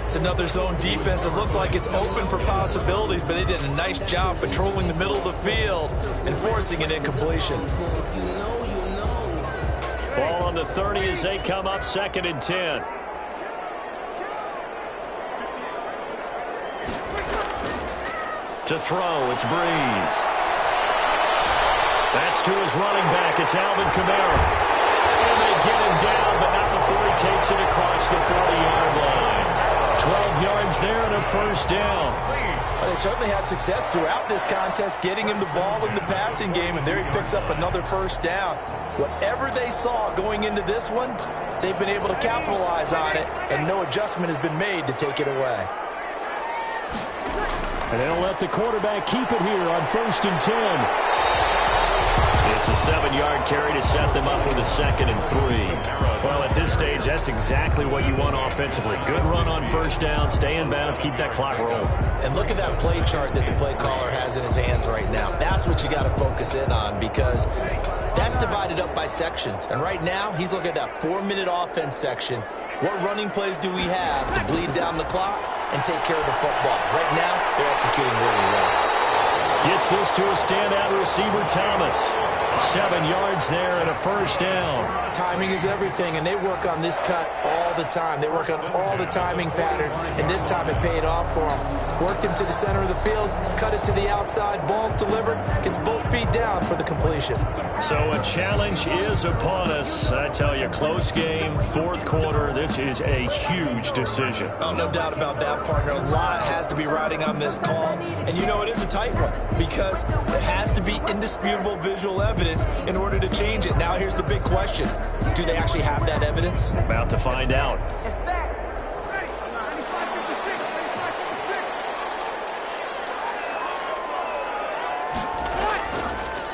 It's another zone defense. It looks like it's open for possibilities, but they did a nice job patrolling the middle of the field and forcing an incompletion. Ball on the 30 as they come up, 2nd and 10. To throw, it's Breeze. That's to his running back. It's Alvin Kamara. And they get him down, but not before he takes it across the 40-yard line. 12 yards there and a 1st down. Well, they certainly had success throughout this contest getting him the ball in the passing game, and there he picks up another 1st down. Whatever they saw going into this one, they've been able to capitalize on it, and no adjustment has been made to take it away. And they'll let the quarterback keep it here on 1st and 10. It's a 7-yard carry to set them up with a 2nd and 3. Well, at this stage, that's exactly what you want offensively. Good run on 1st down, stay in bounds, keep that clock rolling. And look at that play chart that the play caller has in his hands right now. That's what you got to focus in on because that's divided up by sections. And right now, he's looking at that 4-minute offense section. What running plays do we have to bleed down the clock and take care of the football? Right now, they're executing really well. Gets this to a standout receiver, Thomas. 7 yards there and a 1st down. Timing is everything, and they work on this cut all the time. They work on all the timing patterns, and this time it paid off for them. Worked him to the center of the field, cut it to the outside, ball's delivered, gets both feet down for the completion. So a challenge is upon us. I tell you, close game, 4th quarter. This is a huge decision. Oh, no doubt about that, partner. A lot has to be riding on this call, and you know it is a tight one because it has to be indisputable visual evidence in order to change it. Now here's the big question. Do they actually have that evidence? About to find out.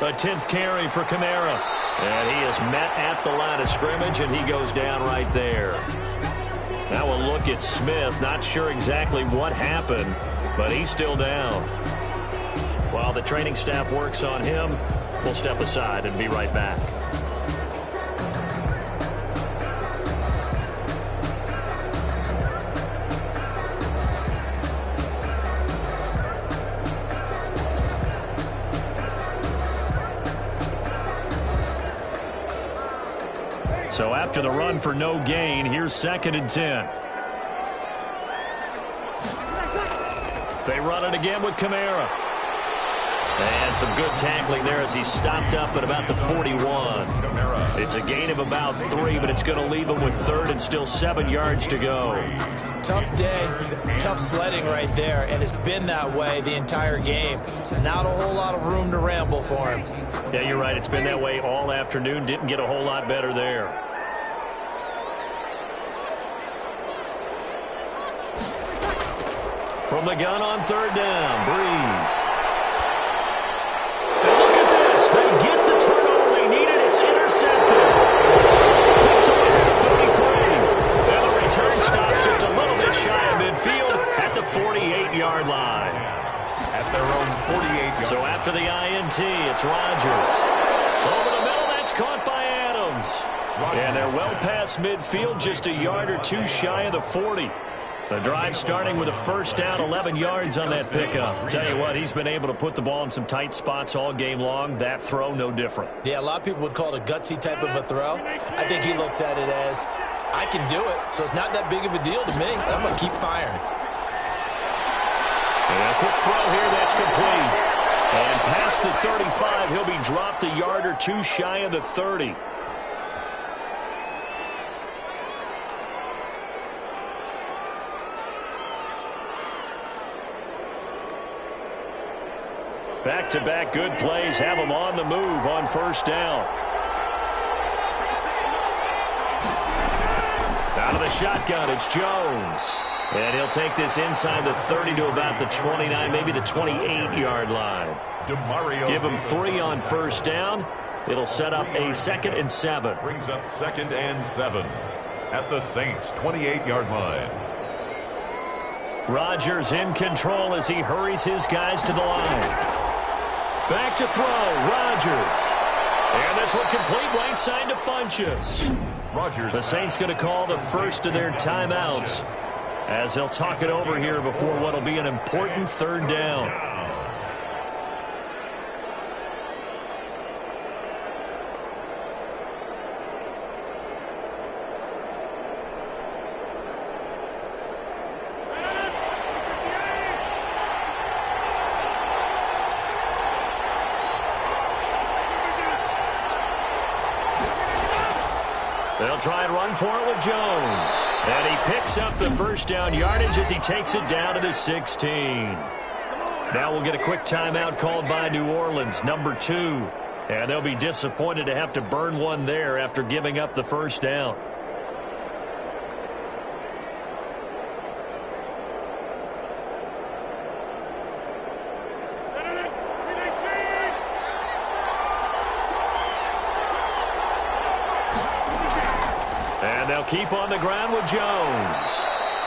A 10th carry for Kamara. And he is met at the line of scrimmage, and he goes down right there. Now we'll look at Smith. Not sure exactly what happened, but he's still down. While the training staff works on him, we'll step aside and be right back. So after the run for no gain, here's 2nd and 10. They run it again with Kamara. And some good tackling there as he stopped up at about the 41. It's a gain of about 3, but it's going to leave him with 3rd and still 7 yards to go. Tough day, tough sledding right there, and it's been that way the entire game. Not a whole lot of room to ramble for him. Yeah, you're right. It's been that way all afternoon. Didn't get a whole lot better there. From the gun on 3rd down, Breeze. And look at this. They get the turnover they needed. It's intercepted. Picked off at the 33. And the return stops just a little bit shy of midfield at the 48-yard line. At their own 48-yard. So after the INT, it's Rodgers. Over the middle, that's caught by Adams. And they're well past midfield, just a yard or 2 shy of the 40. The drive starting with a 1st down, 11 yards on that pickup. Tell you what, he's been able to put the ball in some tight spots all game long. That throw, no different. Yeah, a lot of people would call it a gutsy type of a throw. I think he looks at it as, I can do it, so it's not that big of a deal to me. I'm going to keep firing. And a quick throw here, that's complete. And past the 35, he'll be dropped a yard or two shy of the 30. Back-to-back good plays have him on the move on first down. Out of the shotgun, it's Jones. And he'll take this inside the 30 to about the 29, maybe the 28-yard line. Give him 3 on first down. It'll set up a 2nd and 7. Brings up 2nd and 7 at the Saints' 28-yard line. Rodgers in control as he hurries his guys to the line. Back to throw, Rodgers. And this one complete right side to Funchess. The Saints going to call the first of their timeouts as they'll talk it over here before what will be an important 3rd down. They'll try and run for it with Jones. And he picks up the first down yardage as he takes it down to the 16. Now we'll get a quick timeout called by New Orleans, number 2. And they'll be disappointed to have to burn one there after giving up the first down. And they'll keep on the ground with Jones.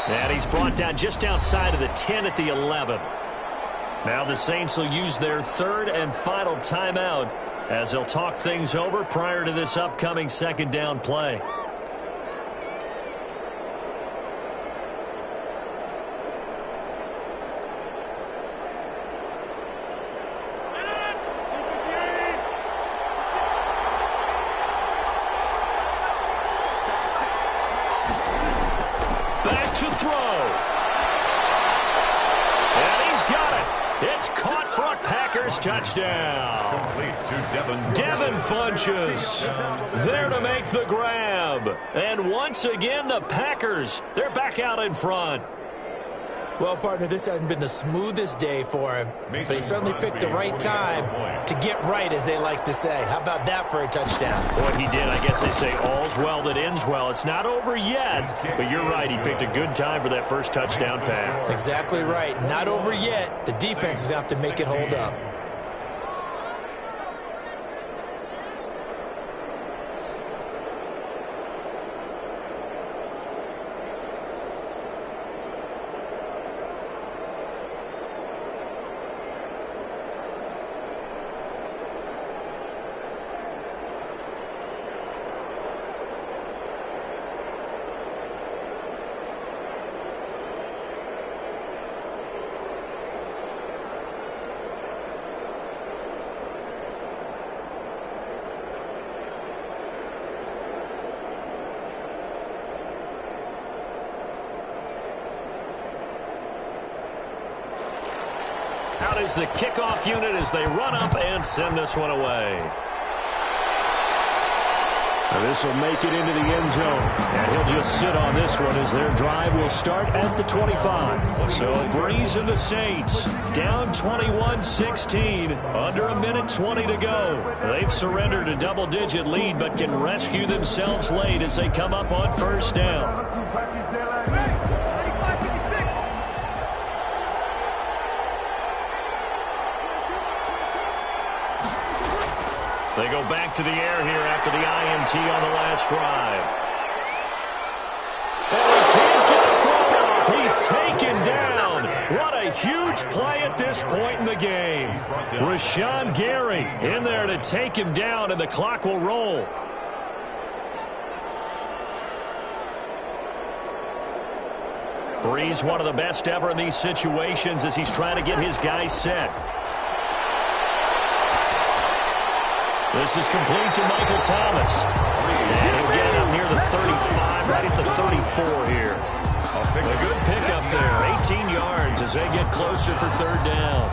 And he's brought down just outside of the 10 at the 11. Now the Saints will use their 3rd and final timeout as they'll talk things over prior to this upcoming 2nd down play. To throw. And he's got it. It's caught for a Packers touchdown. Devin Funchess there to make the grab. And once again, the Packers, they're back out in front. Well, partner, this hasn't been the smoothest day for him, but he certainly picked the right time to get right, as they like to say. How about that for a touchdown? Boy, he did. I guess they say all's well that ends well. It's not over yet, but you're right. He picked a good time for that first touchdown pass. Exactly right. Not over yet. The defense is going to have to make it hold up. Out is the kickoff unit as they run up and send this one away. Now this will make it into the end zone. And he'll just sit on this one as their drive will start at the 25. So Breeze and the Saints down 21-16. Under a minute 20 to go. They've surrendered a double-digit lead but can rescue themselves late as they come up on first down. They go back to the air here after the INT on the last drive. And he can't get a throw off. He's taken down. What a huge play at this point in the game. Rashawn Gary in there to take him down, and the clock will roll. Breeze, one of the best ever in these situations as he's trying to get his guys set. This is complete to Michael Thomas. And he'll get it up near the 35 right at the 34 here. A good pickup there. 18 yards as they get closer for third down.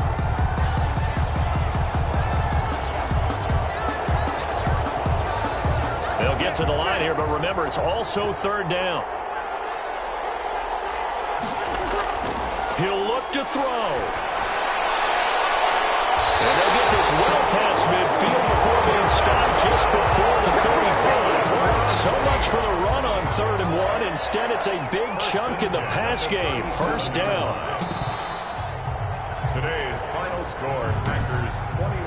They'll get to the line here, but remember, it's also third down. He'll look to throw. And they'll get this well past midfield before being stopped just before the 35. So much for the run on 3rd and 1. Instead, it's a big chunk in the pass game. First down. Today's final score, Packers 21.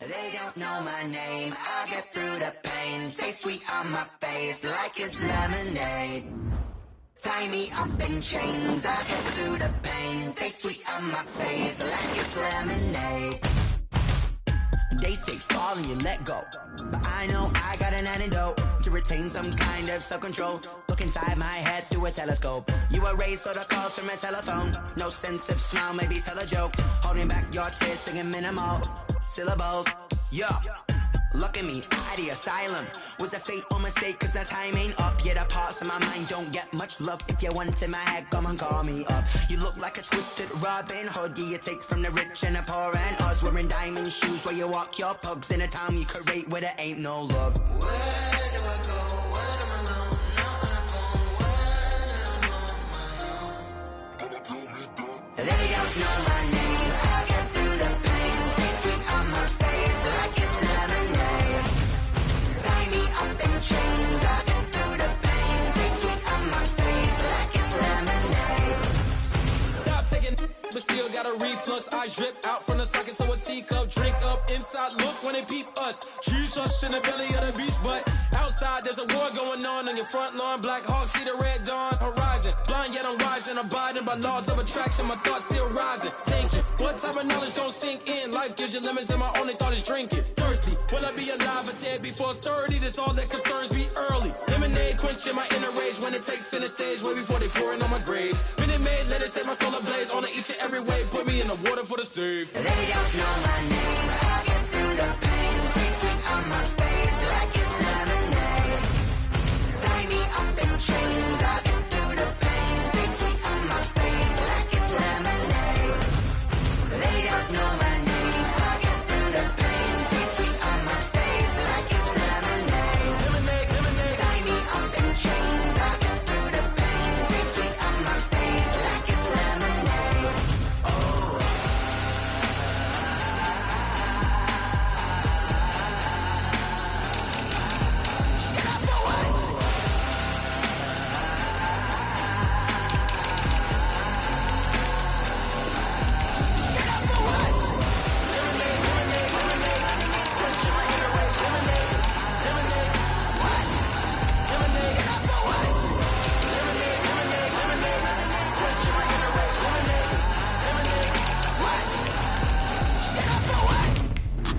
They don't know my name, I'll get through the pain. Taste sweet on my face like it's lemonade. Tie me up in chains, I'll get through the pain. Taste sweet on my face like it's lemonade. They say fall and you let go, but I know I got an antidote to retain some kind of self-control. Look inside my head through a telescope. You erase all the calls from a telephone. No sense of smile, maybe tell a joke. Holding back your tears, singing minimal syllables. Yeah, look at me, at the asylum. Was a fate or mistake, cause the time ain't up. Yeah, the parts of my mind don't get much love. If you want in my head, come and call me up. You look like a twisted Robin Hood. Yeah, you take from the rich and the poor and us. Wearing diamond shoes where you walk your pugs in a town you create where there ain't no love. Where do I go? Where am I alone? Not on the phone. Where am I? reflux. Eyes drip out from the socket to a teacup. Drink up inside, look when they peep us. Huge us in the belly of the beach, but outside there's a war going on your front lawn. Black Hawk, see the red dawn horizon. Blind yet I'm rising, abiding by laws of attraction. My thoughts still rising, thinking what type of knowledge gon' sink in? Life gives you lemons and my only thought is drinking. Thirsty, will I be alive or dead before 30? That's all that concerns me early. Lemonade quenching my inner rage when it takes center stage way before they pour it on my grave. Minute Maid, let it set my soul ablaze on each and every way. Put me in the water for the save. They don't know my name. I get through the pain. Taste sweet on my face like it's lemonade. Tie me up in chains. I get through the pain. Taste sweet on my face like it's lemonade. They don't know my name. I get through the pain. Taste sweet on my face like it's lemonade. Lemonade, lemonade. Tie me up in chains. I get through the pain. Taste sweet on my face like it's lemonade.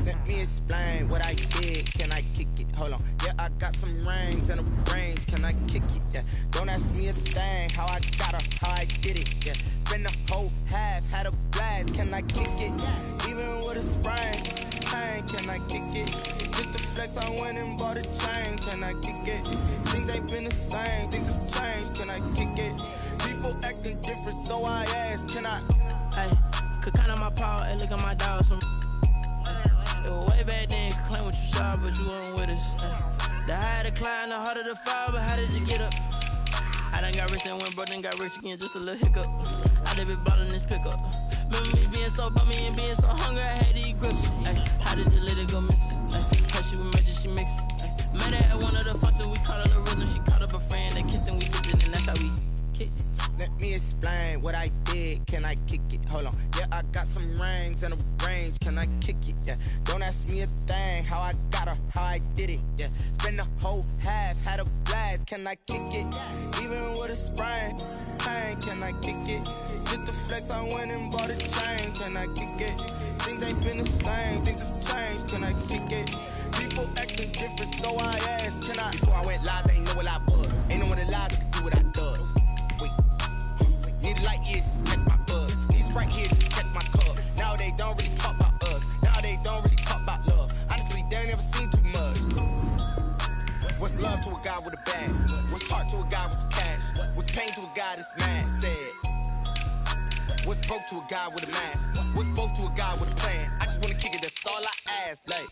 Let me explain what I did. Can I kick it? Hold on. Yeah, I got some rings and a range. Can I kick it? Yeah. Don't ask me a thing. How I got her, how I did it. Yeah. Spend the whole half, had a blast. Can I kick it? Even with a sprain. Hey, can I kick it? Just the flex, I went and bought a chain. Can I kick it? Things ain't been the same. Things have changed. Can I kick it? People acting different, so I ask. Can I? Hey, could count on my power and look at my dogs from. It was way back then, could claim what you saw, but you weren't with us. The higher the climb, the harder the fall, but how did you get up? I done got rich and went broke, then got rich again, just a little hiccup. I done been ballin' this pickup. Remember me being so bummy and being so hungry, I had to eat grits. How did you let it go miss? How she was magic, she mixed. Met her at one of the functions, we caught her the rhythm, she caught up a friend, they kissed and we kicked it, and that's how we kicked it. Let me explain what I did. Can I kick it? Hold on. Yeah, I got some rings and a range. Can I kick it? Yeah. Don't ask me a thing. How I got her, how I did it. Yeah. Spend the whole half, had a blast. Can I kick it? Even with a sprain. Hey, can I kick it? Just the flex, I went and bought a chain. Can I kick it? Things ain't been the same. Things have changed. Can I kick it? People acting different, so I asked. Can I? Before I went live, they ain't know what I was. Ain't no one alive that could do what I does. Wait. Need a light here to check my buzz. These right here to check my cup. Now they don't really talk about us. Now they don't really talk about love. Honestly, they ain't never seen too much. What's love to a guy with a bag? What's heart to a guy with some cash? What's pain to a guy that's mad? Said. What's broke to a guy with a mask? What's both to a guy with a plan? I just wanna kick it, that's all I ask. Like,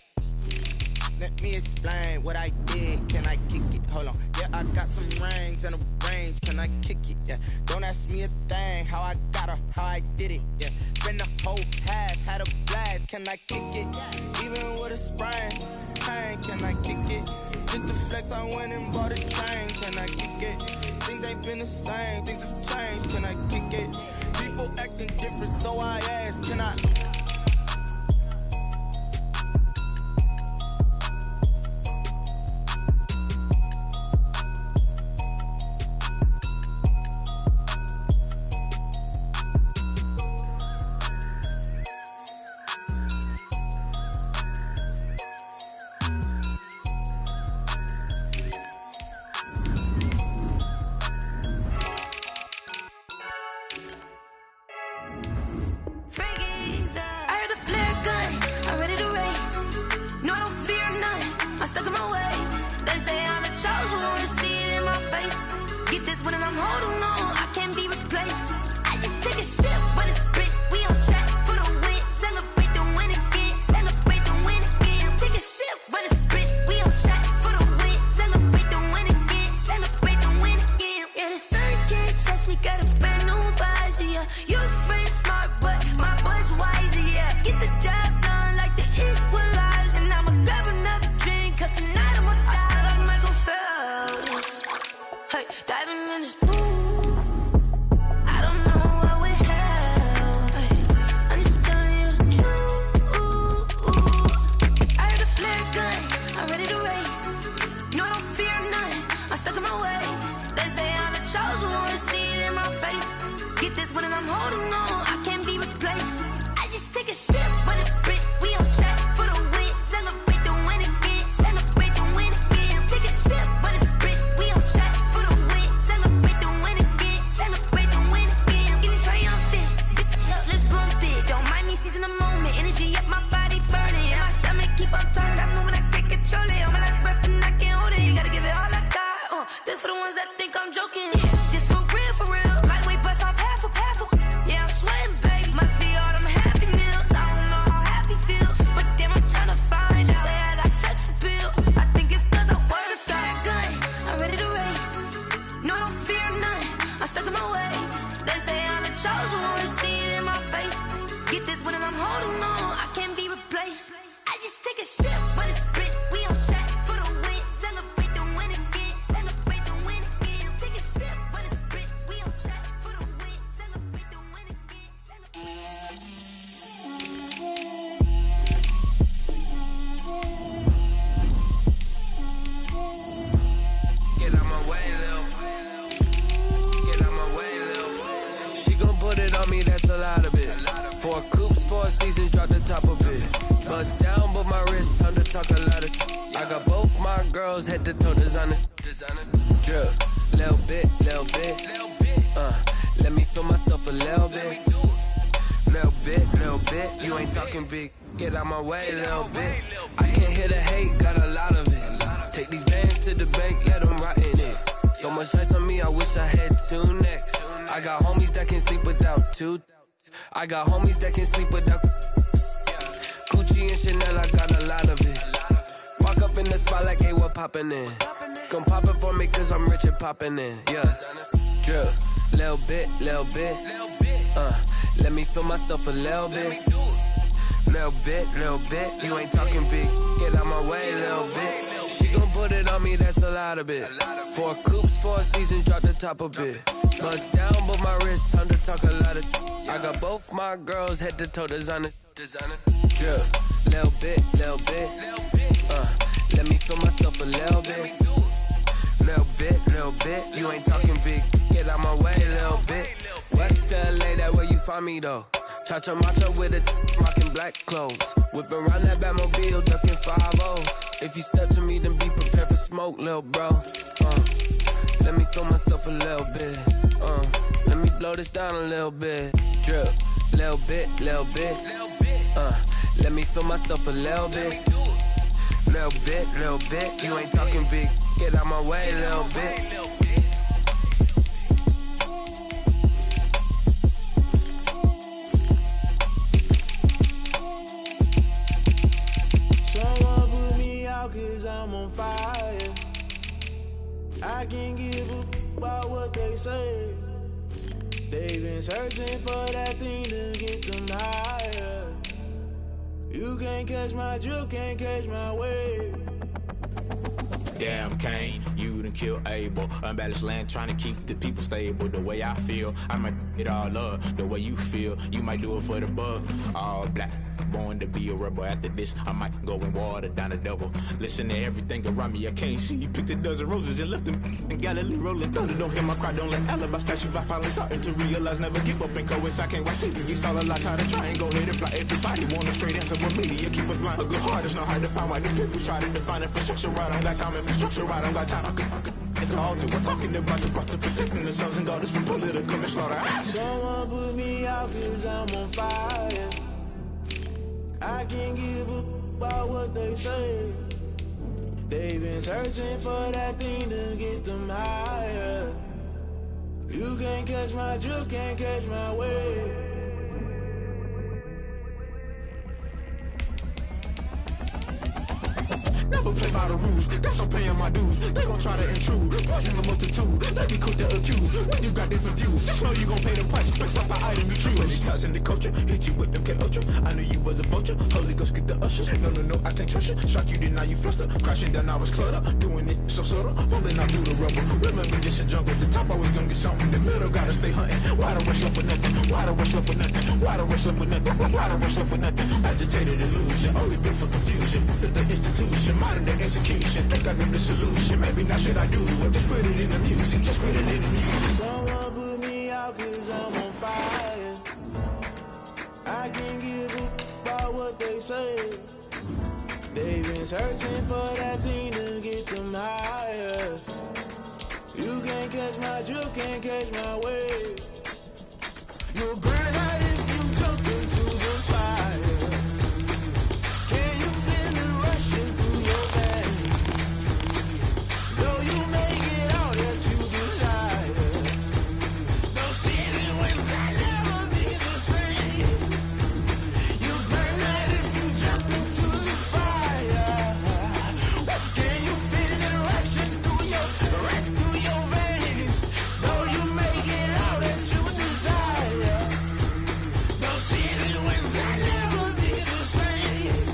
let me explain what I did. Can I kick it? Hold on. Yeah, I got some rings and a range. Can I kick it? Yeah. Don't ask me a thing. How I got her, how I did it. Yeah. Spend the whole half, had a blast. Can I kick it? Even with a sprain. Hey, can I kick it? Just the flex, I went and bought a chain. Can I kick it? Things ain't been the same. Things have changed. Can I kick it? People acting different, so I ask. Can I? Freaky, I'm stuck in my ways. They say I'm the chosen one, see it in my face. Get this one and I'm holding on, I can't be replaced. I just take a sip, but it's split, we on track for the win. Celebrate the win again, celebrate the win again. Take a sip, but it's split, we on track for the win. Celebrate the win again, celebrate the win again. Get it triumphant, let's bump it. Don't mind me seizing the moment, energy up my body burning. And my stomach keep on tossing, stop moving, I can't control it. On my last breath and I can't hold it, you gotta give it all I got. This for the ones that think I'm joking. This for real, lightweight bust off half a. Yeah, I'm sweating, babe. Must be all them happy meals. I don't know how happy feels, but damn, I'm trying to find. She say I got sex appeal. I think it's 'cause I work with that gun. I'm ready to race. No, I don't fear none. I'm stuck in my ways. They say I'm the chosen one, see it in my face. Get this one and I'm holding on, I can't be replaced. I just take a sip, but it's split. We on track for the win. Celebrate the win again. Celebrate the win again. Take a sip, but it's split. We on track for the win. Celebrate the win again. Get out my way, Lil. Get out my way, Lil. She gon' put it on me, that's a lot of it. 4 coops, 4 seasons, drop the top of it. Bust down, but my wrist, time to talk a lot of. I got both my girls, head to toe designer. Drip, little bit. Let me feel myself a little bit. Little bit. You ain't talking big. Get out my way, little bit. I can't hear the hate, got a lot of it. Take these bands to the bank, let them rot in it. So much ice on me, I wish I had 2 necks. I got homies that can sleep without 2. I got homies that can sleep without Gucci and Chanel, I got a lot of it. Walk up in the spot like, hey, what poppin' in? Come pop it for me, 'cause I'm rich and poppin' in. Yeah, drip, little bit. Let me feel myself a little bit. Little bit. You ain't talking big. Get out my way, little bit. She gon' put it on me, that's a lot of it. 4 coops, 4 seasons, drop the top of it. Bust down, but my wrist, time to talk a lot of. I got both my girls, head to toe designer. Drip, little bit. Let me feel myself a little bit. Little bit. You ain't talking big. Get out my way, little bit. West LA, that where you find me though. Cha-cha matcha with a rockin' black clothes. Whippin' around that Batmobile, duckin' 5-0. If you step to me, then be prepared for smoke, lil' bro. Let me feel myself a little bit. Let me blow this down a little bit. Drip, little bit. Let me feel myself a little bit. Little bit. You ain't talking big. Get out my way, little bit. Someone put me out 'cause I'm on fire. I can't give a about what they say. They've been searching for that thing to get them higher. You can't catch my drift, can't catch my wave. Damn Kane, you done killed Abel. Unbalanced land, trying to keep the people stable. The way I feel, I might it all up. The way you feel, you might do it for the bug. All black, born to be a rebel. After this, I might go and water down the devil. Listen to everything around me, I can't see. You picked a dozen roses and left them in Galilee rolling thunder. Don't hear my cry, don't let alibis pass you. I finally starting to realize, never give up and coincide. I can't watch TV, it's all a lot. Tired of trying, go ahead and fly. Everybody want a straight answer, but media keep us blind. A good heart is not hard to find. Why the people try to define infrastructure right? I don't got time, infrastructure right? I don't got time. I could into all to. We're talking about you, about to protecting the sons and daughters from political manslaughter. Someone put me out 'cause I'm on fire. I can't give a about what they say. They've been searching for that thing to get them higher. You can't catch my drift, can't catch my wave. Never play by the rules, guess I'm paying my dues. They gon' try to intrude, poison the multitude. They be quick to accuse, when you got different views. Just know you gon' pay the price, based off the item you choose. Many ties in the culture, hit you with them K-Ultra. I knew you was a vulture, Holy Ghost get the ushers. No, I can't trust you. Shock you, then now you fluster. Crashing down, I was cluttered. Doing this so subtle, falling out through the rubble. Remember this in jungle, the top always gonna get something. The middle gotta stay hunting. Why the rush up for nothing? Why the rush up for nothing? Why the rush up for nothing? Why the rush up for nothing? Agitated illusion, only built for confusion. The institution. modern day execution. Think I know the solution. Maybe now should I do it? Just put it in the music. Just put it in the music. Someone put me out 'cause I'm on fire. I can't give up about what they say. They've been searching for that thing to get them higher. You can't catch my drift, can't catch my wave. You'll burn out if you jump into the fire. Can you feel it rushing through your veins? Though you make it all that you desire. Those ceiling winds that never be the same. You burn out if you jump into the fire. Can you feel it rushing through your veins? Though you make it all that you desire. Those ceiling winds that never be the same.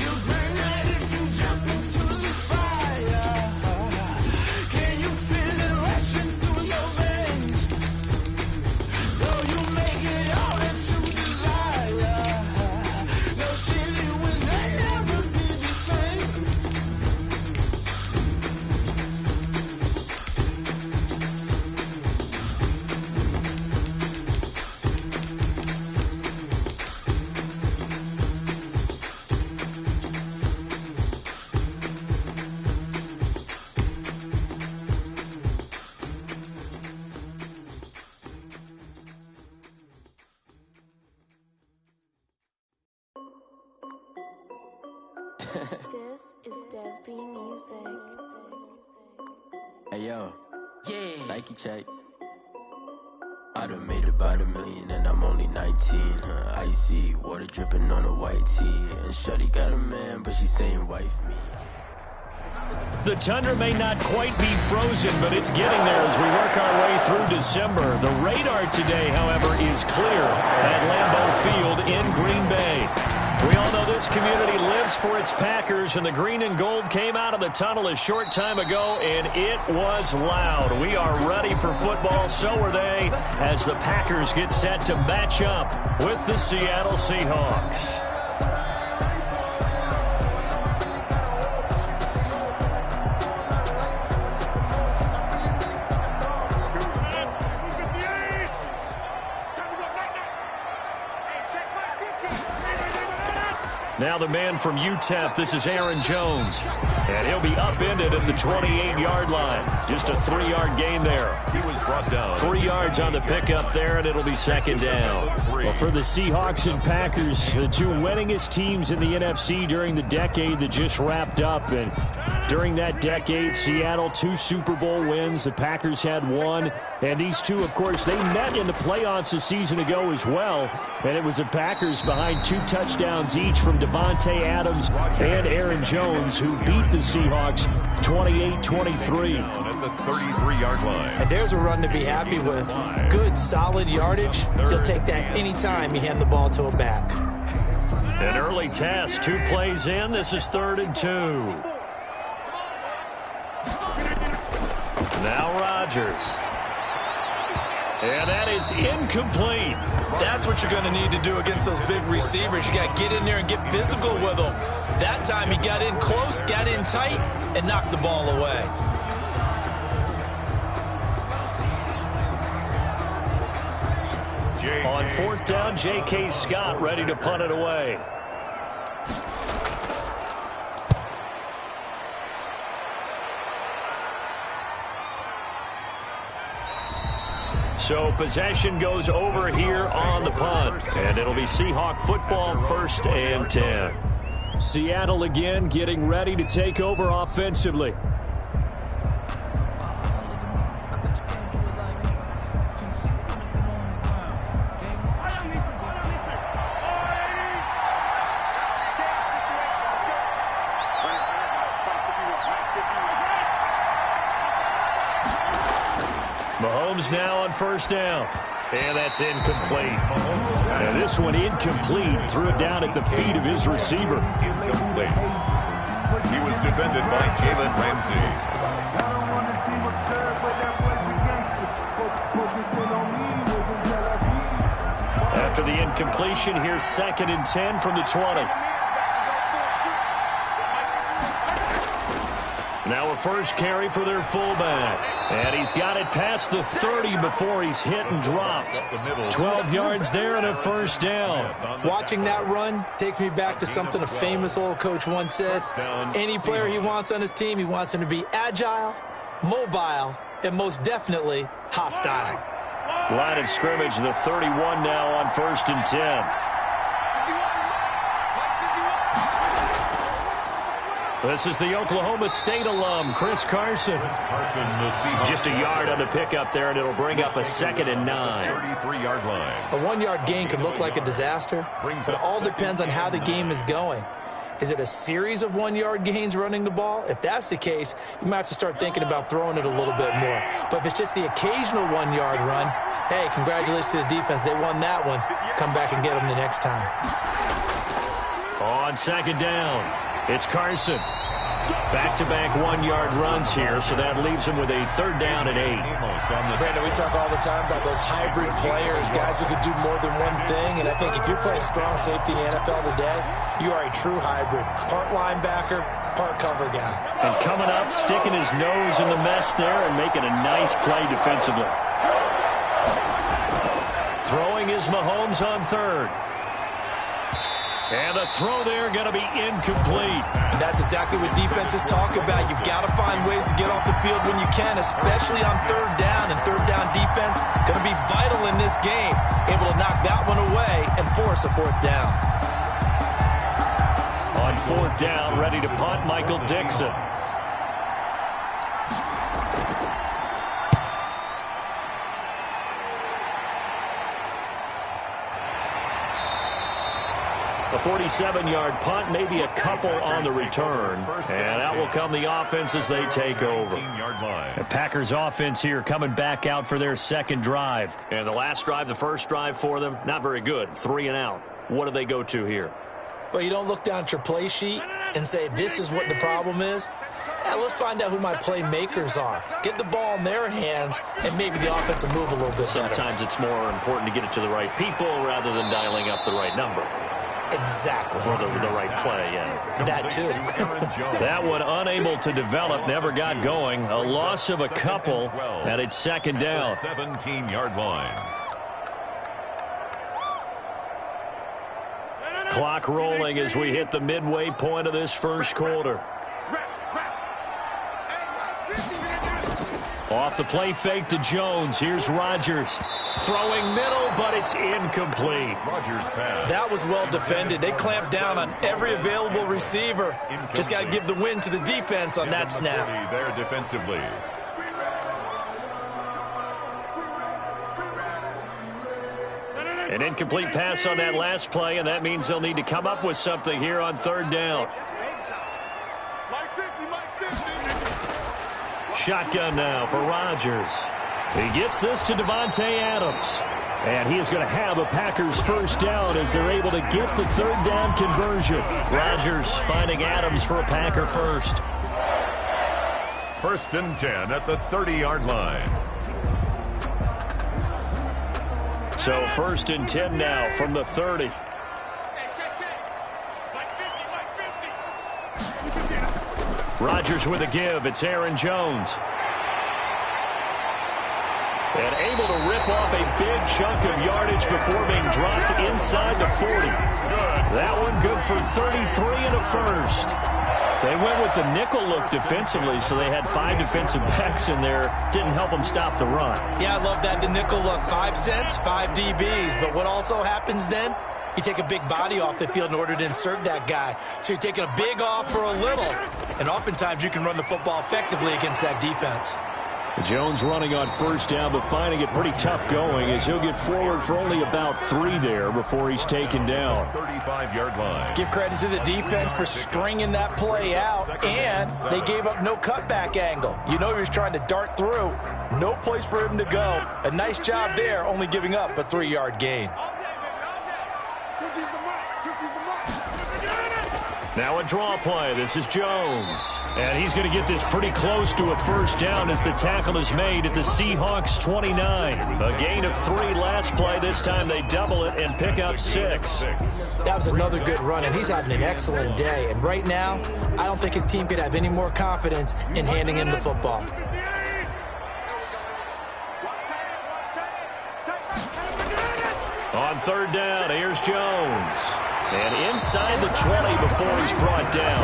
You burn out if you jump into the fire. Can you feel it rushing through your veins? Though you make it all that you desire. Those ceiling winds that never be the same. This is Dev B Music. Hey yo, yeah, Nike check. I done made about $1 million and I'm only 19. Icy water dripping on a white tee, and Shorty got a man, but she saying wife me. The tundra may not quite be frozen, but it's getting there as we work our way through December. The radar today, however, is clear at Lambeau Field in Green Bay. We all know this community lives for its Packers, and the green and gold came out of the tunnel a short time ago, and it was loud. We are ready for football, so are they, as the Packers get set to match up with the Seattle Seahawks. Now the man from UTEP, this is Aaron Jones. And he'll be upended at the 28-yard line. Just a 3-yard gain there. He was brought down. 3 yards on the pickup there, and it'll be second down. Well, for the Seahawks and Packers, the two winningest teams in the NFC during the decade that just wrapped up. And during that decade, Seattle 2 Super Bowl wins. The Packers had 1. And these two, of course, they met in the playoffs a season ago as well. And it was the Packers behind 2 touchdowns each from Devontae Adams and Aaron Jones, who beat the Seahawks 28-23. At the 33-yard line. And there's a run to be happy with. Good, solid yardage. He'll take that anytime you hand the ball to a back. An early test, 2 plays in. This is 3rd and 2. Now Rodgers. And that is incomplete. That's what you're going to need to do against those big receivers. You got to get in there and get physical with them. That time he got in close, got in tight, and knocked the ball away. On 4th down, J.K. Scott ready to punt it away. So possession goes over here on the punt, and it'll be Seahawk football, 1st and 10. Seattle again getting ready to take over offensively. Mahomes now on 1st down. And that's incomplete. And this one incomplete. Threw it down at the feet of his receiver. Incomplete. He was defended by Jalen Ramsey. After the incompletion, here's 2nd and 10 from the 20. Now a first carry for their fullback. And he's got it past the 30 before he's hit and dropped. 12 yards there and a first down. Watching that run takes me back to something a famous old coach once said. Any player he wants on his team, he wants him to be agile, mobile, and most definitely hostile. Line of scrimmage, the 31 now on 1st and 10. This is the Oklahoma State alum, Chris Carson. Just a yard on the pickup there, and it'll bring up a 2nd and 9. 33-yard line. A 1-yard gain could look like a disaster, but it all depends on how the game is going. Is it a series of 1-yard gains running the ball? If that's the case, you might have to start thinking about throwing it a little bit more. But if it's just the occasional 1-yard run, hey, congratulations to the defense. They won that one. Come back and get them the next time. On 2nd down, it's Carson. Back-to-back 1-yard runs here, so that leaves him with a 3rd down and 8. Brandon, we talk all the time about those hybrid players, guys who could do more than one thing, and I think if you're playing strong safety in the NFL today, you are a true hybrid. Part linebacker, part cover guy. And coming up, sticking his nose in the mess there and making a nice play defensively. Throwing is Mahomes on 3rd. And the throw there going to be incomplete. And that's exactly what defenses talk about. You've got to find ways to get off the field when you can, especially on 3rd down. And 3rd down defense going to be vital in this game. Able to knock that one away and force a 4th down. On 4th down, ready to punt, Michael Dixon. A 47-yard punt, maybe a couple on the return. And out will come the offense as they take over. The Packers offense here coming back out for their 2nd drive. And the last drive, the first drive for them, not very good. 3 and out. What do they go to here? Well, you don't look down at your play sheet and say, this is what the problem is. Let's find out who my playmakers are. Get the ball in their hands, and maybe the offense will move a little bit better. Sometimes it's more important to get it to the right people rather than dialing up the right number. Exactly. Or the right play, yeah. That too. That one unable to develop, never got going. A loss of a couple, and it's 2nd down. 17-yard line. Clock rolling as we hit the midway point of this first quarter. Off the play fake to Jones. Here's Rodgers. Throwing middle, but it's incomplete. Rodgers pass. That was well defended. They clamped down on every available receiver. Just got to give the win to the defense on that snap. There defensively. An incomplete pass on that last play, and that means they'll need to come up with something here on 3rd down. Shotgun now for Rodgers. He gets this to Devontae Adams. And he is going to have a Packers 1st down as they're able to get the 3rd down conversion. Rodgers finding Adams for a Packer 1st. 1st and 10 at the 30-yard line. So 1st and 10 now from the 30. Rodgers with a give. It's Aaron Jones. And able to rip off a big chunk of yardage before being dropped inside the 40. That one good for 33 and a 1st. They went with the nickel look defensively, so they had 5 defensive backs in there. Didn't help them stop the run. Yeah, I love that, the nickel look. 5 cents, 5 DBs. But what also happens then? You take a big body off the field in order to insert that guy. So you're taking a big off for a little. And oftentimes you can run the football effectively against that defense. Jones running on 1st down, but finding it pretty tough going as he'll get forward for only about 3 there before he's taken down. 35-yard line. Give credit to the defense for stringing that play out, and they gave up no cutback angle. You know he was trying to dart through. No place for him to go. A nice job there, only giving up a 3-yard gain. Now a draw play. This is Jones. And he's going to get this pretty close to a first down as the tackle is made at the Seahawks 29. A gain of 3 last play. This time they double it and pick up 6. That was another good run, and he's having an excellent day. And right now, I don't think his team could have any more confidence in handing him the football. On third down, here's Jones. And inside the 20 before he's brought down.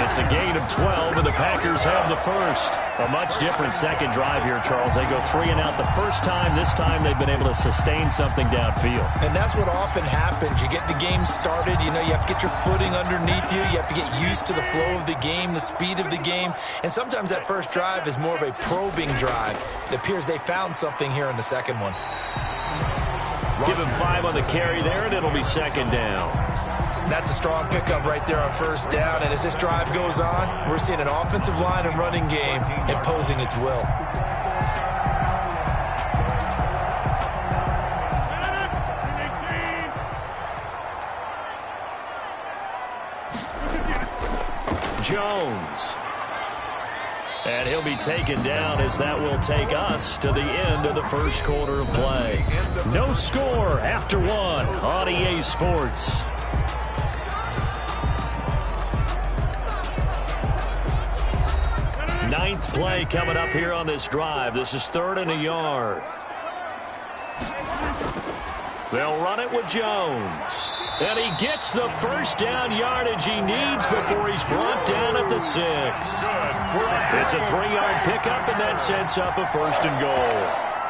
It's a gain of 12, and the Packers have the first. A much different second drive here, Charles. They go 3 and out the first time. This time they've been able to sustain something downfield. And that's what often happens. You get the game started. You know, you have to get your footing underneath you. You have to get used to the flow of the game, the speed of the game. And sometimes that first drive is more of a probing drive. It appears they found something here in the second one. Give him 5 on the carry there, and it'll be second down. That's a strong pickup right there on first down. And as this drive goes on, we're seeing an offensive line and running game imposing its will. Jones. And he'll be taken down as that will take us to the end of the first quarter of play. No score after 1 on EA Sports. Ninth play coming up here on this drive. This is 3rd and a yard. They'll run it with Jones. And he gets the first down yardage he needs before he's brought down at the 6. It's a 3-yard pickup, and that sets up a 1st and goal.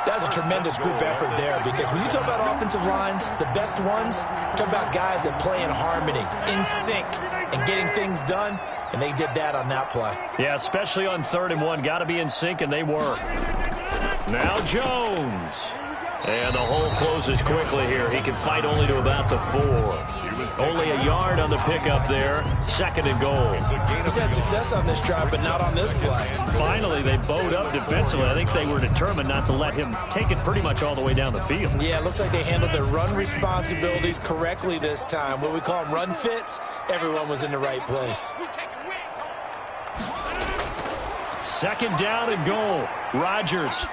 That's a tremendous group effort there, because when you talk about offensive lines, the best ones, talk about guys that play in harmony, in sync, and getting things done, and they did that on that play. Yeah, especially on 3rd and 1. Got to be in sync, and they were. Now Jones. And the hole closes quickly here. He can fight only to about the 4. Only a yard on the pickup there. 2nd and goal. He's had success on this drive, but not on this play. Finally, they bowed up defensively. I think they were determined not to let him take it pretty much all the way down the field. Yeah, it looks like they handled their run responsibilities correctly this time. What we call them run fits, everyone was in the right place. 2nd down and goal. Rodgers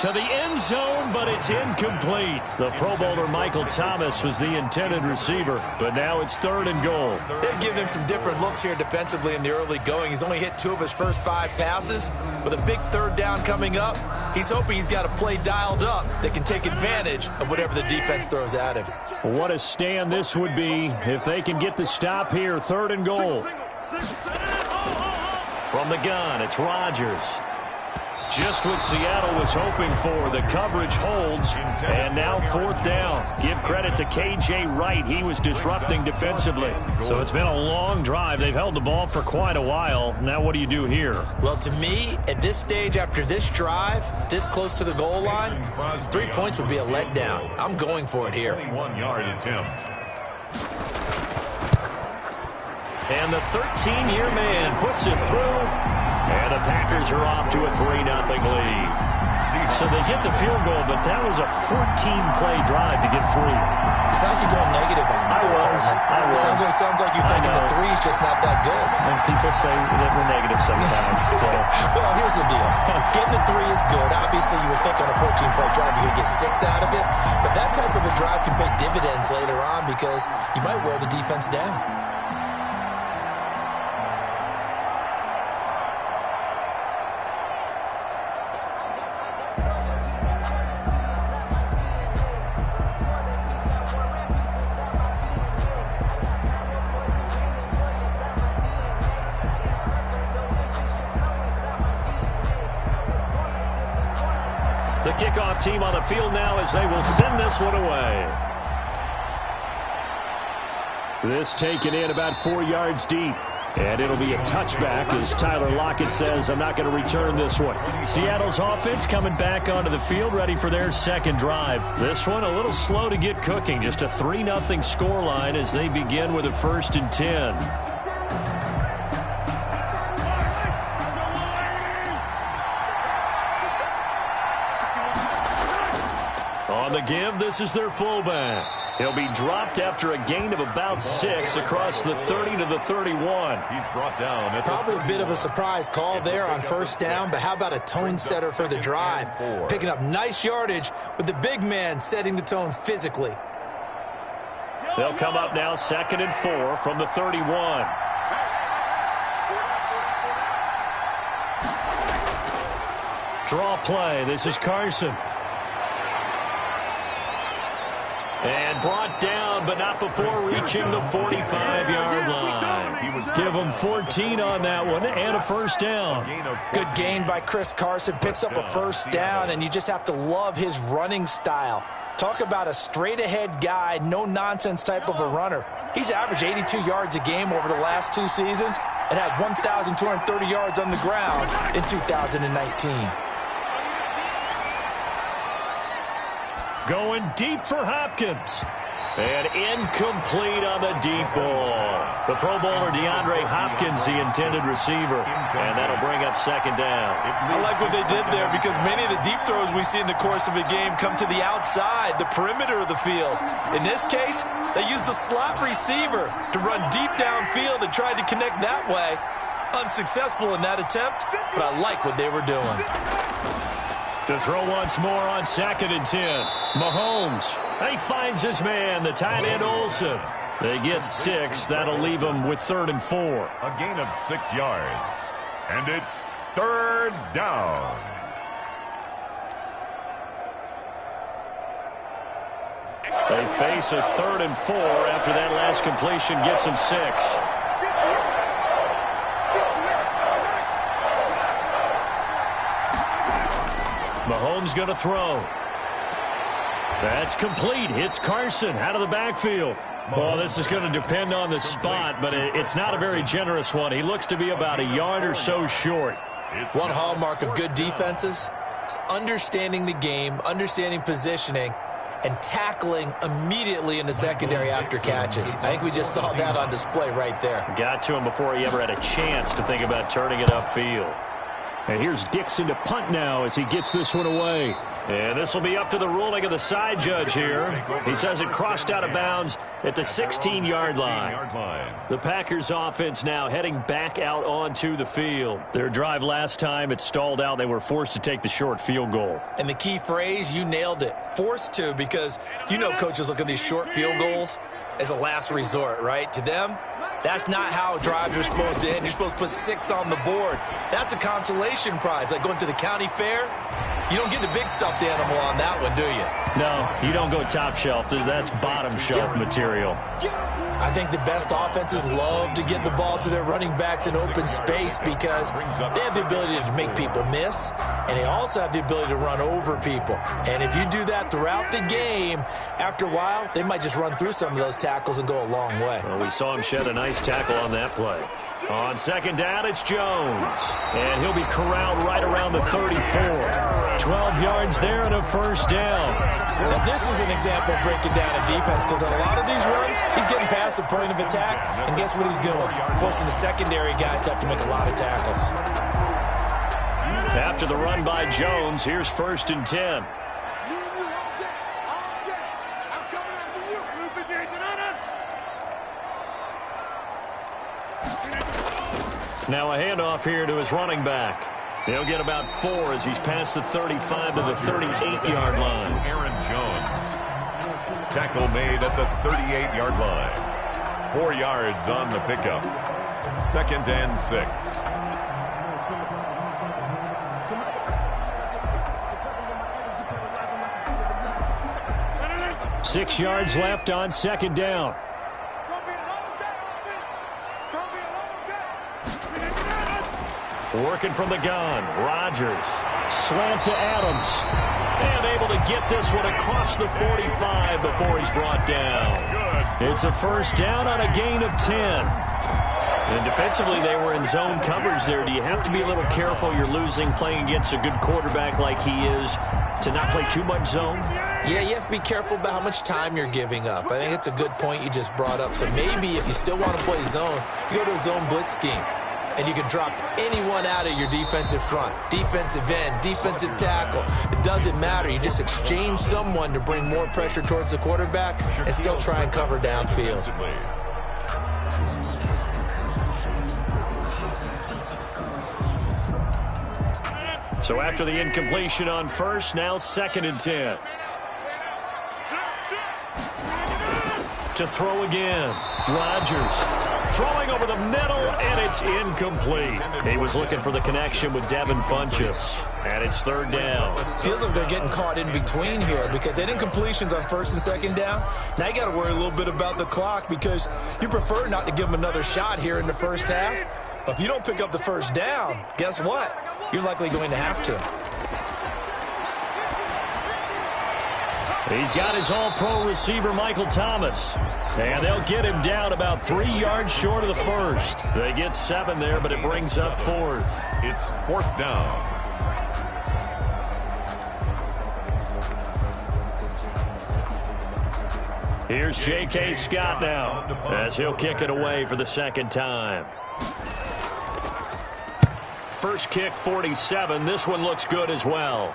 to the end zone, but it's incomplete. The Pro Bowler Michael Thomas was the intended receiver, but now it's 3rd and goal. They've given him some different looks here defensively in the early going. He's only hit 2 of his first 5 passes. With a big 3rd down coming up, he's hoping he's got a play dialed up that can take advantage of whatever the defense throws at him. What a stand this would be if they can get the stop here. 3rd and goal. From the gun, it's Rodgers. Just what Seattle was hoping for. The coverage holds, and now 4th down. Give credit to K.J. Wright. He was disrupting defensively. So it's been a long drive. They've held the ball for quite a while. Now what do you do here? Well, to me, at this stage after this drive, this close to the goal line, 3 points would be a letdown. I'm going for it here. 1-yard attempt. And the 13-year man puts it through. And the Packers are off to a 3-0 lead. So they get the field goal, but that was a 14-play drive to get 3. It's like you're going negative on me. I was. Sounds like you're thinking the 3 is just not that good. And people say that we're negative sometimes. So. Well, here's the deal. Getting the 3 is good. Obviously, you would think on a 14-play drive you're going to get 6 out of it. But that type of a drive can pay dividends later on because you might wear the defense down. The kickoff team on the field now as they will send this one away. This taken in about 4 yards deep. And it'll be a touchback as Tyler Lockett says, I'm not going to return this one. Seattle's offense coming back onto the field, ready for their 2nd drive. This one a little slow to get cooking. Just a 3-0 scoreline as they begin with a 1st and 10. On the give, this is their fullback. He'll be dropped after a gain of about 6 across the 30 to the 31. He's brought down. Probably a bit of a surprise call there on first down, but how about a tone setter for the drive? Picking up nice yardage with the big man setting the tone physically. They'll come up now 2nd and 4 from the 31. Draw play. This is Carson. And brought down, but not before reaching the 45-yard line. Give him 14 on that one and a first down. Good gain by Chris Carson. Picks up a first down, and you just have to love his running style. Talk about a straight-ahead guy, no-nonsense type of a runner. He's averaged 82 yards a game over the last 2 seasons and had 1,230 yards on the ground in 2019. Going deep for Hopkins. And incomplete on the deep ball. The Pro Bowler DeAndre Hopkins, the intended receiver. And that'll bring up 2nd down. I like what they did there because many of the deep throws we see in the course of a game come to the outside, the perimeter of the field. In this case, they used the slot receiver to run deep downfield and tried to connect that way. Unsuccessful in that attempt, but I like what they were doing. To throw once more on 2nd and 10. Mahomes. He finds his man, the tight end Olsen. They get 6. That'll leave them with 3rd and 4. A gain of 6 yards. And it's 3rd down. They face a 3rd and 4 after that last completion gets them 6. Mahomes going to throw. That's complete. Hits Carson out of the backfield. Well, this is going to depend on the spot, but it's not a very generous one. He looks to be about a yard or so short. One hallmark of good defenses is understanding the game, understanding positioning, and tackling immediately in the secondary after catches. I think we just saw that on display right there. Got to him before he ever had a chance to think about turning it upfield. And here's Dixon to punt now as he gets this one away. And this will be up to the ruling of the side judge here. He says it crossed out of bounds at the 16-yard line. The Packers offense now heading back out onto the field. Their drive last time, it stalled out. They were forced to take the short field goal. And the key phrase, you nailed it, forced to, because you know coaches look at these short field goals as a last resort, right? To them, that's not how drives are supposed to end. You're supposed to put 6 on the board. That's a consolation prize, like going to the county fair. You don't get the big stuffed animal on that one, do you? No, you don't go top shelf. That's bottom shelf material. I think the best offenses love to get the ball to their running backs in open space because they have the ability to make people miss, and they also have the ability to run over people. And if you do that throughout the game, after a while, they might just run through some of those tackles and go a long way. Well, we saw him shed a nice tackle on that play. On 2nd down, it's Jones. And he'll be corralled right around the 34. 12 yards there and a first down. Now, this is an example of breaking down a defense because on a lot of these runs, he's getting past the point of attack, and guess what he's doing? Forcing the secondary guys to have to make a lot of tackles. After the run by Jones, here's 1st and 10. Now a handoff here to his running back. He'll get about 4 as he's past the 35 to the 38-yard line. Aaron Jones. Tackle made at the 38-yard line. 4 yards on the pickup. 2nd and 6. Six yards left on 2nd down. Working from the gun, Rodgers. Slant to Adams. And able to get this one across the 45 before he's brought down. It's a first down on a gain of 10. And defensively, they were in zone coverage there. Do you have to be a little careful? You're losing, playing against a good quarterback like he is, to not play too much zone? Yeah, you have to be careful about how much time you're giving up. I think it's a good point you just brought up. So maybe if you still want to play zone, you go to a zone blitz scheme. and you can drop anyone out of your defensive front, defensive end, defensive tackle. It doesn't matter. You just exchange someone to bring more pressure towards the quarterback and still try and cover downfield. So after the incompletion on first, now 2nd and 10. To throw again. Rodgers throwing over the middle, and it's incomplete. He was looking for the connection with Devin Funchess, and it's 3rd down. Feels like they're getting caught in between here because they had incompletions on 1st and 2nd down. Now you got to worry a little bit about the clock because you prefer not to give them another shot here in the first half. But if you don't pick up the 1st down, guess what? You're likely going to have to. He's got his all-pro receiver, Michael Thomas. And they'll get him down about 3 yards short of the 1st. They get 7 there, but it brings up 4th. It's 4th down. Here's J.K. Scott now as he'll kick it away for the 2nd time. First kick, 47. This one looks good as well.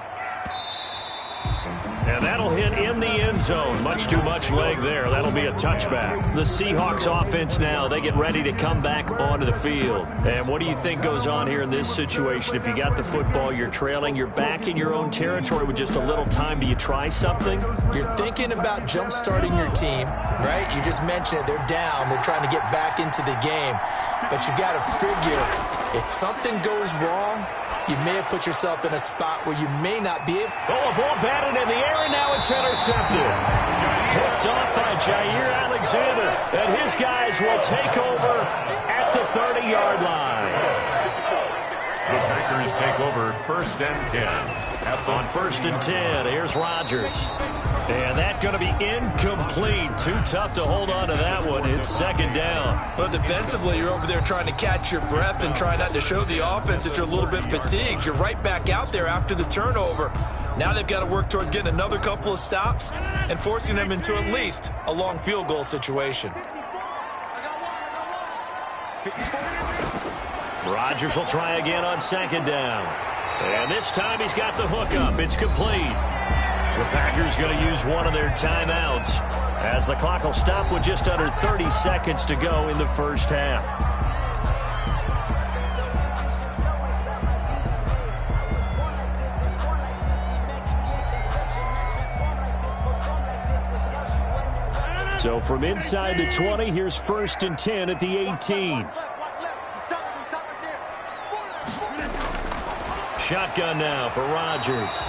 And that'll hit in the end zone. Much too much leg there. That'll be a touchback. The Seahawks offense now, they get ready to come back onto the field. And what do you think goes on here in this situation? If you got the football, you're trailing, you're back in your own territory with just a little time. Do you try something? You're thinking about jump-starting your team, right? You just mentioned it. They're down. They're trying to get back into the game. But you got to figure if something goes wrong, you may have put yourself in a spot where you may not be able. Oh, a ball batted in the air, and now it's intercepted. Picked off by Jair Alexander, and his guys will take over at the 30-yard line. The Packers take over 1st and 10. On 1st and 10, here's Rodgers. And that's going to be incomplete. Too tough to hold on to that one. It's 2nd down. Well, defensively, you're over there trying to catch your breath and try not to show the offense that you're a little bit fatigued. You're right back out there after the turnover. Now they've got to work towards getting another couple of stops and forcing them into at least a long field goal situation. Rodgers will try again on 2nd down. And this time he's got the hook up. It's complete. The Packers going to use one of their timeouts as the clock will stop with just under 30 seconds to go in the first half. So from inside the 20, here's 1st and 10 at the 18. Shotgun now for Rodgers.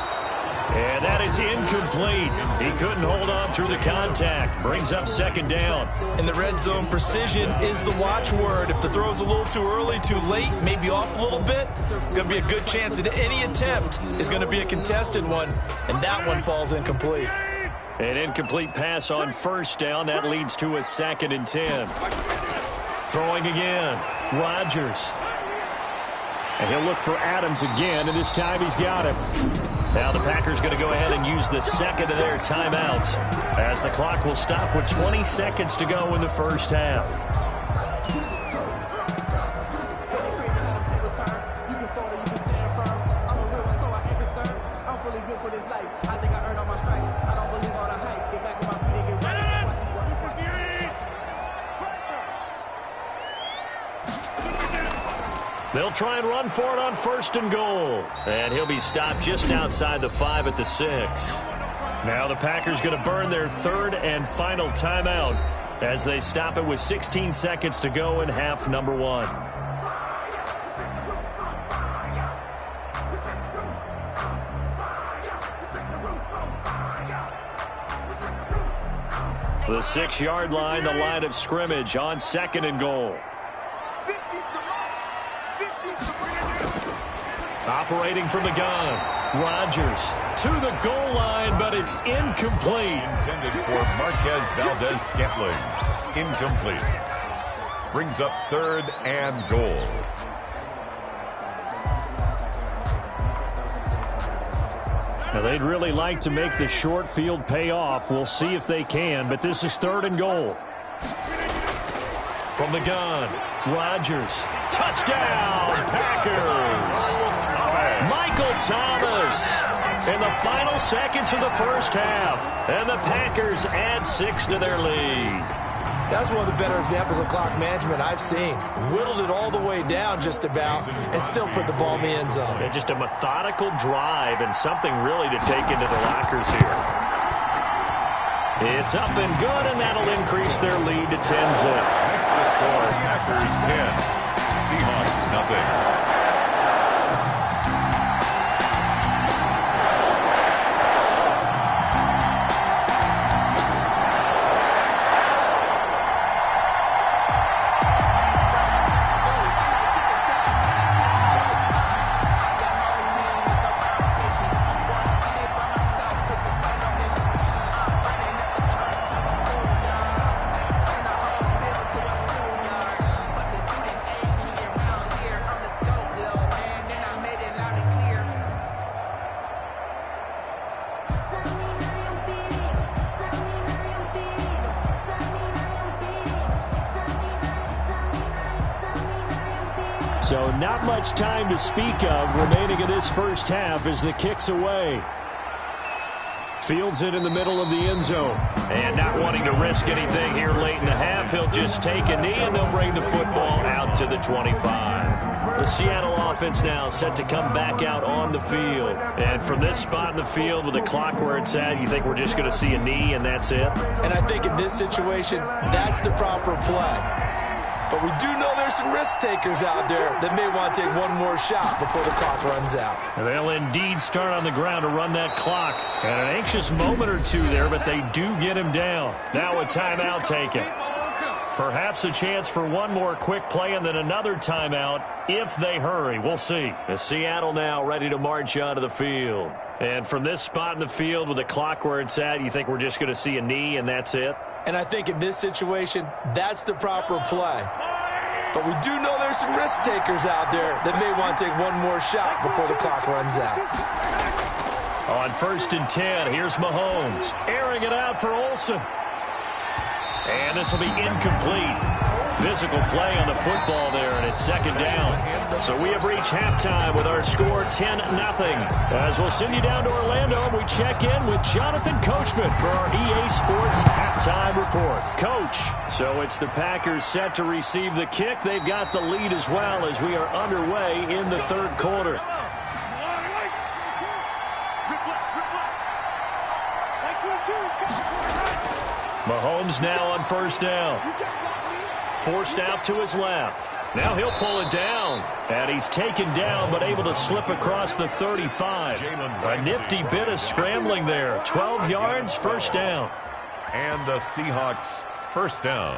And that is incomplete. He couldn't hold on through the contact. Brings up 2nd down. In the red zone, precision is the watchword. If the throw's a little too early, too late, maybe off a little bit, going to be a good chance that any attempt is going to be a contested one, and that one falls incomplete. An incomplete pass on 1st down. That leads to a 2nd and 10. Throwing again. Rodgers. And he'll look for Adams again, and this time he's got him. Now the Packers going to go ahead and use the 2nd of their timeouts as the clock will stop with 20 seconds to go in the first half. They'll try and run for it on 1st and goal. And he'll be stopped just outside the 5 at the 6. Now the Packers going to burn their 3rd and final timeout as they stop it with 16 seconds to go in half number 1. The 6-yard line, the line of scrimmage on 2nd and goal. Operating from the gun, Rodgers to the goal line, but it's incomplete. Intended for Marquez Valdez-Scantling. Incomplete. Brings up 3rd and goal. Now they'd really like to make the short field pay off. We'll see if they can, but this is 3rd and goal. From the gun, Rodgers Touchdown, Packers. Michael Thomas in the final seconds of the first half. And the Packers add 6 to their lead. That's one of the better examples of clock management I've seen. Whittled it all the way down just about and still put the ball in the end zone. Yeah, just a methodical drive and something really to take into the lockers here. It's up and good, and that'll increase their lead to 10-zip. Next to score, Packers 10, Seahawks nothing. So not much time to speak of remaining in this first half as the kick's away. Fields it in the middle of the end zone. And not wanting to risk anything here late in the half, he'll just take a knee and they'll bring the football out to the 25. The Seattle offense now set to come back out on the field. And from this spot in the field with the clock where it's at, you think we're just going to see a knee and that's it? And I think in this situation, that's the proper play. But we do know there's some risk takers out there that may want to take one more shot before the clock runs out. And they'll indeed start on the ground to run that clock. And an anxious moment or two there, but they do get him down. Now a timeout taken. Perhaps a chance for one more quick play and then another timeout if they hurry. We'll see. The Seattle now ready to march onto the field. And from this spot in the field with the clock where it's at, you think we're just going to see a knee and that's it? And I think in this situation, that's the proper play. But we do know there's some risk takers out there that may want to take one more shot before the clock runs out. On 1st and 10, here's Mahomes. Airing it out for Olsen. And this will be incomplete. Physical play on the football there, and it's 2nd down. So we have reached halftime with our score 10-0. As we'll send you down to Orlando, and we check in with Jonathan Coachman for our EA Sports Halftime Report. Coach, so it's the Packers set to receive the kick. They've got the lead as well as we are underway in the 3rd quarter. Mahomes now on 1st down. Forced out to his left. Now he'll pull it down. And he's taken down but able to slip across the 35. A nifty bit of scrambling there. 12 yards, 1st down. And the Seahawks 1st down.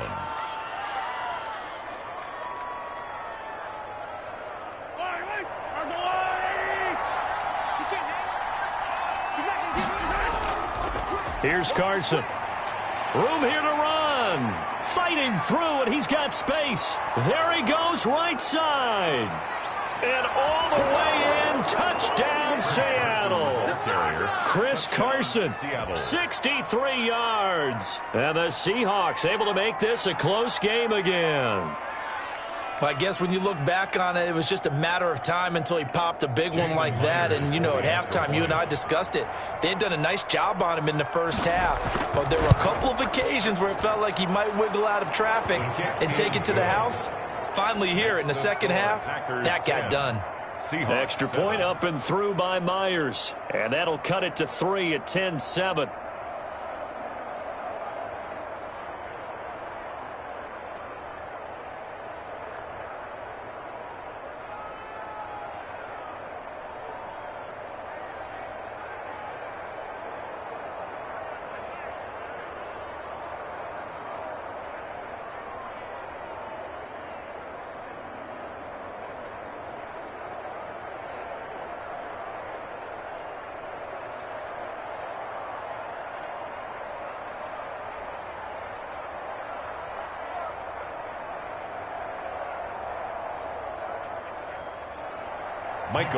Here's Carson. Room here to run. Fighting through, and he's got space. There he goes, right side. And all the way in, touchdown Seattle. Chris Carson, 63 yards. And the Seahawks able to make this a close game again. Well, I guess when you look back on it, it was just a matter of time until he popped a big one like that. And, you know, at halftime, you and I discussed it. They had done a nice job on him in the first half. But there were a couple of occasions where it felt like he might wiggle out of traffic and take it to the house. Finally here in the second half, that got done. Extra point up and through by Myers. And that'll cut it to 3 at 10-7.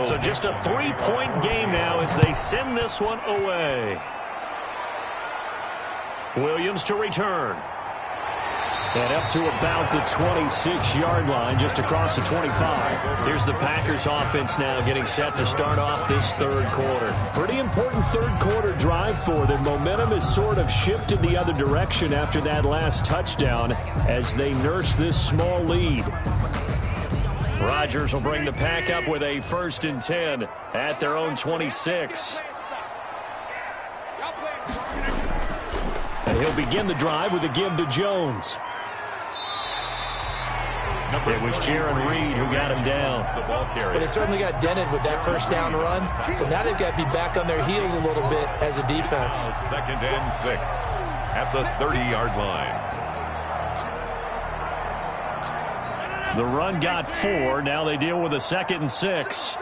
So just a 3-point game now as they send this one away. Williams to return. And up to about the 26-yard line, just across the 25. Here's the Packers offense now getting set to start off this third quarter. Pretty important third quarter drive for them. Momentum has sort of shifted the other direction after that last touchdown as they nurse this small lead. Rodgers will bring the Pack up with a 1st and 10 at their own 26. And he'll begin the drive with a give to Jones. It was Jaron Reed who got him down. But they certainly got dented with that first down run. So now they've got to be back on their heels a little bit as a defense. 2nd and 6 at the 30-yard line. The run got 4. Now they deal with a 2nd and 6.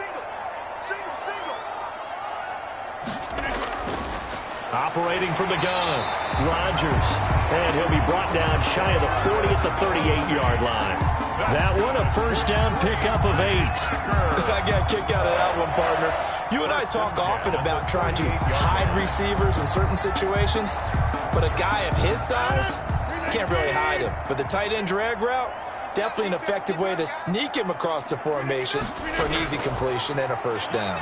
Operating from the gun, Rodgers. And he'll be brought down shy of the 40 at the 38-yard line. That one, a first down pickup of 8. I got a kick out of that one, partner. You and I talk often about trying to hide receivers in certain situations, but a guy of his size, can't really hide him. But the tight end drag route, definitely an effective way to sneak him across the formation for an easy completion and a first down.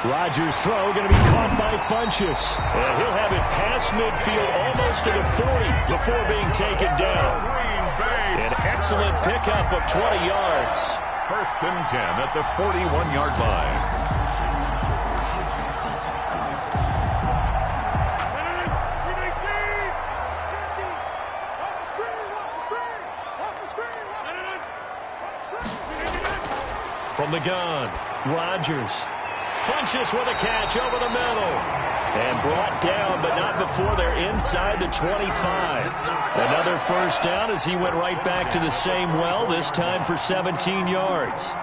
Rodgers' throw going to be caught by Funchess. And he'll have it past midfield almost to the 40 before being taken down. An excellent pickup of 20 yards. 1st and 10 at the 41-yard line. From the gun, Rodgers. Funchess with a catch over the middle. And brought down, but not before they're inside the 25. Another first down as he went right back to the same well, this time for 17 yards.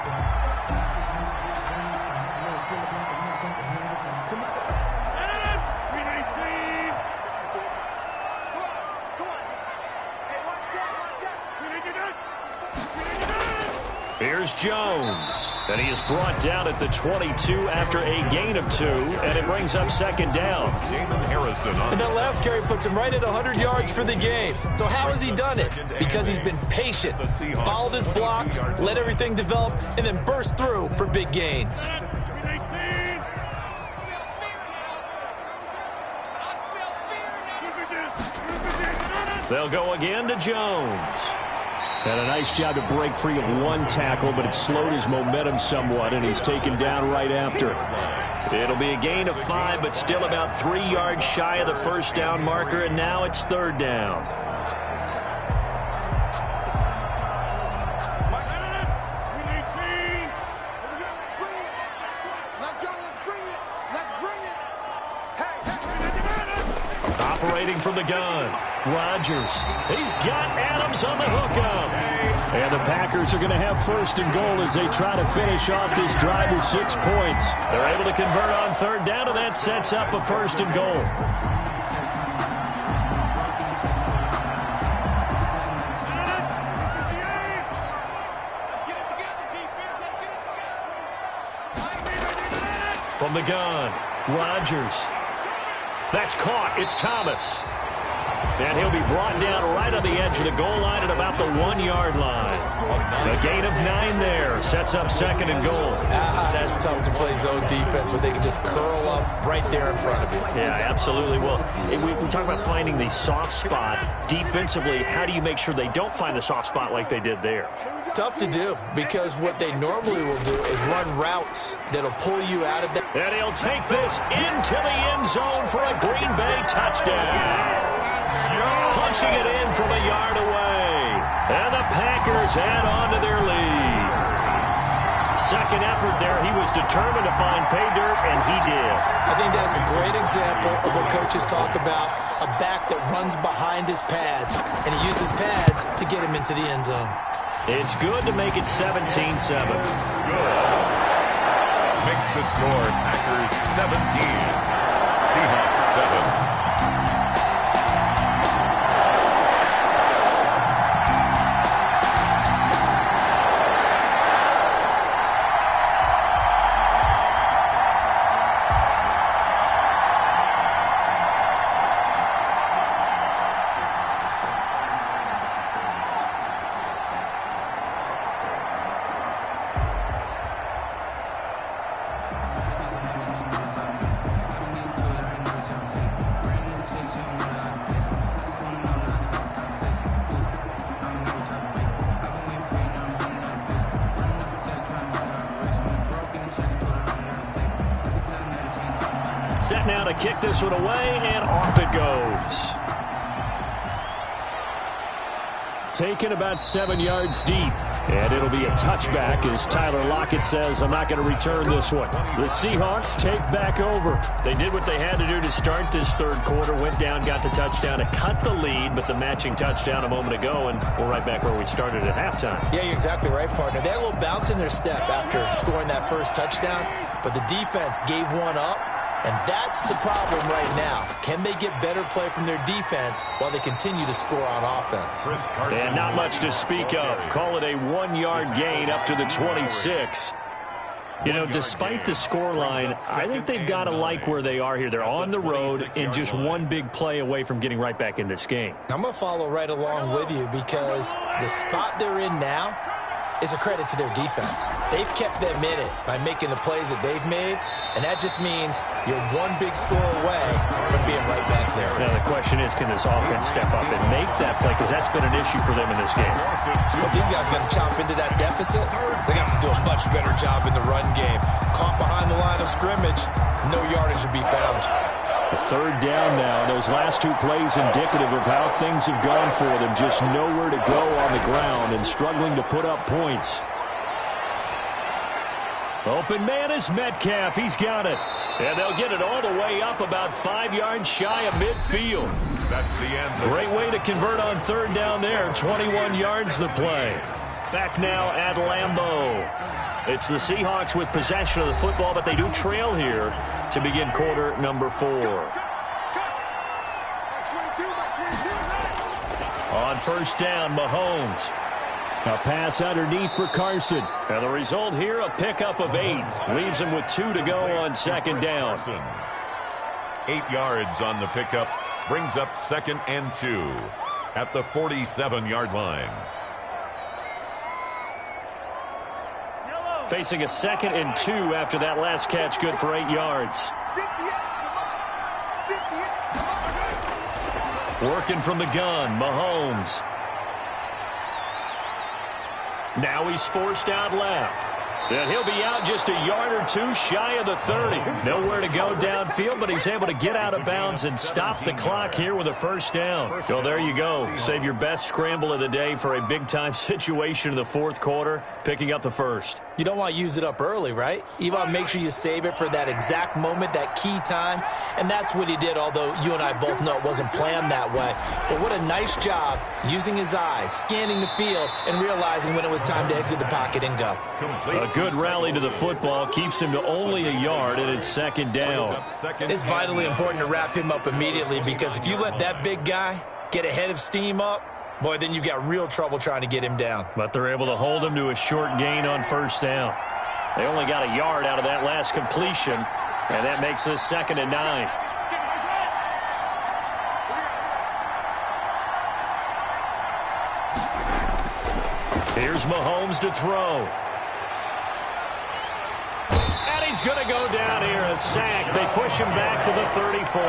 Here's Jones. And he is brought down at the 22 after a gain of 2, and it brings up 2nd down. And that last carry puts him right at 100 yards for the game. So how has he done it? Because he's been patient, followed his blocks, let everything develop, and then burst through for big gains. They'll go again to Jones. And a nice job to break free of one tackle, but it slowed his momentum somewhat, and he's taken down right after. It'll be a gain of 5, but still about 3 yards shy of the first down marker, and now it's 3rd down. Operating from the gun, Rodgers. He's got Adams on the hookup. And the Packers are going to have 1st and goal as they try to finish off this drive with 6 points. They're able to convert on 3rd down, and that sets up a 1st and goal. From the gun, Rodgers. That's caught. It's Thomas. And he'll be brought down right on the edge of the goal line at about the 1-yard line. A gain of 9 there. Sets up 2nd and goal. That's tough to play zone defense where they can just curl up right there in front of you. Yeah, absolutely. Well, we talk about finding the soft spot. Defensively, how do you make sure they don't find the soft spot like they did there? Tough to do because what they normally will do is run routes that'll pull you out of that. And he'll take this into the end zone for a Green Bay touchdown. Punching it in from a yard away. And the Packers add on to their lead. Second effort there. He was determined to find pay dirt, and he did. I think that's a great example of what coaches talk about, a back that runs behind his pads, and he uses pads to get him into the end zone. It's good to make it 17-7. Good. Makes the score Packers 17, Seahawks 7. set now to kick this one away, and off it goes. Taken about 7 yards deep. And it'll be a touchback as Tyler Lockett says, I'm not going to return this one. The Seahawks take back over. They did what they had to do to start this third quarter. Went down, got the touchdown to cut the lead, but the matching touchdown a moment ago, and we're right back where we started at halftime. Yeah, you're exactly right, partner. They had a little bounce in their step after scoring that first touchdown, but the defense gave one up. And that's the problem right now. Can they get better play from their defense while they continue to score on offense? And not much to speak of. Call it a 1-yard gain up to the 26. You know, despite the scoreline, I think they've got to like where they are here. They're on the road and just one big play away from getting right back in this game. I'm going to follow right along with you because the spot they're in now is a credit to their defense. They've kept them in it by making the plays that they've made, and that just means you're one big score away from being right back there. Now the question is, can this offense step up and make that play? Because that's been an issue for them in this game. Well, these guys got to chomp into that deficit. They got to do a much better job in the run game. Caught behind the line of scrimmage, no yardage to be found. A third down now. Those last two plays indicative of how things have gone for them. Just nowhere to go on the ground and struggling to put up points. Open man is Metcalf. He's got it. And they'll get it all the way up about 5 yards shy of midfield. That's the end. Great way to convert on third down there. 21 yards the play. Back now at Lambeau. It's the Seahawks with possession of the football, but they do trail here to begin quarter number 4. On first down, Mahomes. A pass underneath for Carson. And the result here, a pickup of 8. Leaves him with 2 to go on second down. 8 yards on the pickup. Brings up 2nd and 2 at the 47-yard line. Facing a 2nd and 2 after that last catch, good for 8 yards. Working from the gun, Mahomes. Now he's forced out left. And he'll be out just a yard or 2 shy of the 30. Nowhere to go downfield, but he's able to get out of bounds and stop the clock here with a first down. So there you go. Save your best scramble of the day for a big-time situation in the fourth quarter, picking up the first. You don't want to use it up early, right? You want to make sure you save it for that exact moment, that key time. And that's what he did, although you and I both know it wasn't planned that way. But what a nice job using his eyes, scanning the field, and realizing when it was time to exit the pocket and go. A good rally to the football keeps him to only a yard, and it's second down. It's vitally important to wrap him up immediately because if you let that big guy get ahead of steam up, boy, then you've got real trouble trying to get him down. But they're able to hold him to a short gain on first down. They only got a yard out of that last completion, and that makes this 2nd and 9. Here's Mahomes to throw. And he's going to go down here, a sack. They push him back to the 34.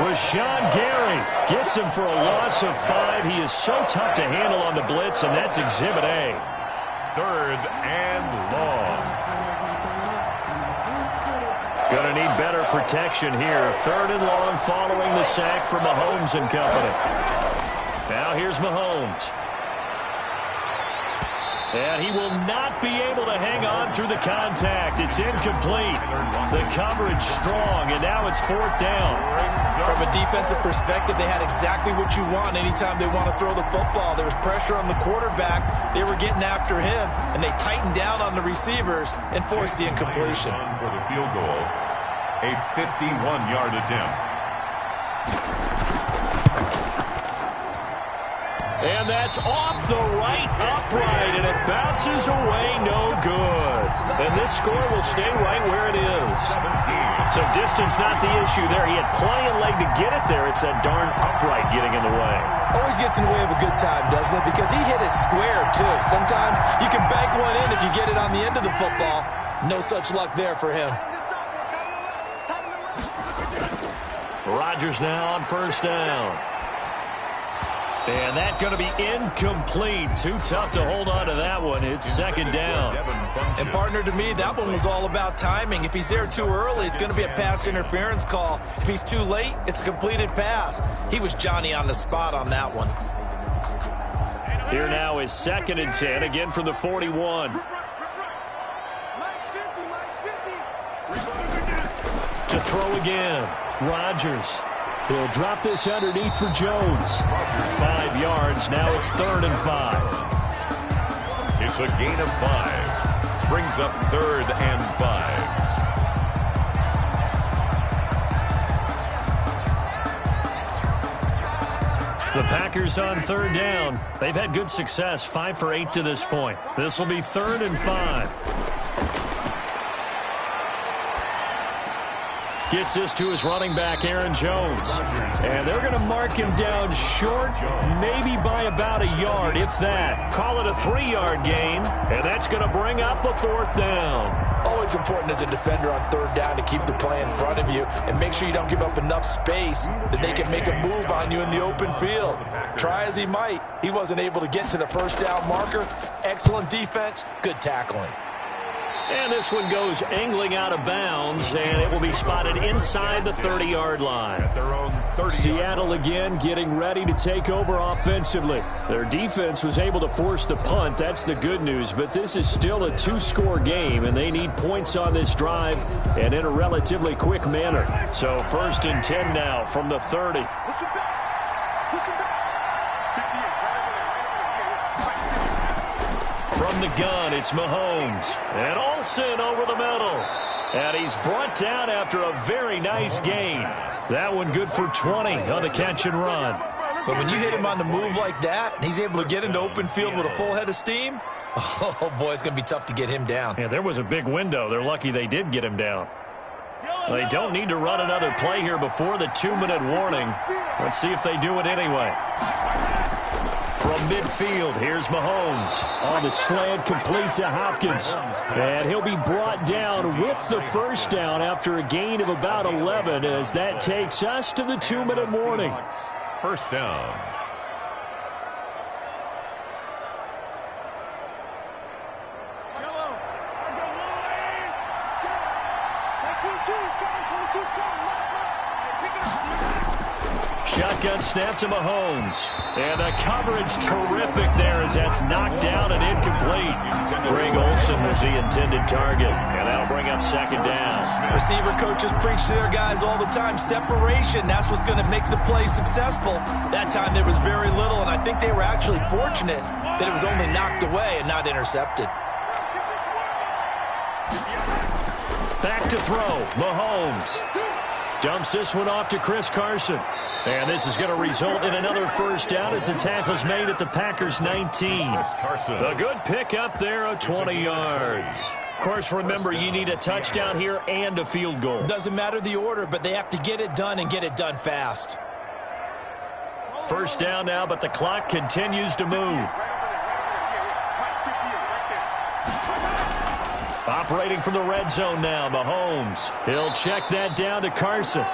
Rashawn Gary gets him for a loss of 5. He is so tough to handle on the blitz, and that's Exhibit A. 3rd and long. Going to need better protection here. 3rd and long following the sack for Mahomes and company. Now here's Mahomes. And he will not be able to hang on through the contact. It's incomplete. The coverage strong, and now it's 4th down. From a defensive perspective, they had exactly what you want anytime they want to throw the football. There was pressure on the quarterback. They were getting after him, and they tightened down on the receivers and forced the incompletion. For the field goal, a 51-yard attempt. And that's off the right upright, and it bounces away, no good. And this score will stay right where it is. So distance not the issue there. He had plenty of leg to get it there. It's that darn upright getting in the way. Always gets in the way of a good time, doesn't it? Because he hit it square, too. Sometimes you can bank one in if you get it on the end of the football. No such luck there for him. Rodgers now on first down. And that's going to be incomplete. Too tough to hold on to that one. It's second down. And partner, to me, that one was all about timing. If he's there too early, it's going to be a pass interference call. If he's too late, it's a completed pass. He was Johnny on the spot on that one. Here now is 2nd and 10, again from the 41. To throw again, Rodgers. He'll drop this underneath for Jones. 5 yards. Now it's 3rd and 5. It's a gain of 5. Brings up 3rd and 5. The Packers on 3rd down. They've had good success, 5 for 8 to this point. This will be 3rd and 5. Gets this to his running back, Aaron Jones. And they're going to mark him down short, maybe by about a yard, if that. Call it a 3-yard gain, and that's going to bring up a 4th down. Always important as a defender on 3rd down to keep the play in front of you and make sure you don't give up enough space that they can make a move on you in the open field. Try as he might, he wasn't able to get to the 1st down marker. Excellent defense, good tackling. And this one goes angling out of bounds, and it will be spotted inside the 30-yard line. Seattle again getting ready to take over offensively. Their defense was able to force the punt. That's the good news, but this is still a 2-score game, and they need points on this drive and in a relatively quick manner. So 1st and 10 now from the 30. From the gun, it's Mahomes. And Olsen over the middle. And he's brought down after a very nice gain. That one good for 20 on the catch and run. But when you hit him on the move like that, and he's able to get into open field with a full head of steam, oh, boy, it's going to be tough to get him down. Yeah, there was a big window. They're lucky they did get him down. They don't need to run another play here before the 2-minute warning. Let's see if they do it anyway. From midfield, here's Mahomes. On the slant, complete to Hopkins. And he'll be brought down with the 1st down after a gain of about 11 as that takes us to the 2-minute warning. 1st down. Shotgun snap to Mahomes. And the coverage terrific there as that's knocked down and incomplete. Greg Olsen was the intended target. And that'll bring up 2nd down. Receiver coaches preach to their guys all the time. Separation, that's what's going to make the play successful. That time there was very little, and I think they were actually fortunate that it was only knocked away and not intercepted. Back to throw, Mahomes. Dumps this one off to Chris Carson. And this is going to result in another 1st down as the tackle's made at the Packers' 19. A good pickup there of 20 yards. Of course, remember, you need a touchdown here and a field goal. Doesn't matter the order, but they have to get it done and get it done fast. 1st down now, but the clock continues to move. Operating from the red zone now, Mahomes. He'll check that down to Carson.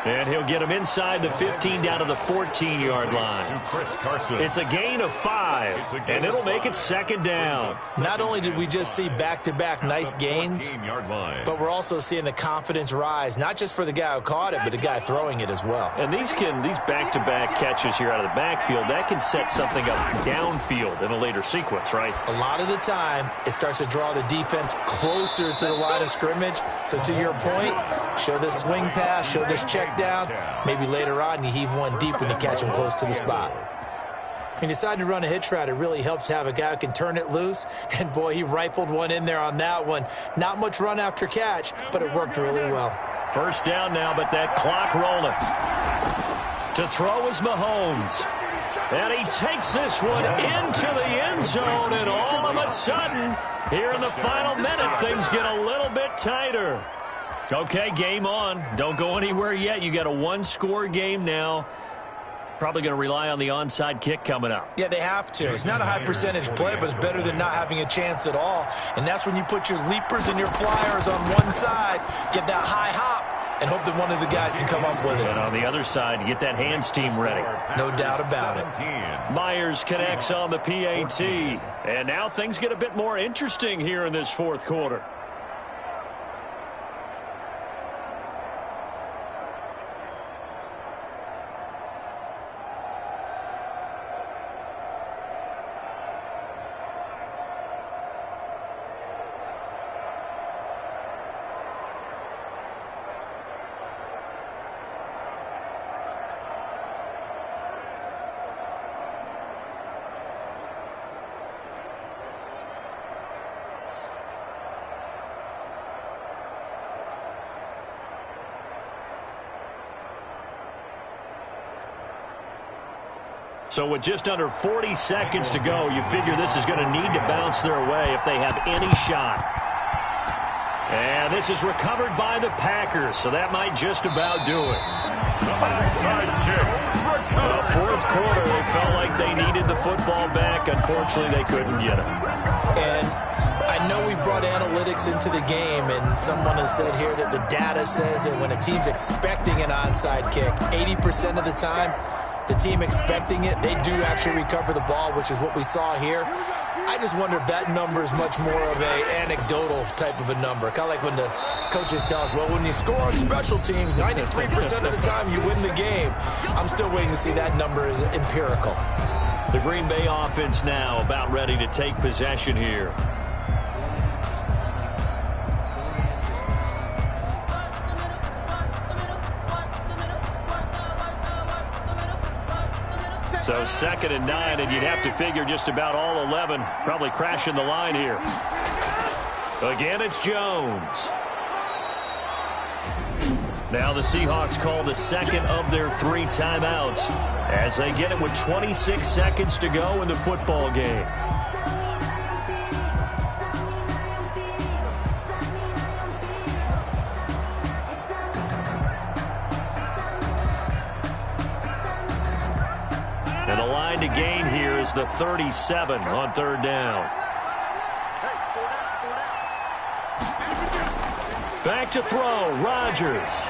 And he'll get him inside the 15 down to the 14-yard line. It's a gain of 5, and it'll make it 2nd down. Not only did we just see back-to-back nice gains, but we're also seeing the confidence rise, not just for the guy who caught it, but the guy throwing it as well. And these back-to-back catches here out of the backfield, that can set something up downfield in a later sequence, right? A lot of the time, it starts to draw the defense closer to the line of scrimmage. So to your point, show this swing pass, show this check down. Maybe later on you heave one deep when you catch him close to the spot. He decided to run a hitch route. It really helps to have a guy who can turn it loose. And, boy, he rifled one in there on that one. Not much run after catch, but it worked really well. 1st down now, but that clock rolling. To throw is Mahomes. And he takes this one into the end zone, and all of a sudden, here in the final minute, things get a little bit tighter. Okay, game on. Don't go anywhere yet. You got a 1-score game now. Probably going to rely on the onside kick coming up. Yeah, they have to. It's not a high percentage play, but it's better than not having a chance at all. And that's when you put your leapers and your flyers on one side, get that high hop, and hope that one of the guys can come up with it. And on the other side, get that hands team ready. No doubt about it. Myers connects on the PAT. And now things get a bit more interesting here in this fourth quarter. So with just under 40 seconds to go, you figure this is going to need to bounce their way if they have any shot. And this is recovered by the Packers, so that might just about do it. The fourth quarter, they felt like they needed the football back. Unfortunately, they couldn't get it. And I know we brought analytics into the game, and someone has said here that the data says that when a team's expecting an onside kick, 80% of the time, the team expecting it, they do actually recover the ball, which is what we saw here. I just wonder if that number is much more of an anecdotal type of a number. Kind of like when the coaches tell us, well, when you score on special teams, 93% of the time you win the game. I'm still waiting to see that number is empirical. The Green Bay offense now about ready to take possession here. So 2nd and 9, and you'd have to figure just about all 11 probably crashing the line here. Again, it's Jones. Now the Seahawks call the second of their 3 timeouts as they get it with 26 seconds to go in the football game. And the line to gain here is the 37 on 3rd down. Back to throw, Rodgers.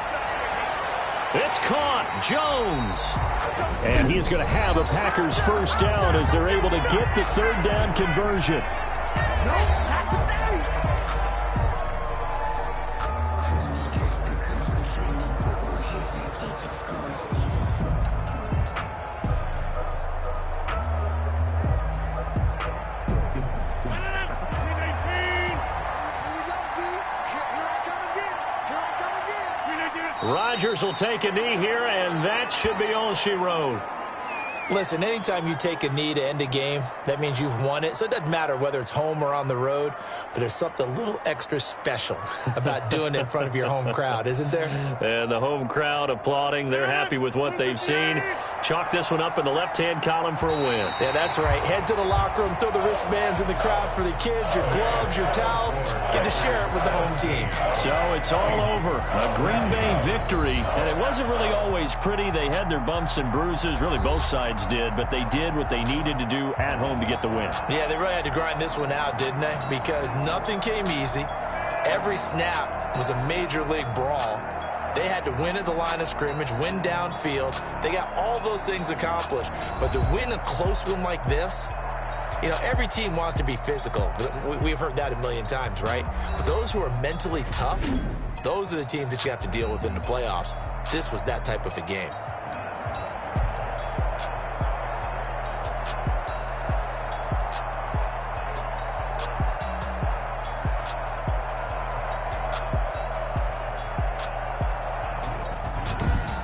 It's caught, Jones. And he is going to have a Packers first down as they're able to get the 3rd down conversion. Rodgers will take a knee here, and that should be all she wrote. Listen, anytime you take a knee to end a game, that means you've won it. So it doesn't matter whether it's home or on the road, but there's something a little extra special about doing it in front of your home crowd, isn't there? And the home crowd applauding. They're happy with what they've seen. Chalk this one up in the left-hand column for a win. Yeah, that's right. Head to the locker room, throw the wristbands in the crowd for the kids, your gloves, your towels. Get to share it with the home team. So it's all over. A Green Bay victory. And it wasn't really always pretty. They had their bumps and bruises. Really, both sides did. But they did what they needed to do at home to get the win. Yeah, they really had to grind this one out, didn't they? Because nothing came easy. Every snap was a major league brawl. They had to win at the line of scrimmage, win downfield. They got all those things accomplished. But to win a close one like this, you know, every team wants to be physical. We've heard that a million times, right? But those who are mentally tough, those are the teams that you have to deal with in the playoffs. This was that type of a game.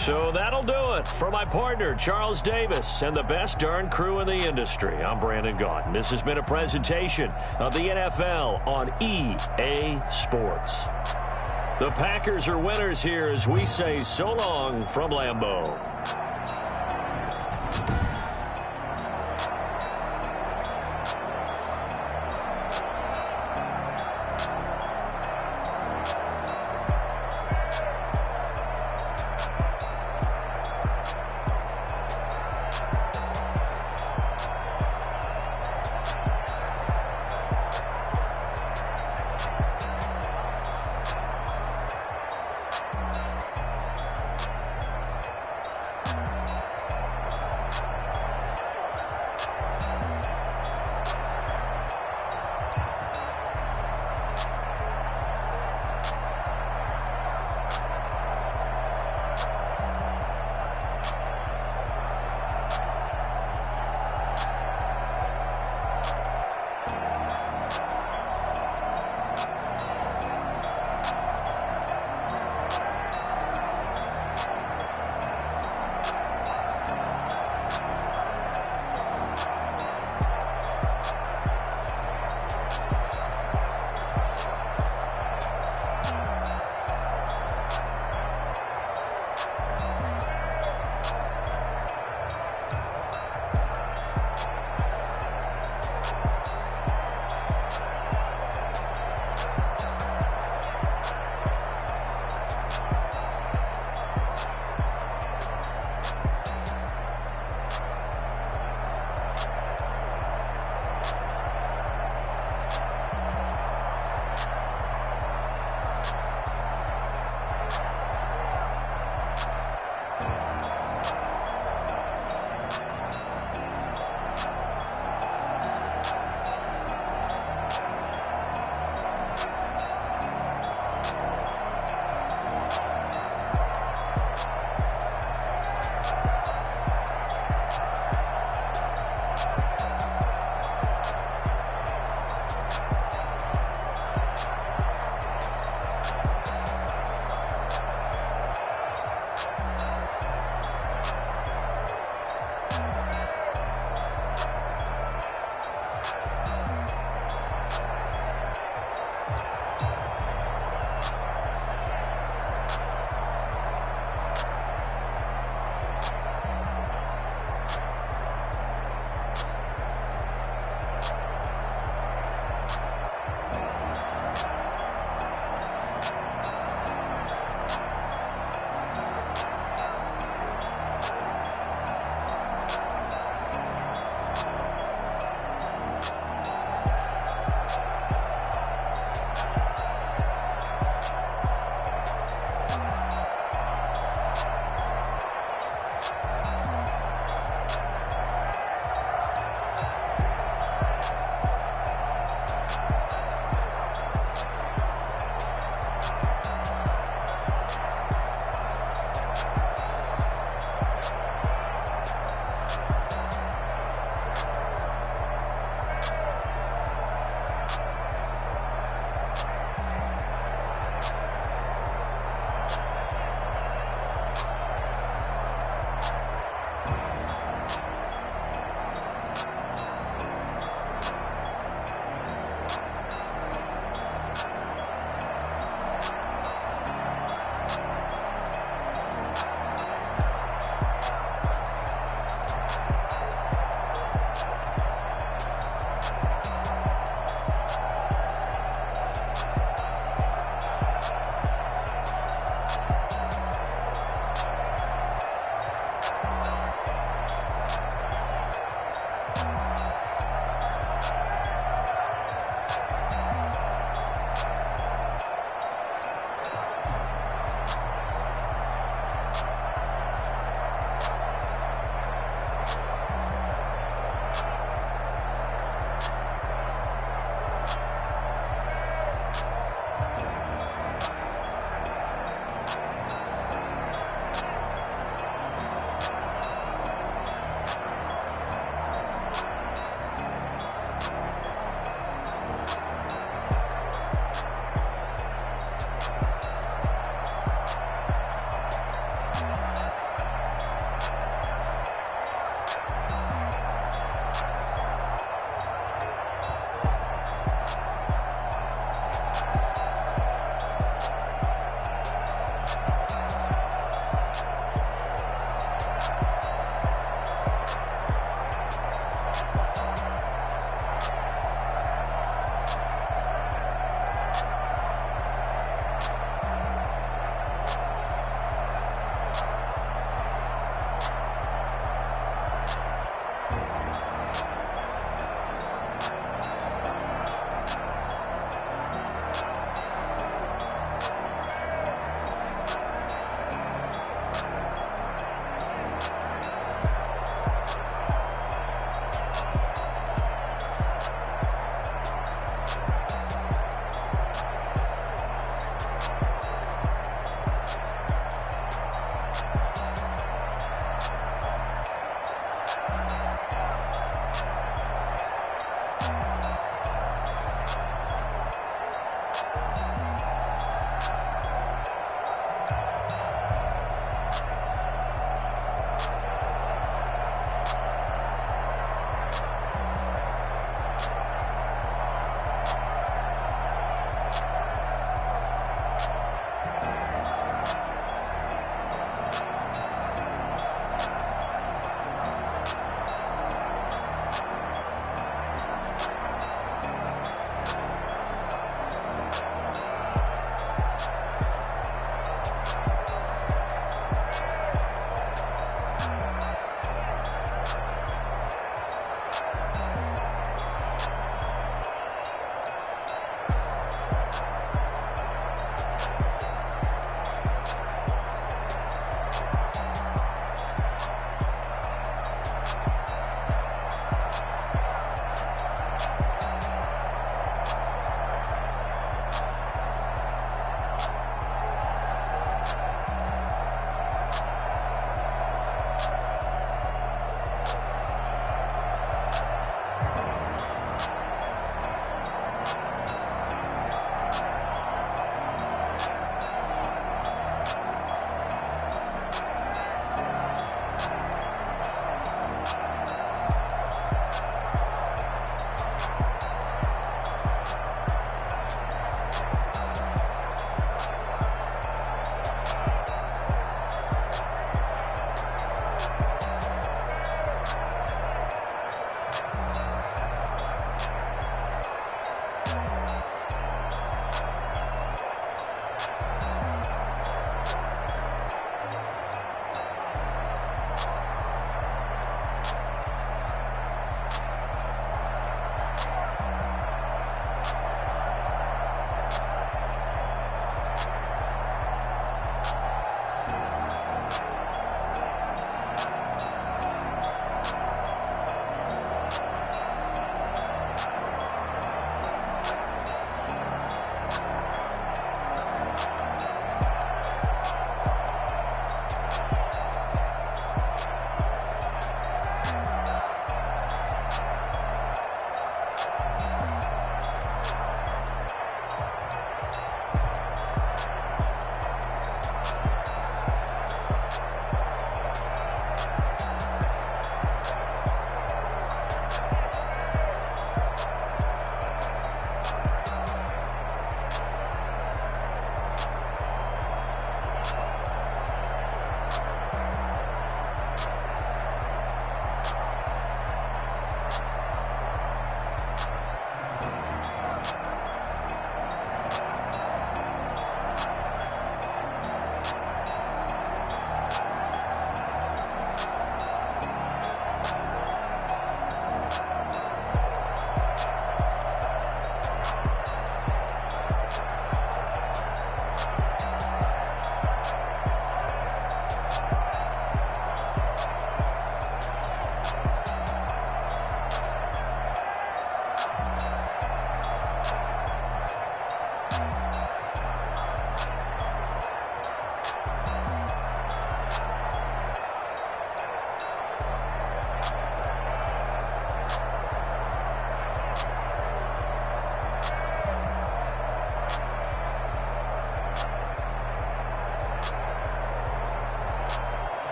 So that'll do it for my partner, Charles Davis, and the best darn crew in the industry. I'm Brandon Gaudin. This has been a presentation of the NFL on EA Sports. The Packers are winners here as we say so long from Lambeau.